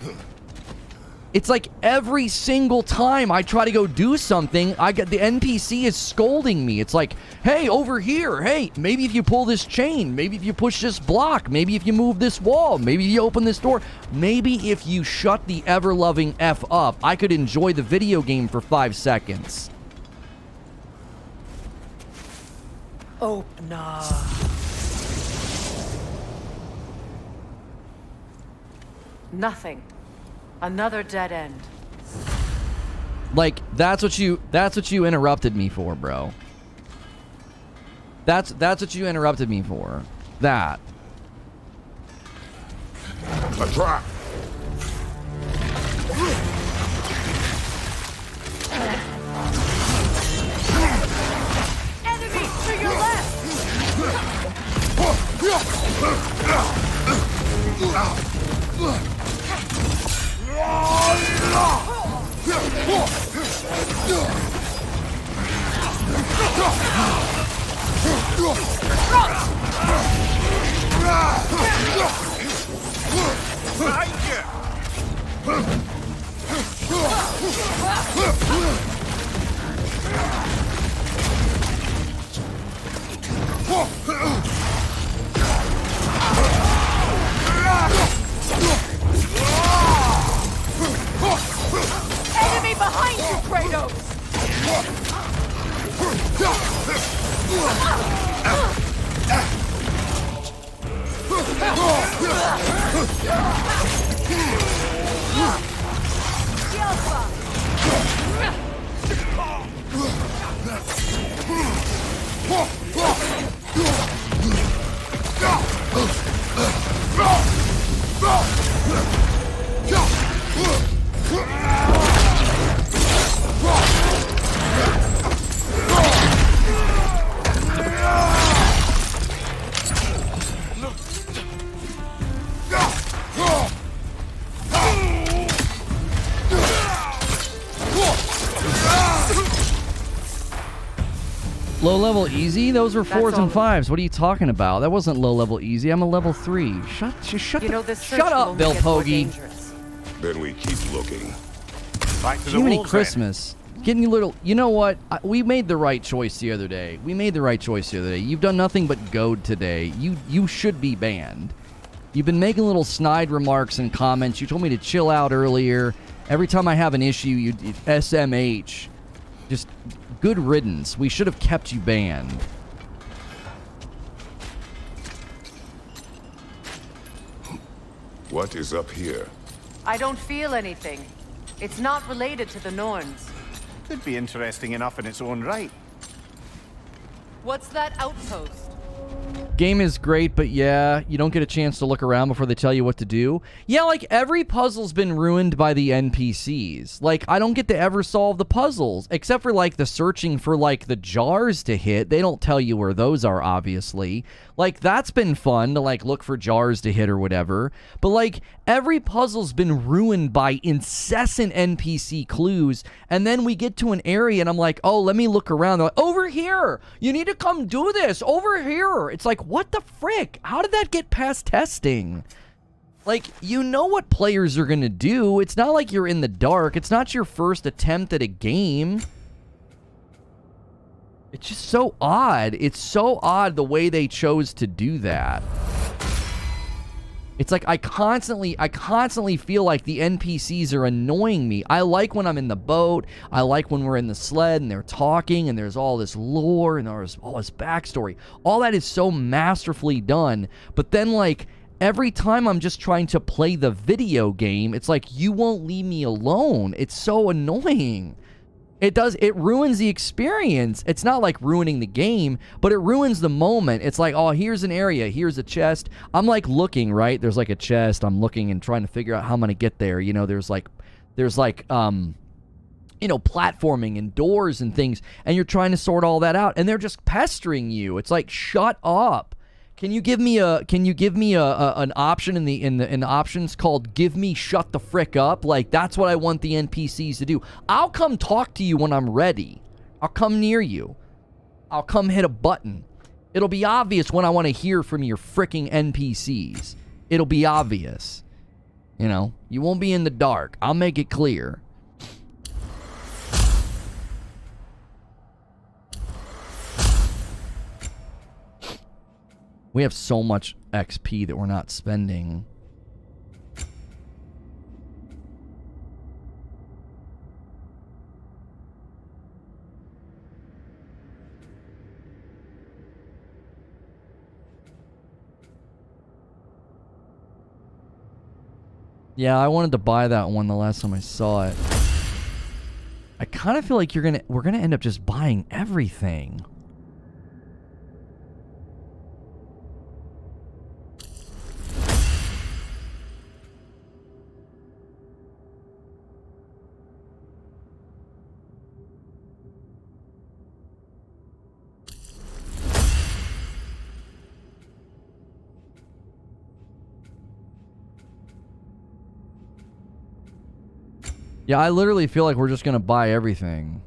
every single time I try to go do something, the NPC is scolding me. It's like, hey, over here. Hey, maybe if you pull this chain, maybe if you push this block, maybe if you move this wall, maybe if you open this door, maybe if you shut the ever-loving F up, I could enjoy the video game for 5 seconds. Open up. Nothing. Another dead end. Like, that's what you interrupted me for, bro. That's what you interrupted me for. That. A trap. Enemy to your left! Enemy behind you, Kratos! Low level easy? Those were 4s and 5s. What are you talking about? That wasn't low level easy. I'm a level 3. Shut up, Bill Poggi. Then we keep looking. Back to the Jiminy wolves, Christmas. Getting a little... You know what? We made the right choice the other day. You've done nothing but goad today. You should be banned. You've been making little snide remarks and comments. You told me to chill out earlier. Every time I have an issue, you SMH. Just good riddance. We should have kept you banned. What is up here? I don't feel anything. It's not related to the Norns. Could be interesting enough in its own right. What's that outpost? Game is great, but yeah, you don't get a chance to look around before they tell you what to do. Yeah, like, every puzzle's been ruined by the NPCs. Like, I don't get to ever solve the puzzles, except for, like, the searching for, like, the jars to hit. They don't tell you where those are, obviously. Like, that's been fun to, like, look for jars to hit or whatever. But, like, every puzzle's been ruined by incessant NPC clues, and then we get to an area, and I'm like, oh, let me look around. They're like, over here! You need to come do this! Over here! It's like, what the frick? How did that get past testing? Like, you know what players are going to do. It's not like you're in the dark. It's not your first attempt at a game. It's just so odd. It's so odd the way they chose to do that. It's like I constantly feel like the NPCs are annoying me. I like when I'm in the boat. I like when we're in the sled and they're talking and there's all this lore and there's all this backstory. All that is so masterfully done. But then, like, every time I'm just trying to play the video game, it's like, you won't leave me alone. It's so annoying. It ruins the experience. It's not like ruining the game, but it ruins the moment. It's like, oh, here's an area, here's a chest. I'm like looking, right? There's like a chest. I'm looking and trying to figure out how I'm going to get there. You know, there's like you know, platforming and doors and things, and you're trying to sort all that out, and they're just pestering you. It's like, shut up. Can you give me an option in the options called "Give me shut the frick up"? Like, that's what I want the NPCs to do. I'll come talk to you when I'm ready. I'll come near you. I'll come hit a button. It'll be obvious when I want to hear from your fricking NPCs. It'll be obvious. You know, you won't be in the dark. I'll make it clear. We have so much XP that we're not spending. Yeah, I wanted to buy that one the last time I saw it. I kind of feel like we're gonna end up just buying everything. Yeah, I literally feel like we're just going to buy everything.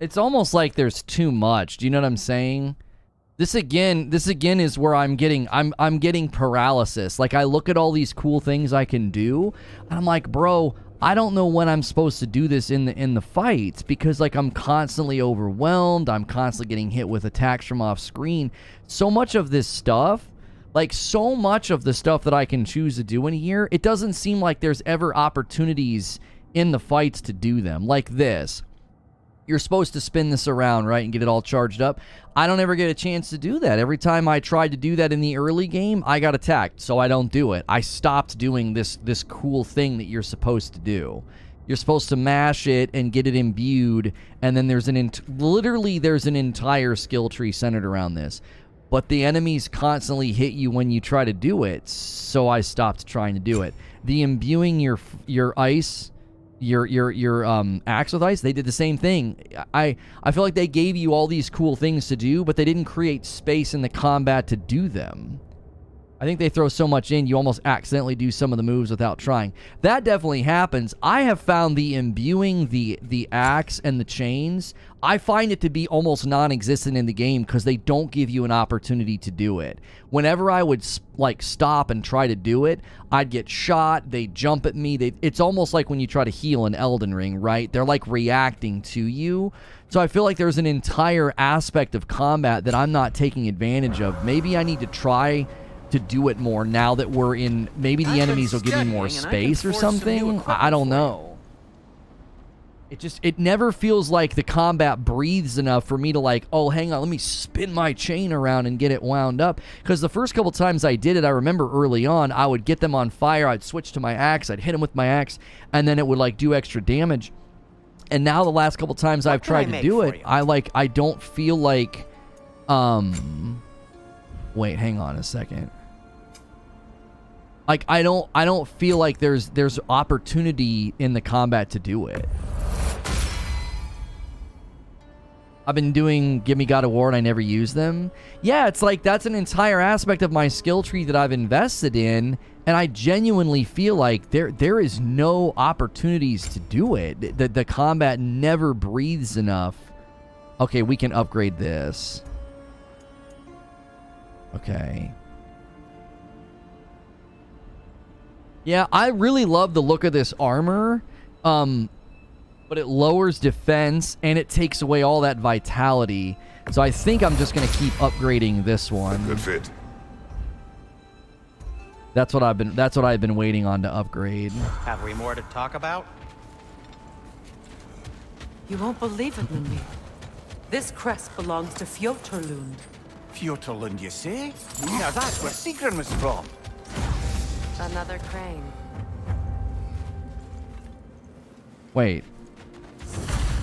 It's almost like there's too much. Do you know what I'm saying? This again is where I'm getting paralysis. Like, I look at all these cool things I can do, and I'm like, bro, I don't know when I'm supposed to do this in the fights, because, like, I'm constantly overwhelmed. I'm constantly getting hit with attacks from off screen. So much of this stuff, like, so much of the stuff that I can choose to do in here, it doesn't seem like there's ever opportunities in the fights to do them. Like this. You're supposed to spin this around, right, and get it all charged up. I don't ever get a chance to do that. Every time I tried to do that in the early game, I got attacked, so I don't do it. I stopped doing this cool thing that you're supposed to do. You're supposed to mash it and get it imbued, and then there's literally there's an entire skill tree centered around this. But the enemies constantly hit you when you try to do it, so I stopped trying to do it. The imbuing your ice, your axe with ice, they did the same thing. I feel like they gave you all these cool things to do, but they didn't create space in the combat to do them. I think they throw so much in, you almost accidentally do some of the moves without trying. That definitely happens. I have found the imbuing, the axe, and the chains, I find it to be almost non-existent in the game because they don't give you an opportunity to do it. Whenever I would, like, stop and try to do it, I'd get shot, they'd jump at me. It's almost like when you try to heal in Elden Ring, right? They're, like, reacting to you. So I feel like there's an entire aspect of combat that I'm not taking advantage of. Maybe I need to try to do it more now that we're in, maybe the enemies will give me more space or something. I don't know. It never feels like the combat breathes enough for me to, like, oh, hang on, let me spin my chain around and get it wound up. Because the first couple times I did it, I remember early on, I would get them on fire, I'd switch to my axe, I'd hit them with my axe, and then it would, like, do extra damage. And now the last couple times I've tried to do it, I don't feel like, wait, hang on a second. Like, I don't feel like there's opportunity in the combat to do it. I've been doing Give Me God of War and I never use them. Yeah, it's like that's an entire aspect of my skill tree that I've invested in, and I genuinely feel like there is no opportunities to do it. The combat never breathes enough Okay, we can upgrade this. Okay. Yeah, I really love the look of this armor. But it lowers defense and it takes away all that vitality. So I think I'm just gonna keep upgrading this one. Good fit. That's what I've been waiting on to upgrade. Have we more to talk about? You won't believe it, Mimi. This crest belongs to Fjotorlund. Fjotorlund, you say? Now that's where Sigrun was from. Another crane. Wait.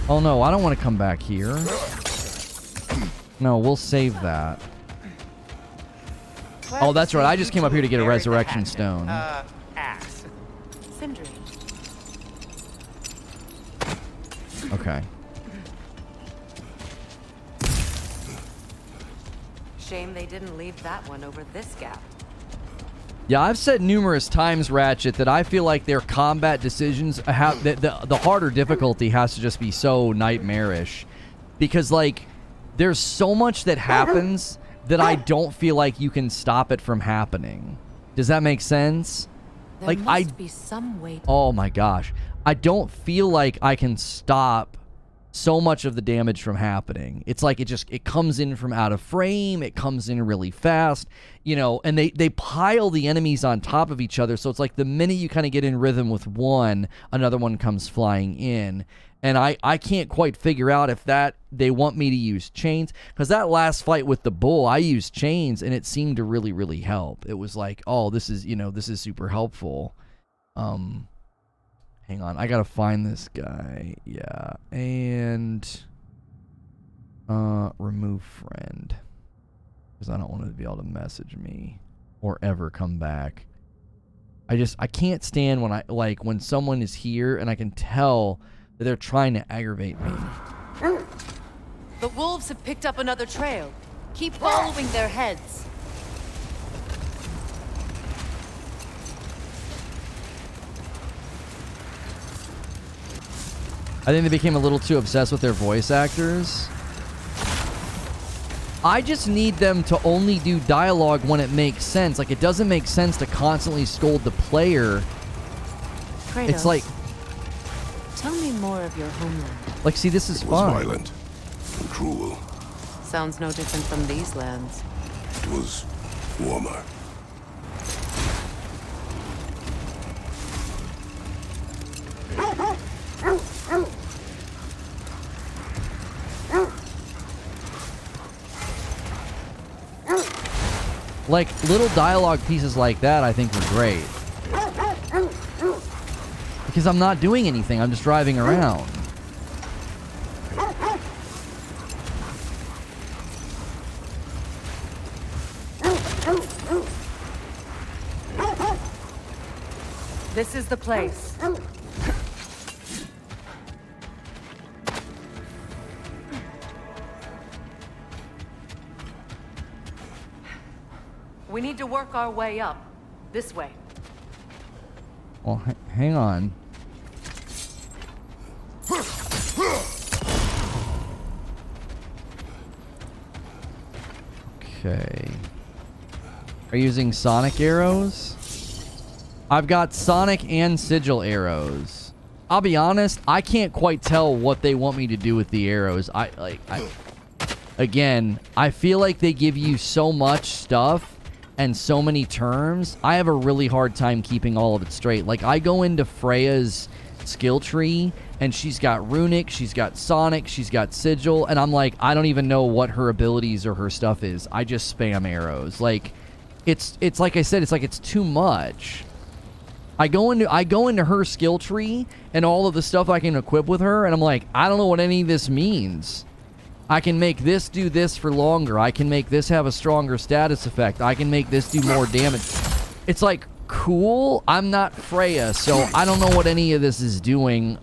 Oh no, I don't want to come back here. No, we'll save that. Oh, that's right. I just came up here to get a resurrection stone. Axe. Sindri. Okay. Shame they didn't leave that one over this gap. Yeah, I've said numerous times, Ratchet, that I feel like their combat decisions have the harder difficulty has to just be so nightmarish, because like there's so much that happens that I don't feel like you can stop it from happening. Does that make sense? There like must be some way. Oh my gosh, I don't feel like I can stop so much of the damage from happening. It's like it comes in from out of frame, it comes in really fast, you know, and they pile the enemies on top of each other, so it's like the minute you kind of get in rhythm with one, another one comes flying in. And I can't quite figure out if that they want me to use chains, because that last fight with the bull, I used chains and it seemed to really, really help. It was like, oh, this is super helpful. Hang on, I gotta find this guy. Yeah, and remove friend, because I don't want to be able to message me or ever come back. I can't stand when someone is here and I can tell that they're trying to aggravate me. The wolves have picked up another trail. Keep following their heads. I think they became a little too obsessed with their voice actors. I just need them to only do dialogue when it makes sense. Like, it doesn't make sense to constantly scold the player. Kratos, it's like... Tell me more of your homeland. Like, see, this is It was fun. violent and cruel. Sounds no different from these lands. It was warmer. Like, little dialogue pieces like that I think were great. Because I'm not doing anything, I'm just driving around. This is the place. We need to work our way up. This way. Well, hang on. Okay. Are you using sonic arrows? I've got sonic and sigil arrows. I'll be honest, I can't quite tell what they want me to do with the arrows. Again, I feel like they give you so much stuff and so many terms. I have a really hard time keeping all of it straight. Like, I go into Freya's skill tree and she's got runic, she's got sonic, she's got sigil, and I'm like, I don't even know what her abilities or her stuff is. I just spam arrows. Like, it's like I said, it's like it's too much. I go into her skill tree and all of the stuff I can equip with her, and I'm like, I don't know what any of this means. I can make this do this for longer. I can make this have a stronger status effect. I can make this do more damage. It's like, cool. I'm not Freya, so I don't know what any of this is doing.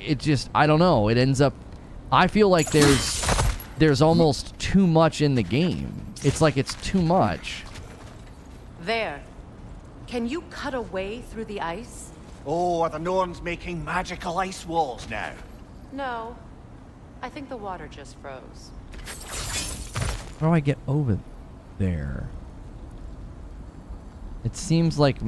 It just, I don't know. It ends up, I feel like there's almost too much in the game. It's like it's too much. There. Can you cut a way through the ice? Oh, are the Norns making magical ice walls now? No. I think the water just froze. How do I get over there? It seems like...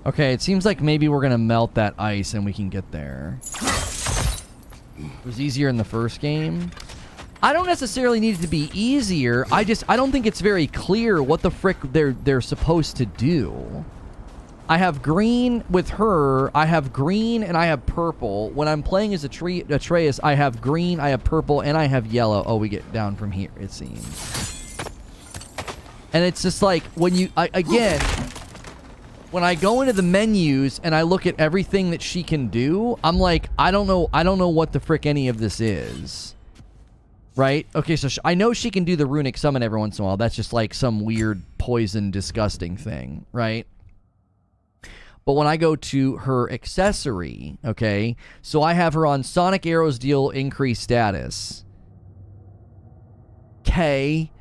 Okay, it seems like maybe we're gonna melt that ice and we can get there. It was easier in the first game. I don't necessarily need it to be easier. I don't think it's very clear what the frick they're supposed to do. I have green with her. I have green and I have purple. When I'm playing as Atreus, I have green, I have purple, and I have yellow. Oh, we get down from here, it seems. And it's just like, when you... again, when I go into the menus and I look at everything that she can do, I'm like, I don't know what the frick any of this is. Right? Okay, so I know she can do the runic summon every once in a while. That's just like some weird, poison, disgusting thing, right? But when I go to her accessory, okay, so I have her on Sonic Arrows deal increased status. Okay.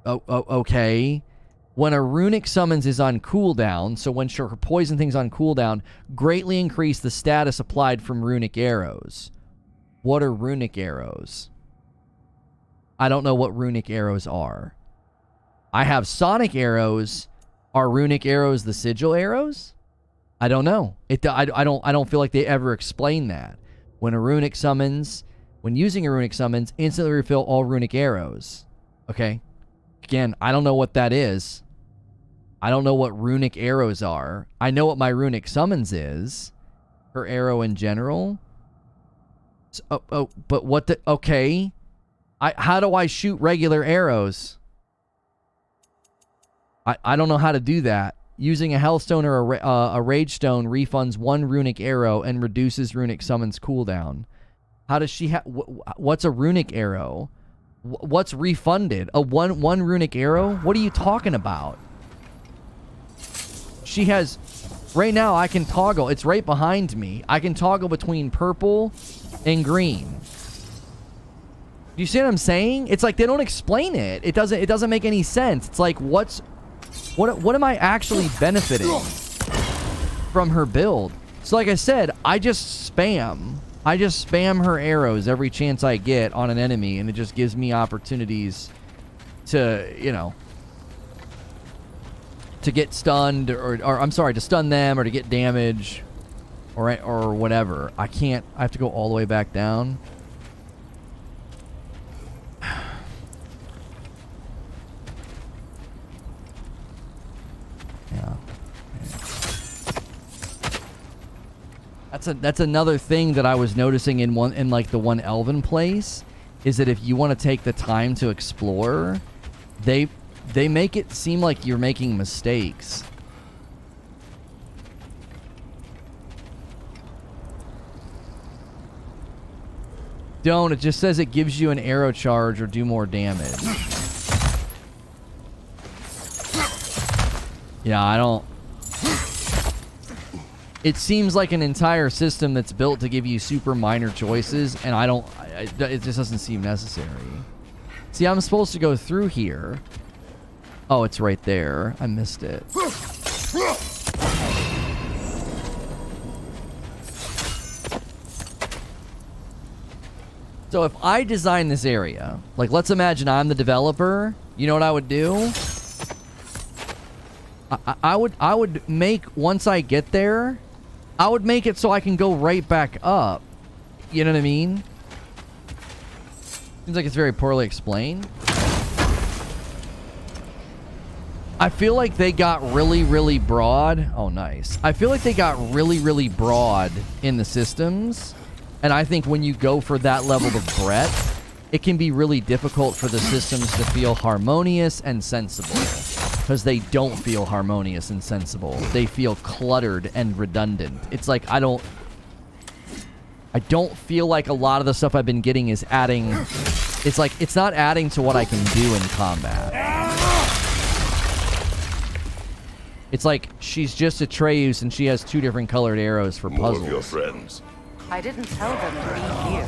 Okay. When a runic summons is on cooldown, so when her poison thing's on cooldown, greatly increase the status applied from runic arrows. What are runic arrows? I don't know what runic arrows are. I have Sonic arrows. Are runic arrows the sigil arrows? I don't know. I don't feel like they ever explain that. When a runic summons, when using a runic summons, instantly refill all runic arrows. Okay. Again, I don't know what that is. I don't know what runic arrows are. I know what my runic summons is. Her arrow in general. So, but what the... Okay. How do I shoot regular arrows? I don't know how to do that. Using a Hellstone or a Rage Stone refunds one runic arrow and reduces runic summons cooldown. How does she have... What's a runic arrow? What's refunded? A one runic arrow? What are you talking about? She has... Right now, I can toggle. It's right behind me. I can toggle between purple and green. Do you see what I'm saying? It's like they don't explain it. It doesn't make any sense. It's like, what am I actually benefiting from her build? So like I said, I just spam her arrows every chance I get on an enemy, and it just gives me opportunities to, you know, to get stunned, or I'm sorry, to stun them, or to get damage, or whatever. I have to go all the way back down. Yeah. That's another thing that I was noticing in like the one Elven place, is that if you want to take the time to explore, they make it seem like you're making mistakes. Don't. It just says it gives you an arrow charge or do more damage. Yeah, I don't... It seems like an entire system that's built to give you super minor choices, and I don't... it just doesn't seem necessary. See, I'm supposed to go through here. Oh, it's right there. I missed it. So if I design this area, like let's imagine I'm the developer, you know what I would do? I would make, once I get there, I would make it so I can go right back up. You know what I mean? Seems like it's very poorly explained. I feel like they got really, really broad. Oh, nice. I feel like they got really, really broad in the systems. And I think when you go for that level of breadth, it can be really difficult for the systems to feel harmonious and sensible. Because they don't feel harmonious and sensible. They feel cluttered and redundant. It's like I don't feel like a lot of the stuff I've been getting is adding... It's like, it's not adding to what I can do in combat. It's like she's just Atreus and she has two different colored arrows for puzzles. More of your friends. I didn't tell them to be here.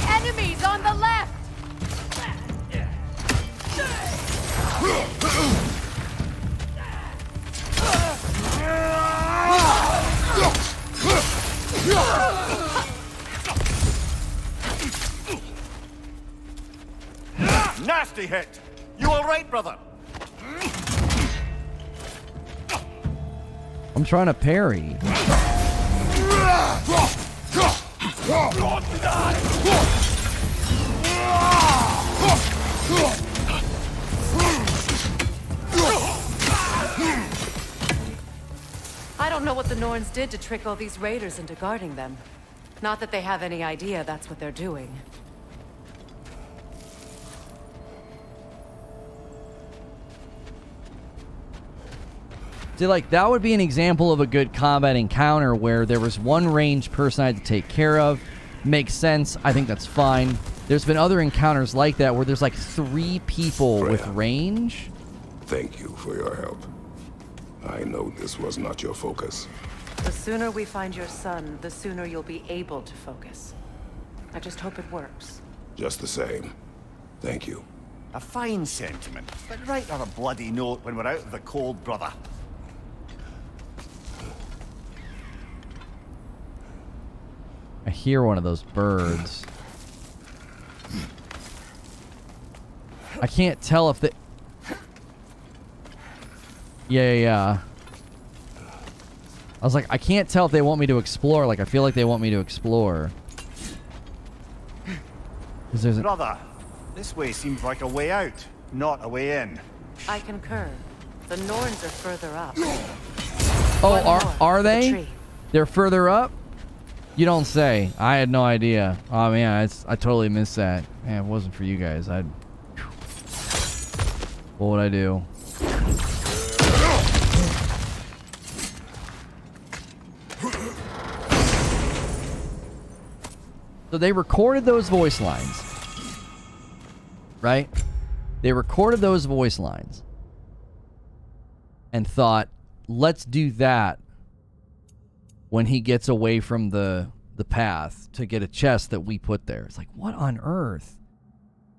Enemies on the left! Nasty hit! You all right, brother? I'm trying to parry. I don't know what the Norns did to trick all these raiders into guarding them. Not that they have any idea that's what they're doing. See, like, that would be an example of a good combat encounter where there was one ranged person I had to take care of. Makes sense. I think that's fine. There's been other encounters like that where there's like 3 people Freya, with range. Thank you for your help. I know this was not your focus. The sooner we find your son, the sooner you'll be able to focus. I just hope it works. Just the same. Thank you. A fine sentiment, but write her a bloody note when we're out of the cold, brother. I hear one of those birds. I can't tell if they... Yeah. I was like, I can't tell if they want me to explore. Like, I feel like they want me to explore. Brother, this way seems like a way out, not a way in. I concur. The Norns are further up. Oh, are they? They're further up? You don't say. I had no idea. Oh man, I totally missed that. Man, if it wasn't for you guys, I'd... What would I do? So they recorded those voice lines. Right? They recorded those voice lines. And thought, let's do that when he gets away from the path to get a chest that we put there. It's like, what on earth?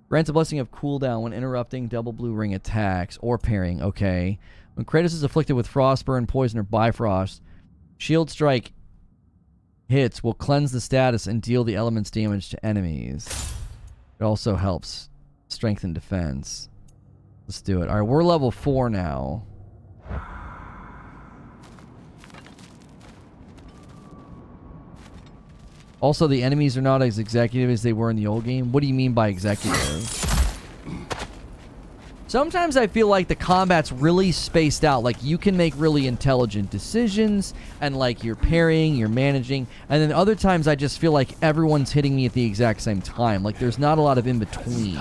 Grants a blessing of cooldown when interrupting double blue ring attacks or parrying. Okay. When Kratos is afflicted with frostburn, poison, or bifrost, shield strike hits will cleanse the status and deal the element's damage to enemies. It also helps strengthen defense. Let's do it. All right, we're level 4 now. Also, the enemies are not as executive as they were in the old game. What do you mean by executive? Sometimes I feel like the combat's really spaced out. Like, you can make really intelligent decisions, and like you're parrying, you're managing, and then other times I just feel like everyone's hitting me at the exact same time. Like, there's not a lot of in between.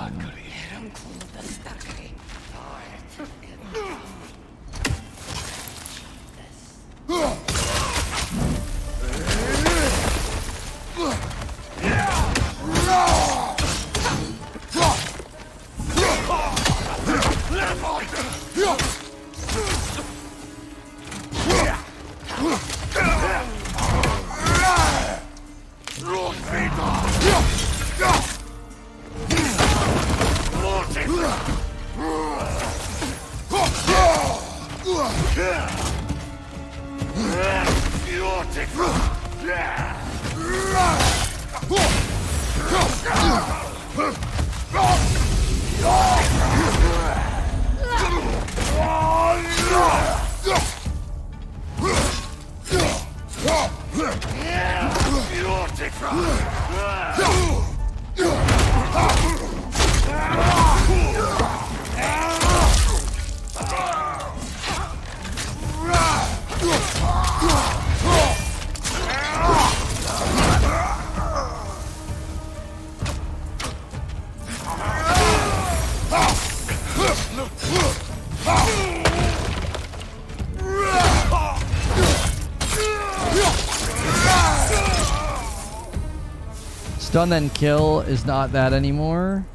Stun then kill is not that anymore.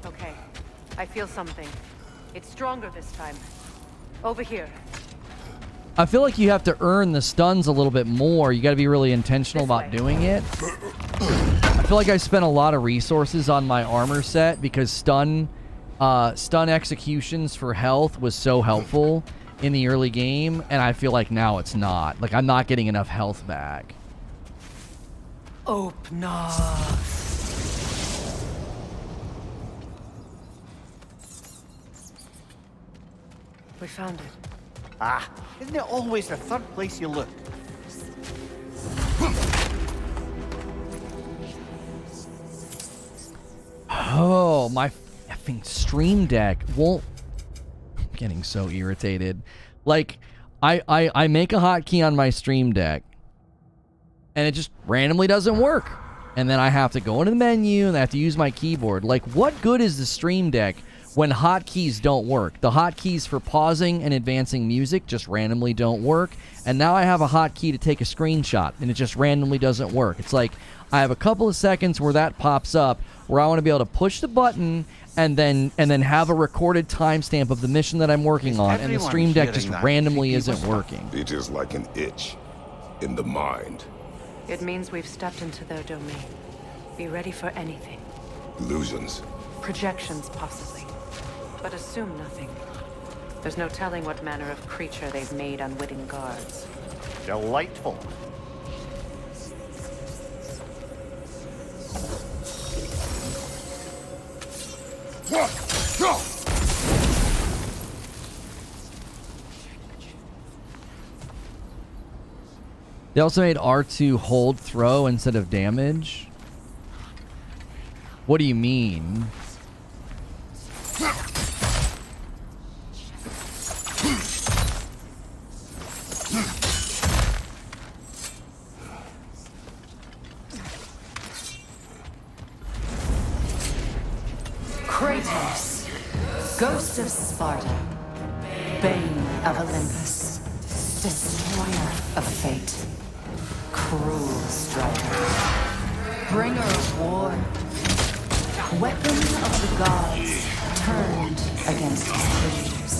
Okay, I feel something. It's stronger this time. Over here. I feel like you have to earn the stuns a little bit more. You got to be really intentional about doing it. I feel like I spent a lot of resources on my armor set because stun executions for health was so helpful in the early game, and I feel like now it's not. Like, I'm not getting enough health back. Open up. We found it. Ah, isn't it always the third place you look? Oh, my effing stream deck won't... I'm getting so irritated. Like, I make a hotkey on my stream deck, and it just randomly doesn't work. And then I have to go into the menu, and I have to use my keyboard. Like, what good is the stream deck when hotkeys don't work? The hotkeys for pausing and advancing music just randomly don't work. And now I have a hotkey to take a screenshot, and it just randomly doesn't work. It's like, I have a couple of seconds where that pops up, where I want to be able to push the button and then have a recorded timestamp of the mission that I'm working on, and the stream deck just randomly isn't working. It is like an itch in the mind. It means we've stepped into their domain. Be ready for anything. Illusions. Projections, possibly. But assume nothing. There's no telling what manner of creature they've made unwitting guards. Delightful. They also made R2 hold throw instead of damage. What do you mean? Kratos, Ghost of Sparta, Bane of Olympus, Destroyer of Fate, Cruel Striker, Bringer of War, Weapon of the Gods, turned against his creatures.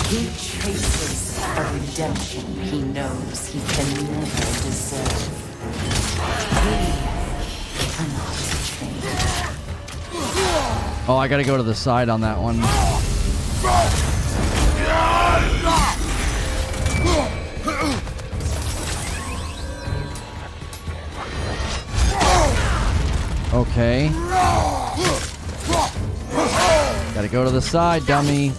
He chases a redemption he knows he can never deserve. He cannot change. Oh, I gotta go to the side on that one. Okay. Gotta go to the side, dummy.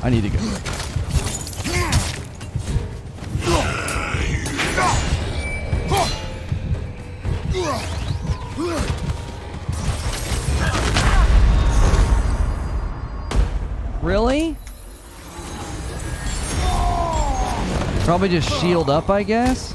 I need to go. Really? Probably just shield up, I guess.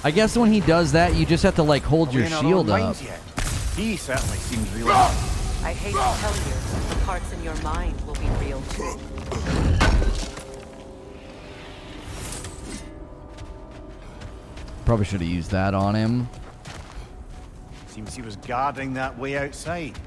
I guess when he does that, you just have to like hold your shield up. He certainly seems real. I hate to tell you, the parts in your mind will be real too. Probably should have used that on him. Seems he was guarding that way outside.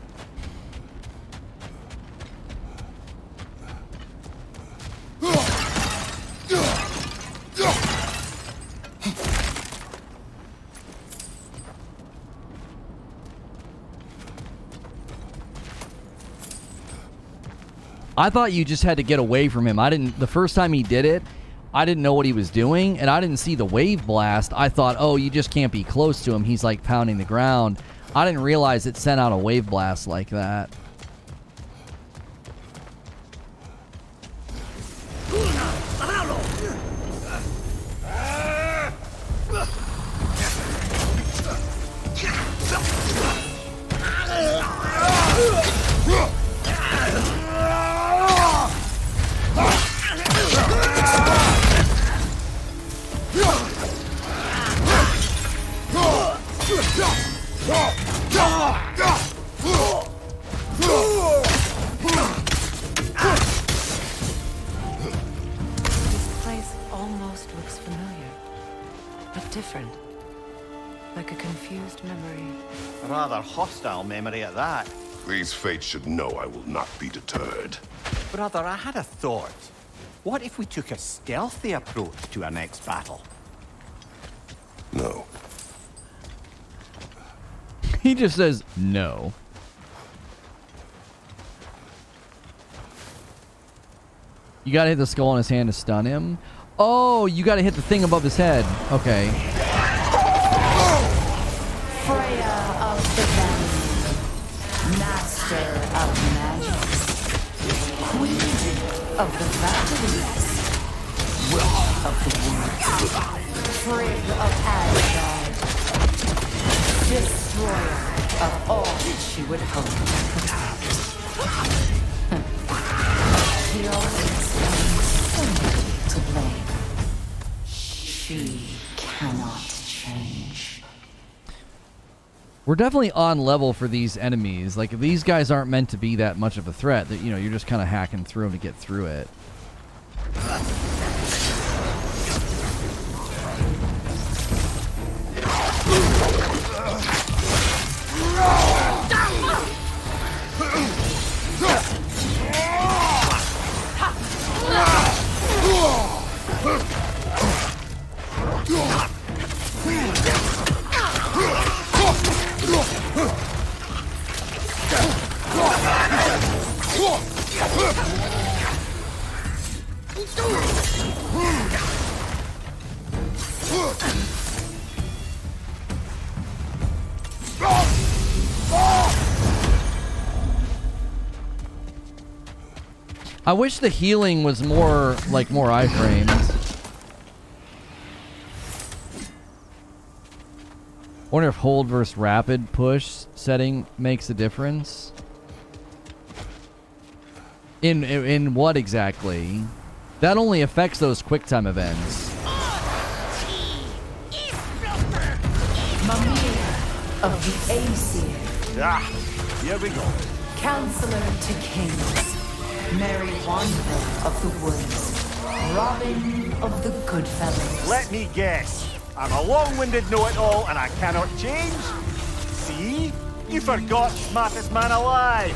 I thought you just had to get away from him. The first time he did it, I didn't know what he was doing, and I didn't see the wave blast. I thought, oh, you just can't be close to him. He's like pounding the ground. I didn't realize it sent out a wave blast like that. different. Like a confused memory. A rather hostile memory at that. These fates should know I will not be deterred. Brother, I had a thought. What if we took a stealthy approach to our next battle? No. He just says no. You gotta hit the skull on his hand to stun him. Oh, you gotta hit the thing above his head. Okay. Freya of the Valley, Master of Magic, Queen of the Valkyries, Witch of the Woods, Frigg of Asgard, Destroyer of all that she would hope to protect. She always finds somebody to blame. She cannot change. We're definitely on level for these enemies. Like, these guys aren't meant to be that much of a threat. That, you know, you're just kind of hacking through them to get through it. I wish the healing was more like more iframes. Wonder if hold versus rapid push setting makes a difference. In what exactly? That only affects those QuickTime events. Mimir of the Aesir. Ah, here we go. Counselor to Kings. Merry Wanderer of the Woods. Robin of the Goodfellows. Let me guess. I'm a long-winded know-it-all and I cannot change? See? You forgot smartest man alive.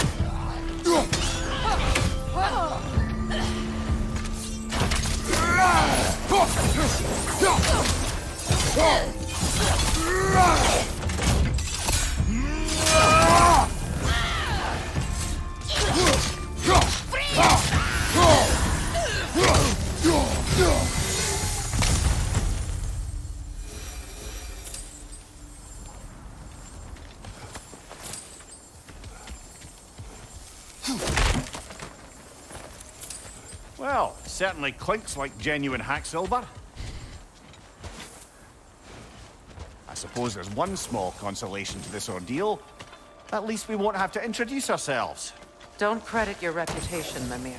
Well, certainly clinks like genuine hack silver. I suppose there's one small consolation to this ordeal. At least we won't have to introduce ourselves. Don't credit your reputation, Mimir.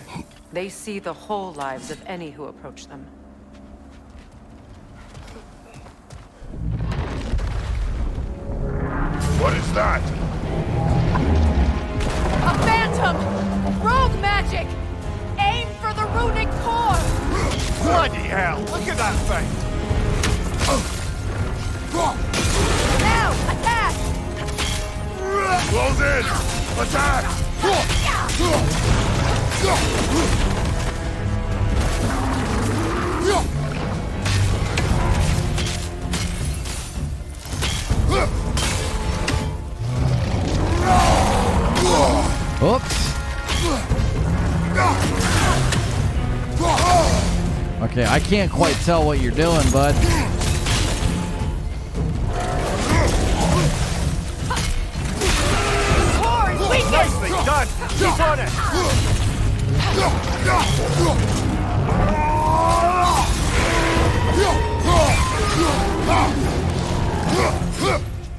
They see the whole lives of any who approach them. What is that? A phantom! Rogue magic! Aim for the runic core! Bloody hell! Look at that thing! Now, attack! Close in! Attack! Oops. Okay, I can't quite tell what you're doing, bud. Nicely done! Keep on it!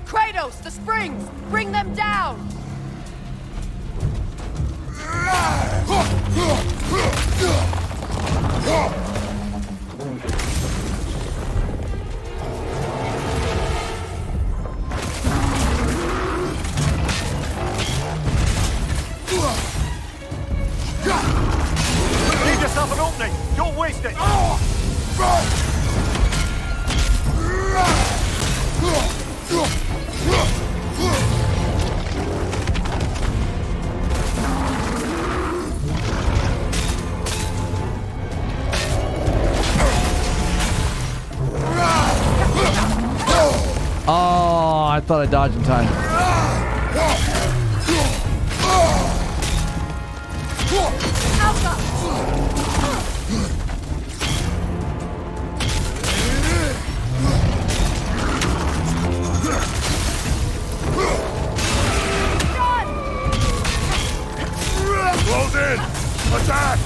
Kratos, the springs! Bring them down! Leave yourself an opening! Don't waste it! Oh, I thought I dodged in time. Close in! Attack!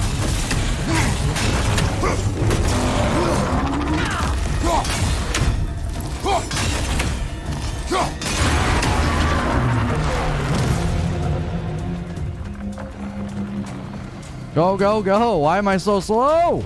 Go, go, go. Why am I so slow?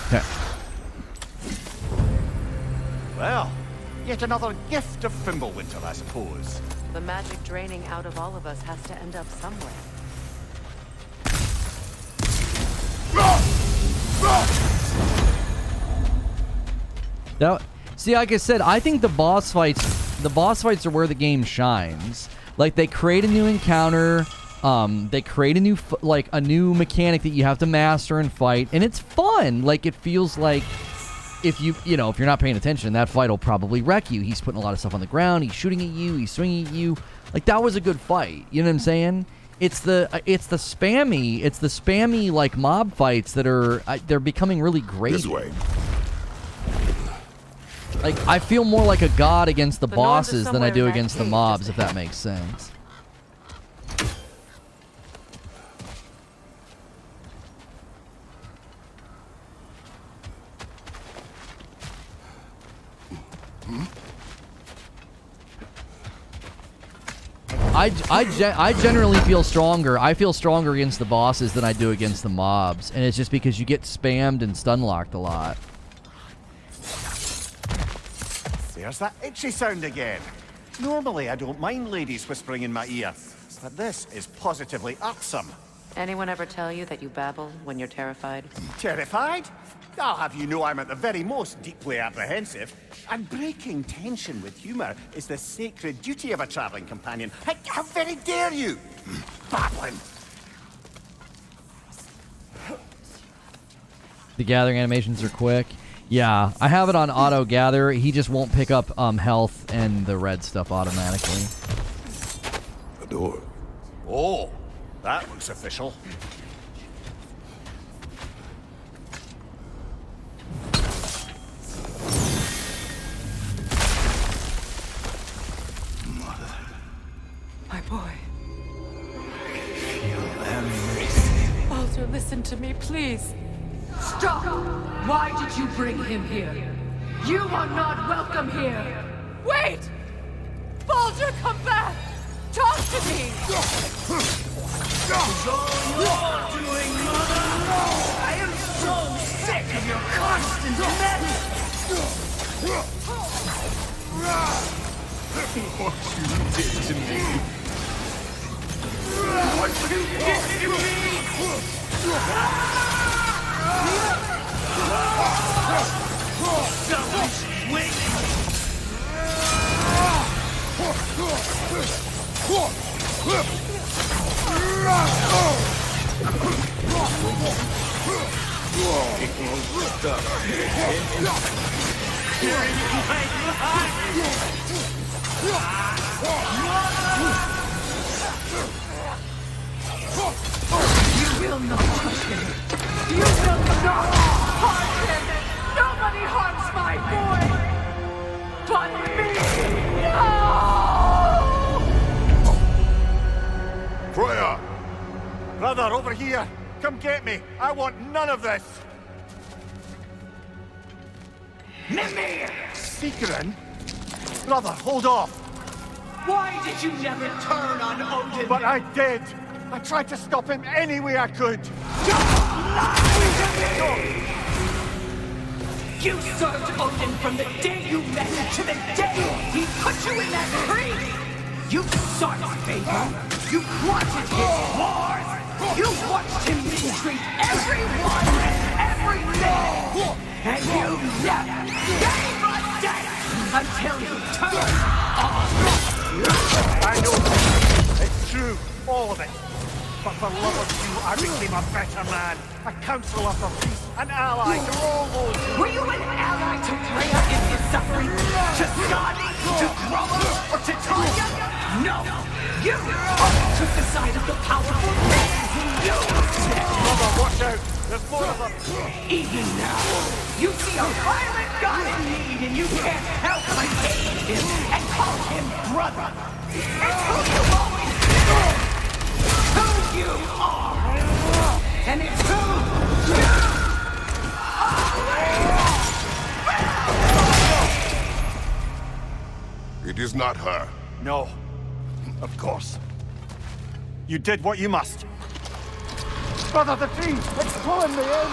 Okay. Well, yet another gift of Fimbulwinter, I suppose. The magic draining out of all of us has to end up somewhere. Now, see, like I said, I think the boss fights are where the game shines. Like, they create a new encounter, they create a new a new mechanic that you have to master and fight, and it's fun. Like, it feels like if if you're not paying attention, that fight will probably wreck you. He's putting a lot of stuff on the ground, he's shooting at you, he's swinging at you. Like, that was a good fight. You know what I'm saying? It's the spammy like mob fights that are they're becoming really great. This way. Like, I feel more like a god against the bosses than I do against the mobs, if that makes sense. I generally feel stronger. I feel stronger against the bosses than I do against the mobs, and it's just because you get spammed and stun locked a lot. There's that itchy sound again. Normally I don't mind ladies whispering in my ear, but this is positively irksome. Anyone ever tell you that you babble when you're terrified? Terrified? I'll have you know I'm at the very most deeply apprehensive. And breaking tension with humor is the sacred duty of a traveling companion. How very dare you? Babbling. The gathering animations are quick. Yeah, I have it on auto gather. He just won't pick up health and the red stuff automatically. The door. Oh, that looks official. My boy. Feel mercy. Baldur, listen to me, please. Stop! Why did you bring him here? You are not welcome here! Wait! Baldur, come back! Talk to me! It's all you're doing, Mother! I am so sick of your constant meddling! What you did to me. What you did to me! Selfish witch! You will not touch him! You will not harm him! Nobody harms my boy! But me! No! Freya! Brother, over here! Come get me! I want none of this! Mimir! Secret? Brother, hold off! Why did you never turn on Odin? But I did! I tried to stop him any way I could! Don't lie to me! You served Odin from the day you met to the day he put you in that tree! You sought his favor, you wanted his wars, you watched him mistreat everyone and everything, and you never gave a damn until you turned on. I know. It's true, all of it. But for love of you, I became a better man, a counselor for peace, an ally to all those who... Were you an ally to Freya in his suffering? To Skadi? To Groma? Or to Tanya? No! You always took the side of the powerful man who used them! Brother, watch out! There's more of them! Even now, you see a violent god in need and you can't help but aid him and call him brother! It's who you've always been! Who you are! And it's who you are! It is not her. No. Of course. You did what you must. Brother, the tree! It's pulling me in!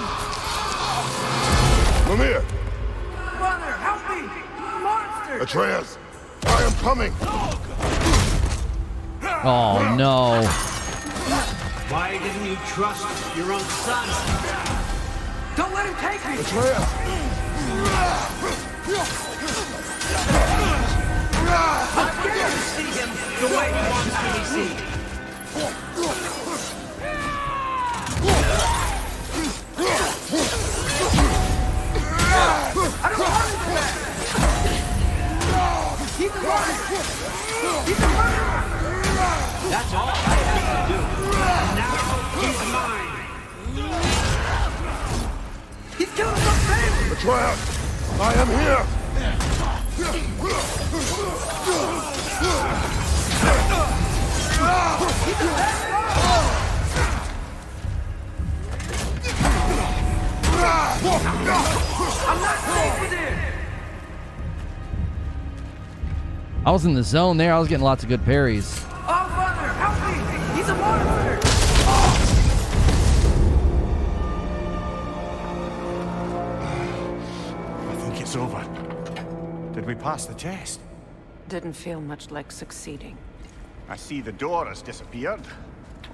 Mimir! Brother, help me! Monster! Atreus! I am coming! Oh, no. Why didn't you trust your own son? Don't let him take me! Atreus! I can't see him the way he wants to be seen! I don't want him back! He's a monster! He's a murderer! That's all I have to do. Now he's mine. He's killing my family! Atreus! I am here! He's a bad I'm not safe with him! I was in the zone there. I was getting lots of good parries. Oh, brother, help me! He's a monster! I think it's over. Did we pass the test? Didn't feel much like succeeding. I see the door has disappeared.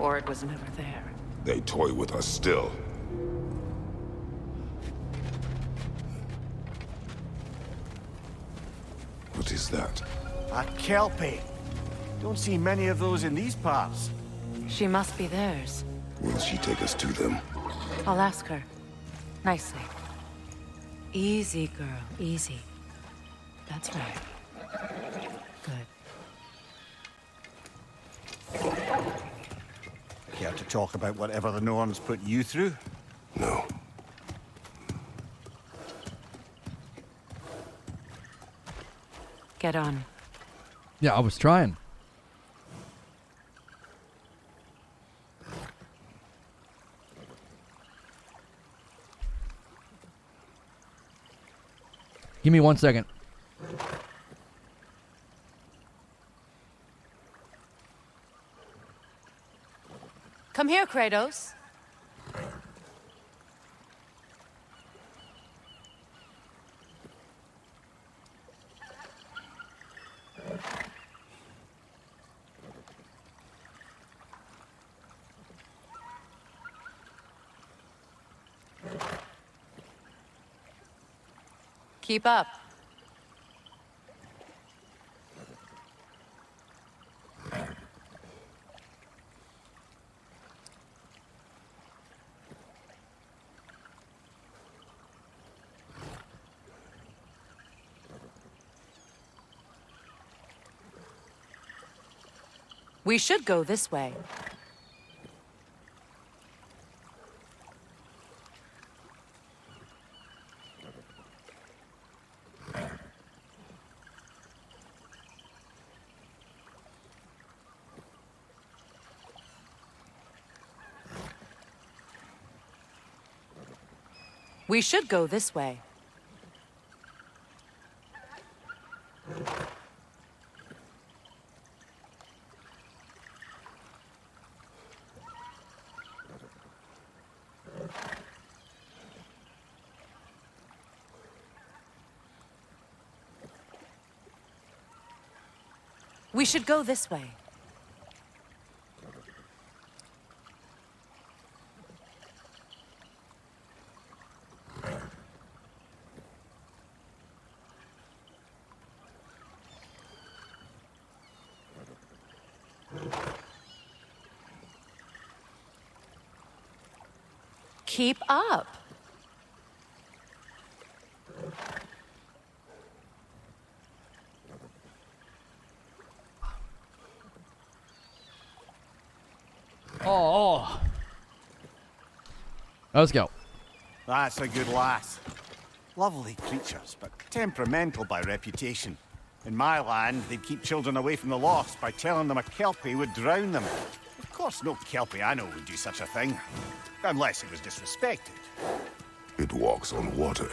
Or it was never there. They toy with us still. What is that? A Kelpie. Don't see many of those in these parts. She must be theirs. Will she take us to them? I'll ask her. Nicely. Easy, girl. Easy. That's right. Good. Care to talk about whatever the Norns put you through? No. Get on. Yeah, I was trying. Give me 1 second. Come here, Kratos. Keep up. We should go this way. We should go this way. We should go this way. Keep up. Oh. Let's go. That's a good lass. Lovely creatures, but temperamental by reputation. In my land, they'd keep children away from the lost by telling them a Kelpie would drown them. Of course, no Kelpie I know would do such a thing. Unless it was disrespected. It walks on water.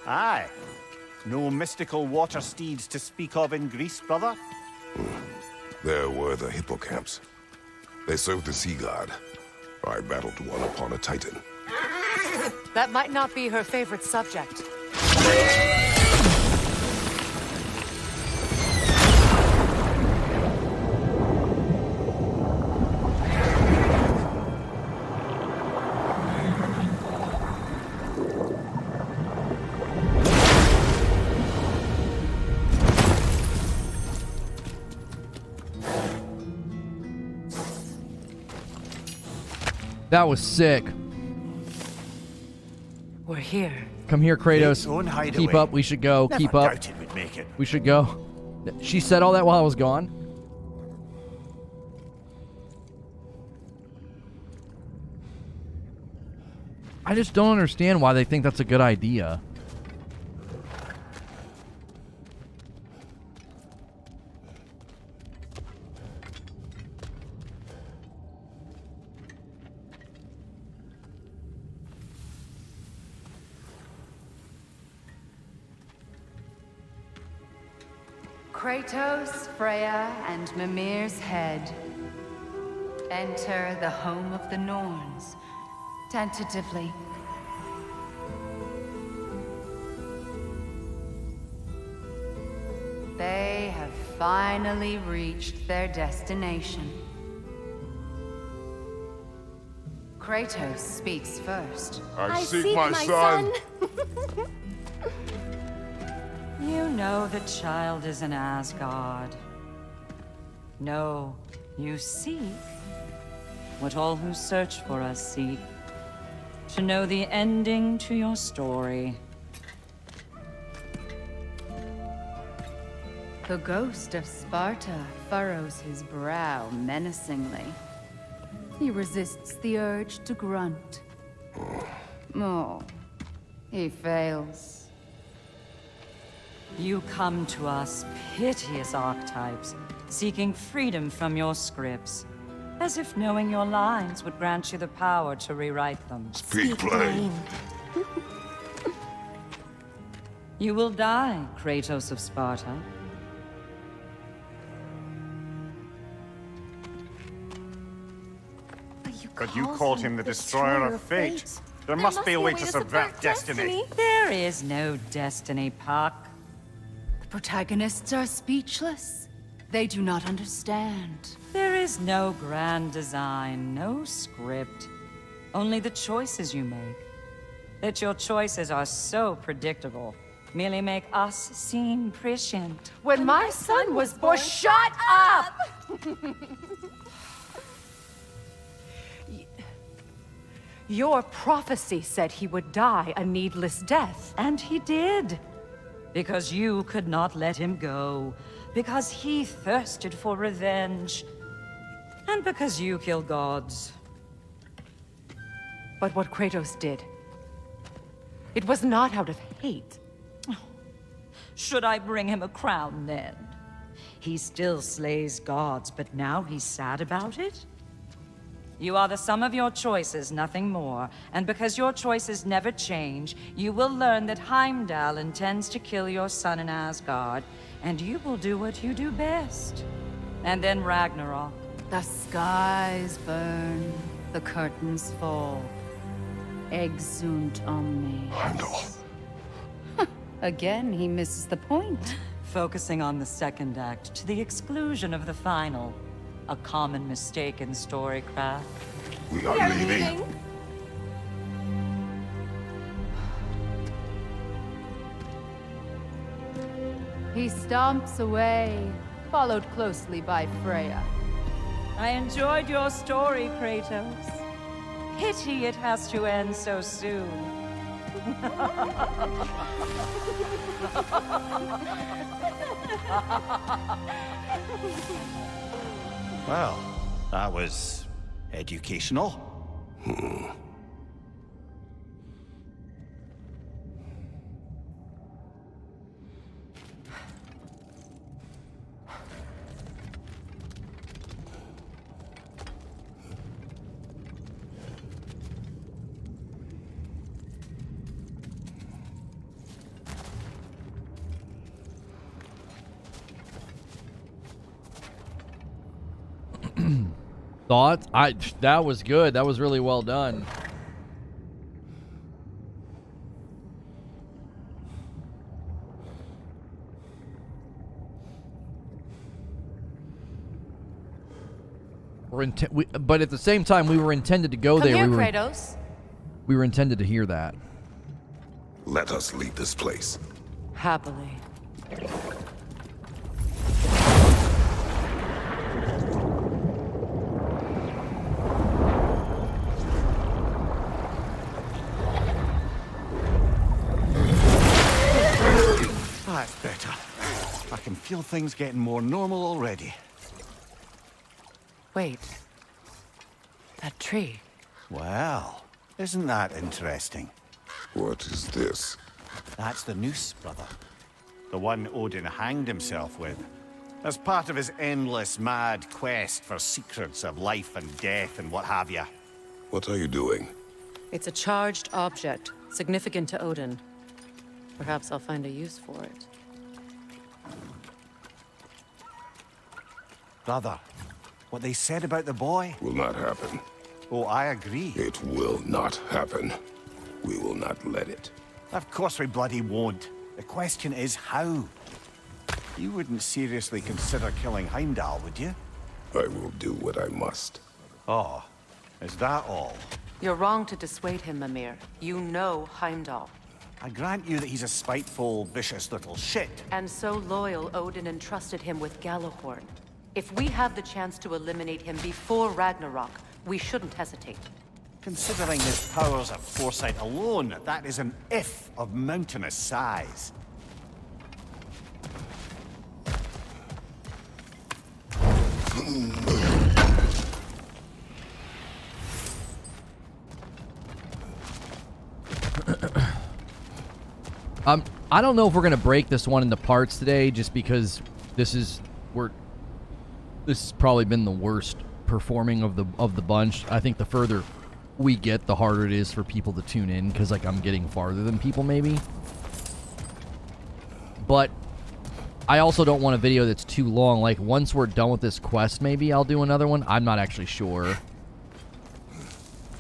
Aye. No mystical water steeds to speak of in Greece, brother? There were the hippocamps. They served the sea god. I battled one upon a titan. That might not be her favorite subject. That was sick. We're here. Come here, Kratos. Its own hideaway. Keep up. We should go. Never Keep up. doubted we'd make it. We should go. She said all that while I was gone. I just don't understand why they think that's a good idea. Kratos, Freya, and Mimir's head. Enter the home of the Norns, tentatively. They have finally reached their destination. Kratos speaks first. I seek my son. You know the child is in Asgard. No, you seek what all who search for us seek. To know the ending to your story. The ghost of Sparta furrows his brow menacingly. He resists the urge to grunt. Oh, he fails. You come to us, piteous archetypes, seeking freedom from your scripts, as if knowing your lines would grant you the power to rewrite them. Speak plain. You will die, Kratos of Sparta. But you called him the Destroyer of Fate. There must be a way to subvert destiny. There is no destiny, Puck. The protagonists are speechless. They do not understand. There is no grand design, no script. Only the choices you make. That your choices are so predictable, merely make us seem prescient. When my son was born, shut up! Your prophecy said he would die a needless death. And he did. Because you could not let him go. Because he thirsted for revenge. And because you kill gods. But what Kratos did, it was not out of hate. Should I bring him a crown then? He still slays gods, but now he's sad about it? You are the sum of your choices, nothing more. And because your choices never change, you will learn that Heimdal intends to kill your son in Asgard, and you will do what you do best. And then Ragnarok. The skies burn, the curtains fall. Exunt omnes. Heimdal. Again, he misses the point. focusing on the second act to the exclusion of the final. A common mistake in storycraft. We are leaving. He stomps away, followed closely by Freya. I enjoyed your story, Kratos. Pity it has to end so soon. Well, that was educational. Thoughts? That was good. That was really well done. But at the same time, we were intended to go there. Come here, Kratos. We were intended to hear that. Let us leave this place. Happily. That's better. I can feel things getting more normal already. Wait. That tree. Well, isn't that interesting? What is this? That's the noose, brother. The one Odin hanged himself with. As part of his endless, mad quest for secrets of life and death and what have you. What are you doing? It's a charged object, significant to Odin. Perhaps I'll find a use for it. Brother, what they said about the boy? Will not happen. Oh, I agree. It will not happen. We will not let it. Of course we bloody won't. The question is how? You wouldn't seriously consider killing Heimdal, would you? I will do what I must. Oh, is that all? You're wrong to dissuade him, Mimir. You know Heimdal. I grant you that he's a spiteful, vicious little shit. And so loyal, Odin entrusted him with Gjallarhorn. If we have the chance to eliminate him before Ragnarok, we shouldn't hesitate. Considering his powers of foresight alone, that is an if of mountainous size. I don't know if we're gonna break this one into parts today, just because this has probably been the worst performing of the bunch. I think the further we get, the harder it is for people to tune in, because like I'm getting farther than people maybe. But I also don't want a video that's too long. Like once we're done with this quest, maybe I'll do another one. I'm not actually sure.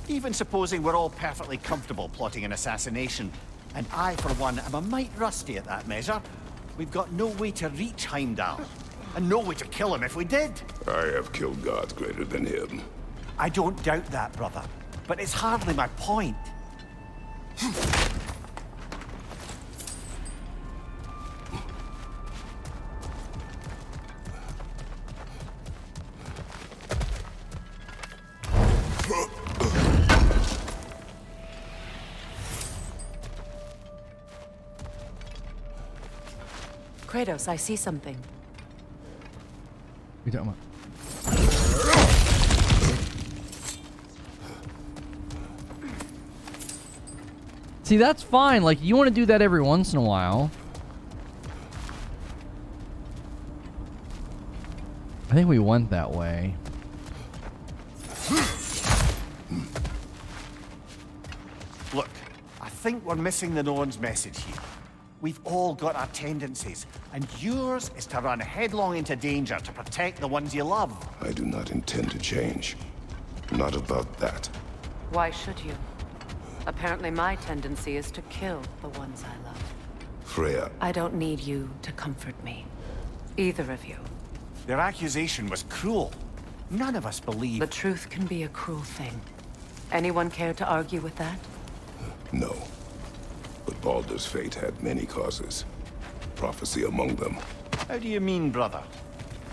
Even supposing we're all perfectly comfortable plotting an assassination, and I, for one, am a mite rusty at that measure, we've got no way to reach Heimdal, and no way to kill him if we did. I have killed gods greater than him. I don't doubt that, brother, but it's hardly my point. Kratos, I see something. We don't want. See, that's fine. Like, you want to do that every once in a while. I think we went that way. Look, I think we're missing the Norns' message here. We've all got our tendencies, and yours is to run headlong into danger to protect the ones you love. I do not intend to change. Not about that. Why should you? Apparently my tendency is to kill the ones I love. Freya. I don't need you to comfort me. Either of you. Their accusation was cruel. None of us believe... The truth can be a cruel thing. Anyone care to argue with that? No. But Baldur's fate had many causes. Prophecy among them. How do you mean, brother?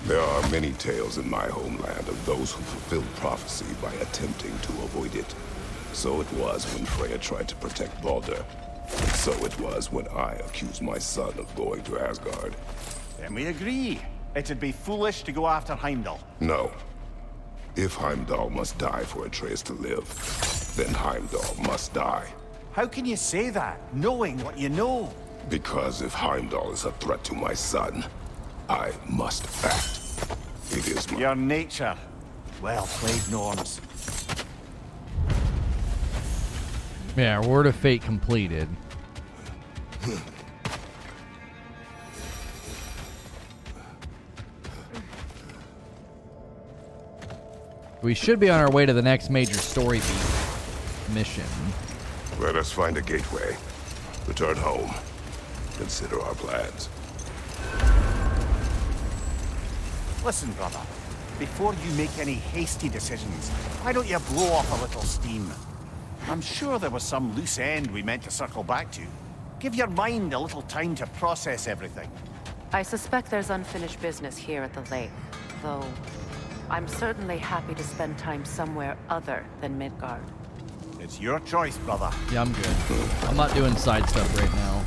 There are many tales in my homeland of those who fulfilled prophecy by attempting to avoid it. So it was when Freya tried to protect Baldur. And so it was when I accused my son of going to Asgard. Then we agree. It'd be foolish to go after Heimdal. No. If Heimdal must die for Atreus to live, then Heimdal must die. How can you say that, knowing what you know? Because if Heimdal is a threat to my son, I must act. It is my... Your nature. Well played, Norns. Yeah, Word of Fate completed. We should be on our way to the next major story beat mission. Let us find a gateway. Return home. Consider our plans. Listen, brother. Before you make any hasty decisions, why don't you blow off a little steam? I'm sure there was some loose end we meant to circle back to. Give your mind a little time to process everything. I suspect there's unfinished business here at the lake, though I'm certainly happy to spend time somewhere other than Midgard. It's your choice, brother. Yeah, I'm good. I'm not doing side stuff right now.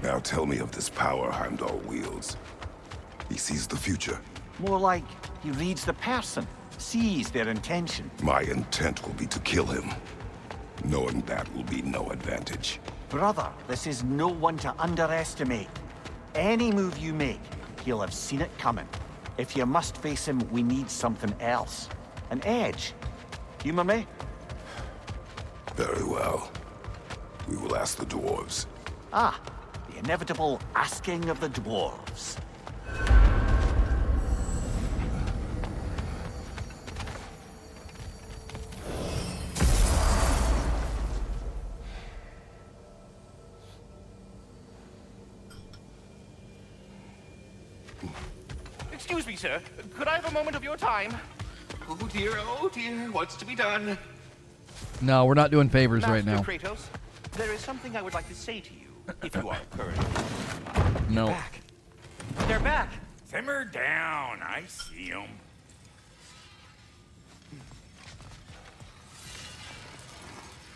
Now tell me of this power Heimdal wields. He sees the future. More like he reads the person, sees their intention. My intent will be to kill him. Knowing that will be no advantage. Brother, this is no one to underestimate. Any move you make, he'll have seen it coming. If you must face him, we need something else. An edge. Humor me? Very well. We will ask the dwarves. Ah, the inevitable asking of the dwarves. Excuse me, sir. Could I have a moment of your time? Oh dear, what's to be done? No, we're not doing favors right now. Master Kratos, there is something I would like to say to you, if you are current. No. Back. They're back. Simmer down. I see them.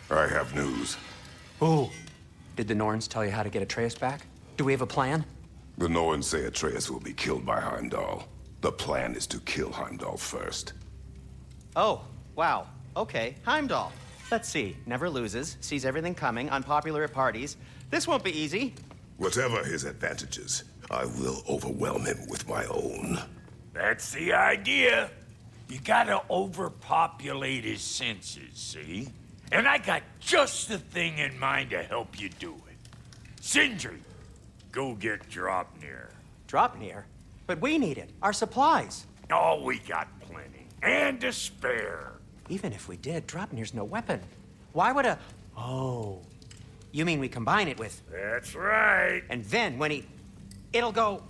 I have news. Oh. Did the Norns tell you how to get Atreus back? Do we have a plan? The Norns say Atreus will be killed by Heimdal. The plan is to kill Heimdal first. Oh, wow. Okay, Heimdal. Let's see. Never loses, sees everything coming, unpopular at parties. This won't be easy. Whatever his advantages, I will overwhelm him with my own. That's the idea. You gotta overpopulate his senses, see? And I got just the thing in mind to help you do it. Sindri, go get Draupnir. Draupnir? But we need it. Our supplies. Oh, we got plenty. And to spare. Even if we did, Draupnir's no weapon. Why would a... Oh. You mean we combine it with... That's right. And then when he... It'll go...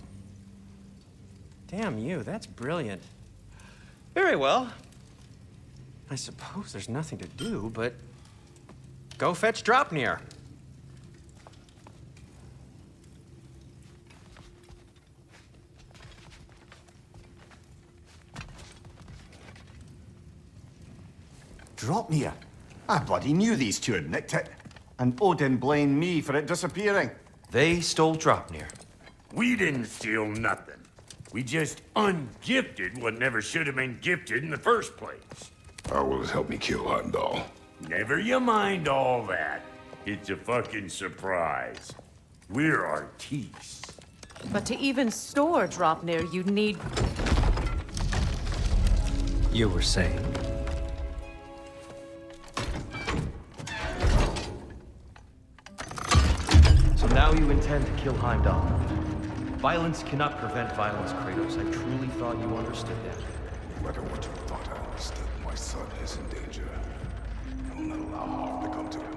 Damn you, that's brilliant. Very well. I suppose there's nothing to do, but... Go fetch Draupnir. Draupnir? I bloody knew these two had nicked it. And Odin blamed me for it disappearing. They stole Draupnir. We didn't steal nothing. We just ungifted what never should have been gifted in the first place. How will it help me kill Heimdal? Never you mind all that. It's a fucking surprise. We're artistes. But to even store Draupnir, you'd need... You were saying? So now you intend to kill Heimdal. Violence cannot prevent violence, Kratos. I truly thought you understood that. No matter what you thought I understood, my son is in danger. I will not allow harm to come to him.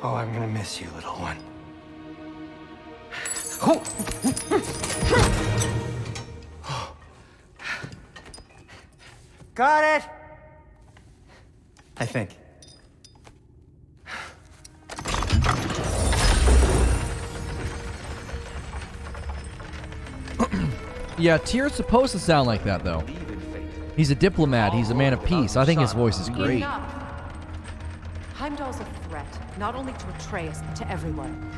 Oh, I'm gonna miss you, little one. Got it! I think. Yeah, Tyr's supposed to sound like that, though. He's a diplomat. He's a man of peace. I think his voice is great. Enough. Heimdall's a threat, not only to Atreus, but to everyone.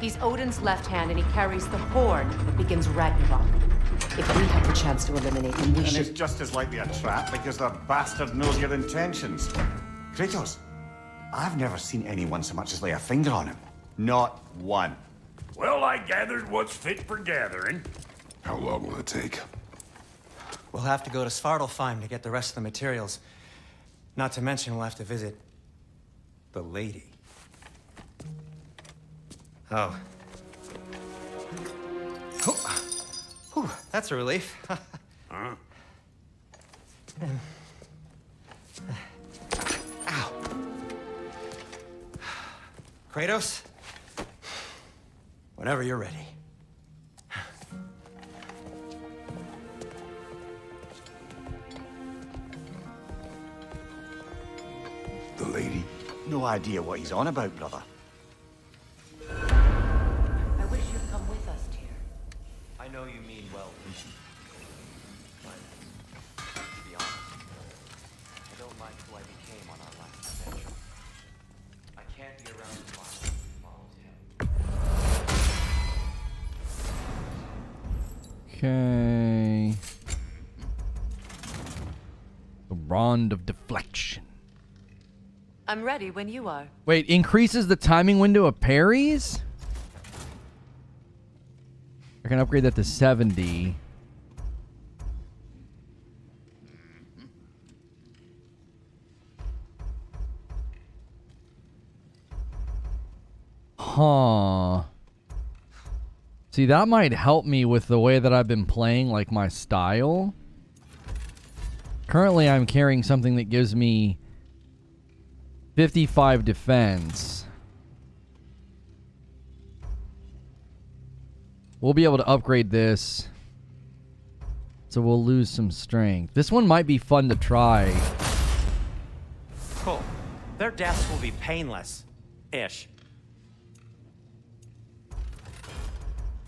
He's Odin's left hand, and he carries the horn that begins Ragnarok. If we have the chance to eliminate him, we And should... it's just as likely a trap because the bastard knows your intentions. Kratos, I've never seen anyone so much as lay a finger on him. Not one. Well, I gathered what's fit for gathering. How long will it take? We'll have to go to Svartalfheim to get the rest of the materials. Not to mention we'll have to visit the lady. Oh. Whew, that's a relief. Huh? Ow. Kratos? Whenever you're ready. The lady? No idea what he's on about, brother. I wish you'd come with us, Tyr. I know you mean well. But, to be honest, I don't like who I became on our last adventure. I can't be around the body who follows him. Okay. The Rod of Deflection. I'm ready when you are. Wait, increases the timing window of parries? I can upgrade that to 70. Huh. See, that might help me with the way that I've been playing, like my style. Currently, I'm carrying something that gives me 55 defense. We'll be able to upgrade this. So we'll lose some strength. This one might be fun to try. Cool. Their deaths will be painless-ish.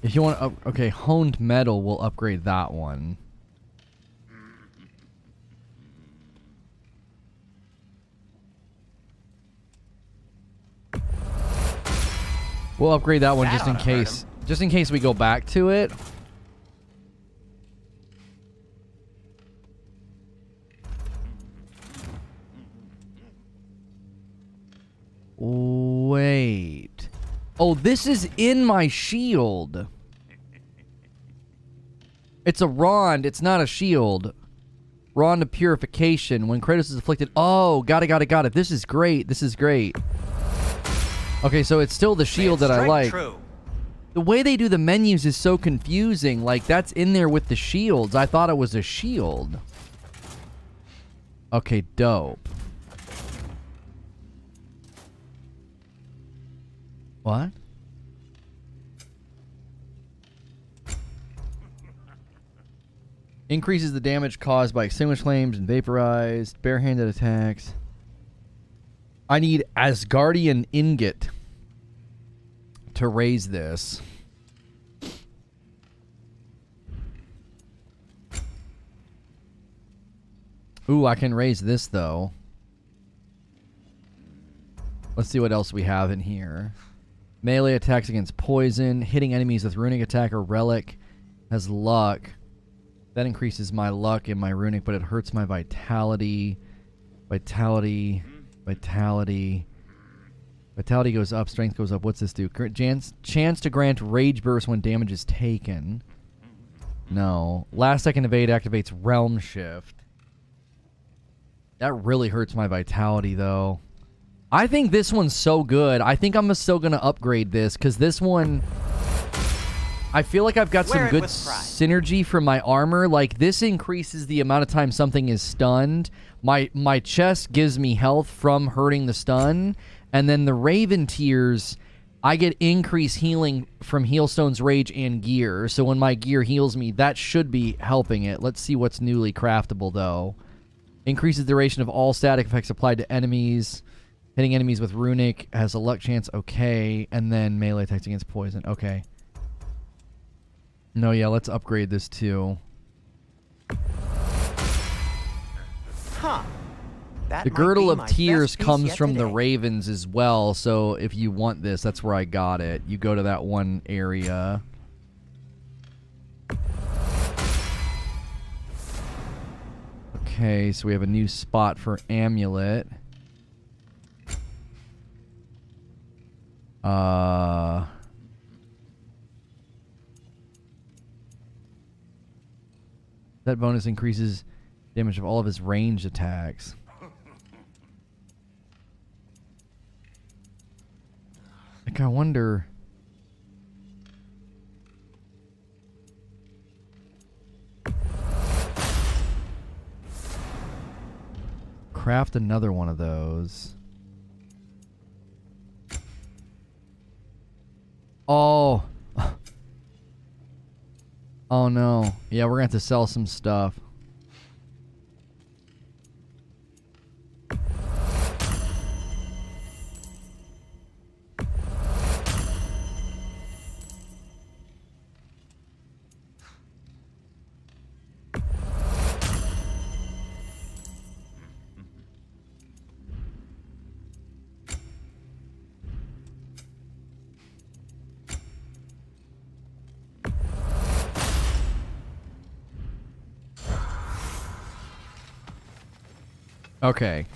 If you want to... Okay, honed metal, we'll upgrade that one. We'll upgrade that one just in case. Just in case we go back to it. Wait. Oh, this is in my shield. It's a Rond. It's not a shield. Rond of Purification. When Kratos is afflicted. Oh, got it. This is great. This is great. Okay, so it's still the shield that I like. True. The way they do the menus is so confusing. Like, that's in there with the shields. I thought it was a shield. Okay, dope. What? Increases the damage caused by extinguished flames and vaporized, barehanded attacks. I need Asgardian ingot to raise this. Ooh, I can raise this, though. Let's see what else we have in here. Melee attacks against poison. Hitting enemies with runic attack or relic has luck. That increases my luck in my runic, but it hurts my vitality. Vitality goes up, strength goes up. What's this do? Chance to grant rage burst when damage is taken. No. Last second evade activates realm shift. That really hurts my vitality, though. I think this one's so good. I think I'm still going to upgrade this, because this one... I feel like I've got some good synergy from my armor. Like, this increases the amount of time something is stunned. My chest gives me health from hurting the stun. And then the Raven Tears, I get increased healing from Healstone's Rage and gear. So when my gear heals me, that should be helping it. Let's see what's newly craftable, though. Increases duration of all static effects applied to enemies. Hitting enemies with runic has a luck chance. Okay. And then melee attacks against poison. Okay. No, yeah, let's upgrade this too. Huh. The Girdle of Tears comes from the Ravens as well, so if you want this, that's where I got it. You go to that one area. Okay, so we have a new spot for Amulet. That bonus increases damage of all of his ranged attacks. Like, I wonder... Craft another one of those. Oh. Oh no. Yeah, we're going to have to sell some stuff. Okay.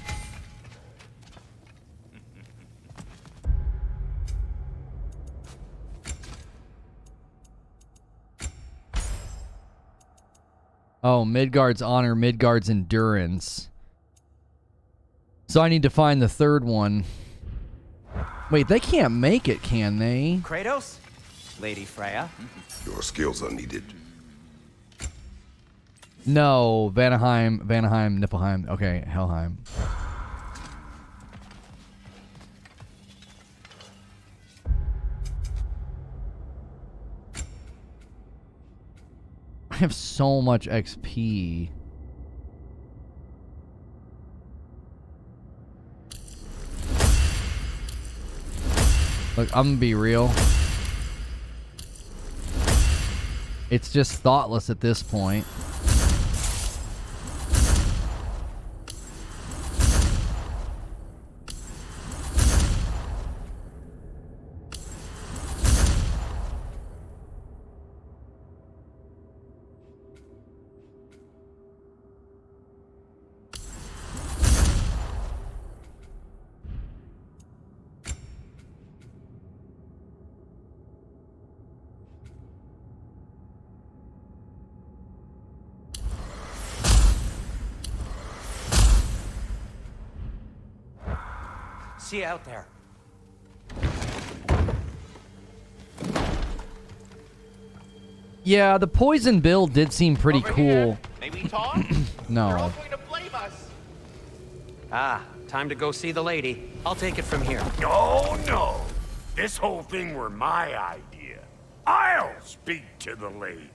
Oh, Midgard's honor, Midgard's endurance. So I need to find the third one. Wait, they can't make it, can they? Kratos? Lady Freya? Your skills are needed. No, Vanaheim, Niflheim. Okay, Helheim. I have so much XP. Look, I'm gonna be real. It's just thoughtless at this point. See you out there. Yeah, the poison build did seem pretty Over cool. here. May we talk? No. You're all going to blame us. Ah, time to go see the lady. I'll take it from here. No, no. This whole thing were my idea. I'll speak to the lady.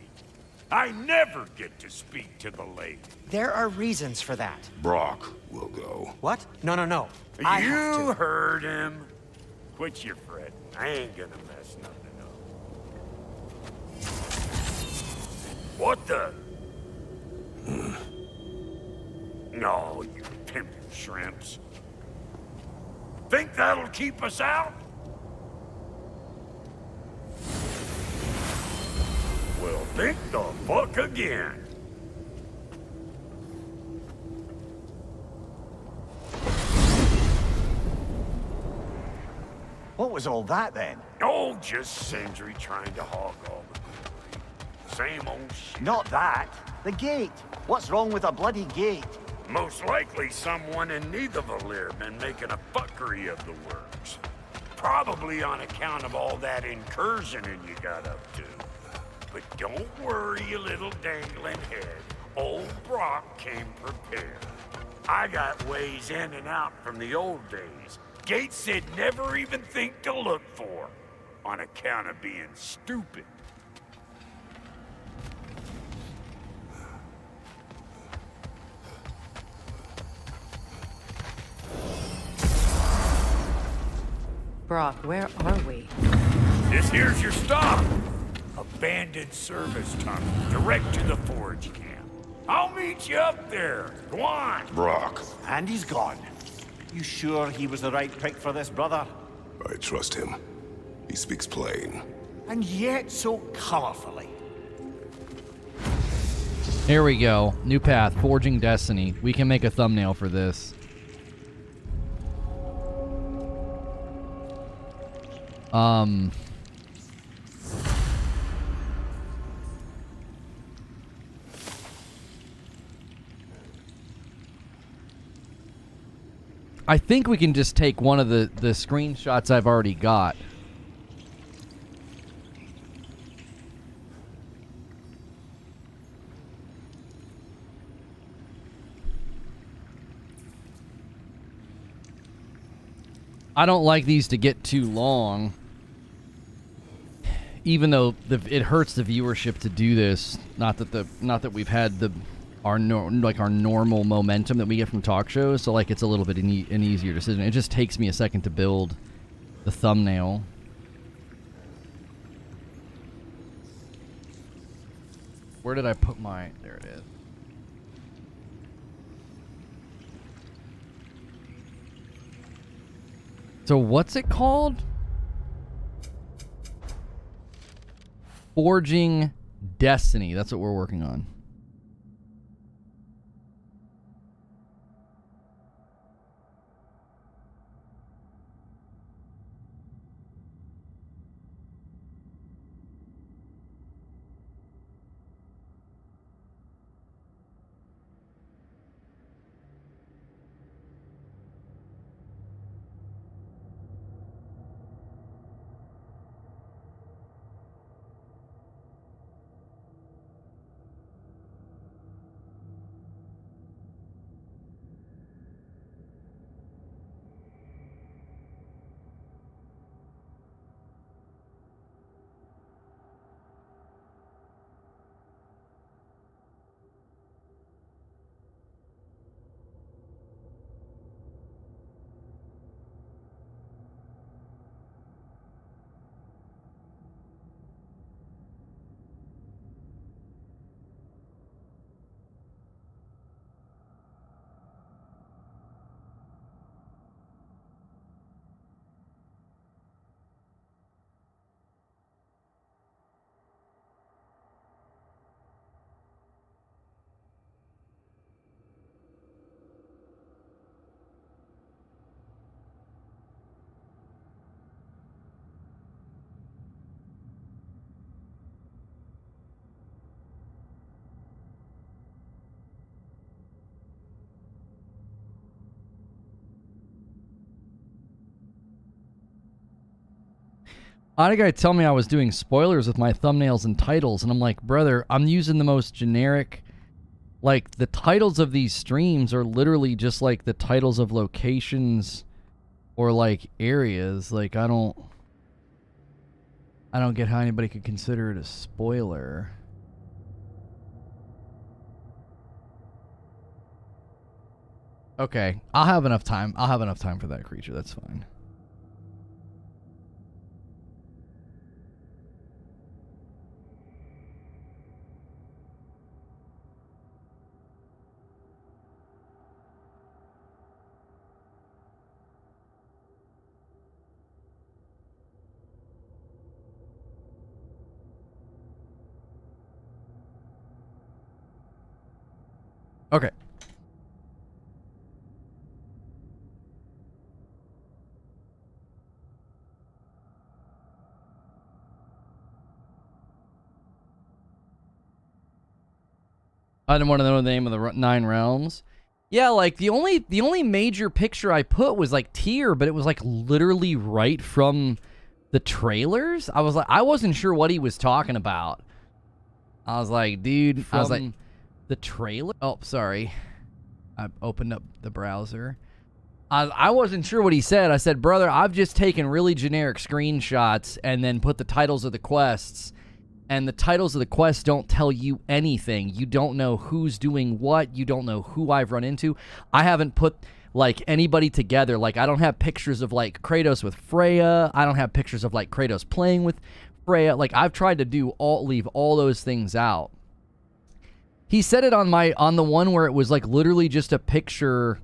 I never get to speak to the lady. There are reasons for that. Brock will go. What? No. I You have to. heard him. Quit your fretting. I ain't gonna mess nothing up. What the? No, you pimpin' shrimps. Think that'll keep us out? Well, think the fuck again. What was all that then? Oh, just Sindri trying to hog all the glory. Same old shit. Not that. The gate. What's wrong with a bloody gate? Most likely someone in Nidavellir been making a fuckery of the works. Probably on account of all that incursioning you got up to. But don't worry, you little dangling head. Old Brock came prepared. I got ways in and out from the old days. Gates they'd never even think to look for, on account of being stupid. Brock, where are we? This here's your stop. Abandoned service tunnel, direct to the Forge camp. I'll meet you up there. Go on. Brock. And he's gone. You sure he was the right pick for this, brother? I trust him. He speaks plain. And yet so colorfully. Here we go. New path. Forging Destiny. We can make a thumbnail for this. I think we can just take one of the screenshots I've already got. I don't like these to get too long, even though it hurts the viewership to do this. Not that we've had our normal momentum that we get from talk shows, so like it's a little bit an easier decision. It just takes me a second to build the thumbnail. Where did I put my? There it is. So what's it called? Forging Destiny. That's what we're working on. I had a guy tell me I was doing spoilers with my thumbnails and titles, and I'm like, brother, I'm using the most generic. Like, the titles of these streams are literally just like the titles of locations or like areas. Like, I don't get how anybody could consider it a spoiler. Okay, I'll have enough time. I'll have enough time for that creature. That's fine. Okay. I didn't want to know the name of the 9 realms. Yeah, like the only major picture I put was like Tyr, but it was like literally right from the trailers. I wasn't sure what he was talking about. I was like, dude, I was like, the trailer? Oh, sorry. I opened up the browser. I wasn't sure what he said. I said, brother, I've just taken really generic screenshots and then put the titles of the quests. And the titles of the quests don't tell you anything. You don't know who's doing what. You don't know who I've run into. I haven't put, like, anybody together. Like, I don't have pictures of, like, Kratos with Freya. I don't have pictures of, like, Kratos playing with Freya. Like, I've tried to leave all those things out. He said it on the one where it was, like, literally just a picture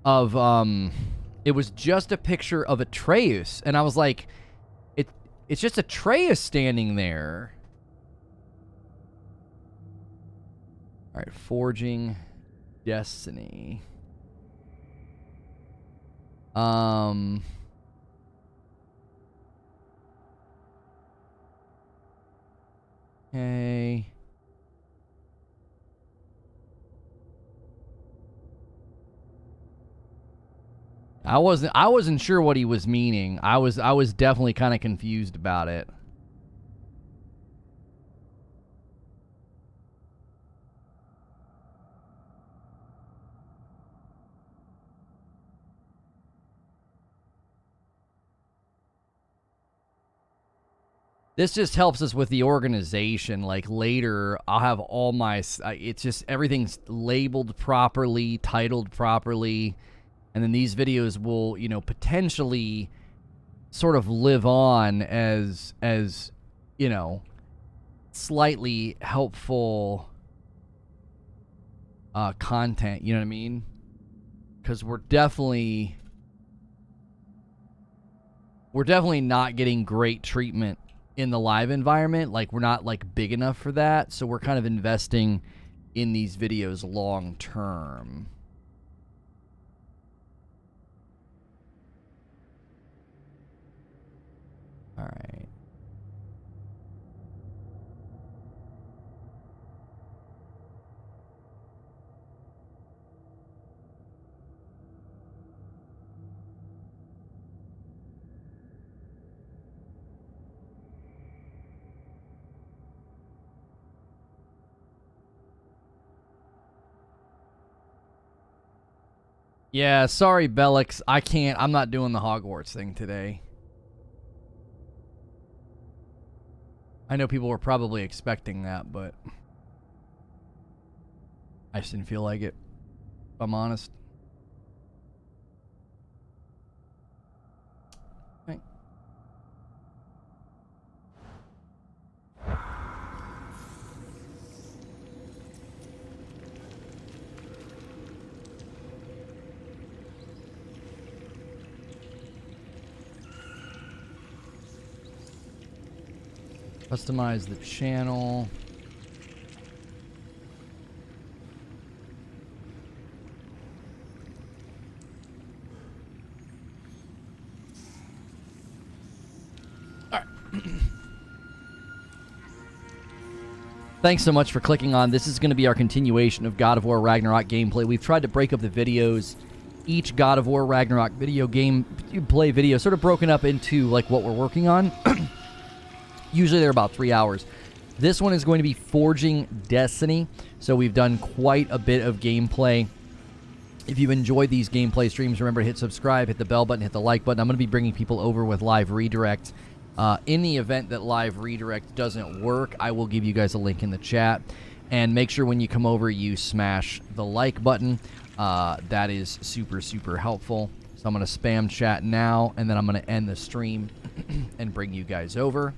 of, it was just a picture of Atreus. And I was like, it's just Atreus standing there. All right, Forging Destiny. Okay. I wasn't sure what he was meaning. I was definitely kind of confused about it. This just helps us with the organization. Like, later, I'll have all my... It's just everything's labeled properly, titled properly, and then these videos will, you know, potentially sort of live on as you know, slightly helpful content, you know what I mean? Because we're definitely not getting great treatment in the live environment. Like, we're not, like, big enough for that, so we're kind of investing in these videos long term. All right. Yeah, sorry, Bellix. I'm not doing the Hogwarts thing today. I know people were probably expecting that, but I just didn't feel like it, if I'm honest. Right. Customize the channel. All right. Thanks so much for clicking on. This is going to be our continuation of God of War Ragnarok gameplay. We've tried to break up the videos. Each God of War Ragnarok video gameplay video sort of broken up into, like, what we're working on. Usually they're about 3 hours. This one is going to be Forging Destiny. So we've done quite a bit of gameplay. If you've enjoyed these gameplay streams, remember to hit subscribe, hit the bell button, hit the like button. I'm going to be bringing people over with live redirect. In the event that live redirect doesn't work, I will give you guys a link in the chat. And make sure when you come over, you smash the like button. That is super, super helpful. So I'm going to spam chat now, and then I'm going to end the stream and bring you guys over.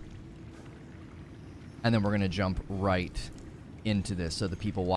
And then we're going to jump right into this so the people watching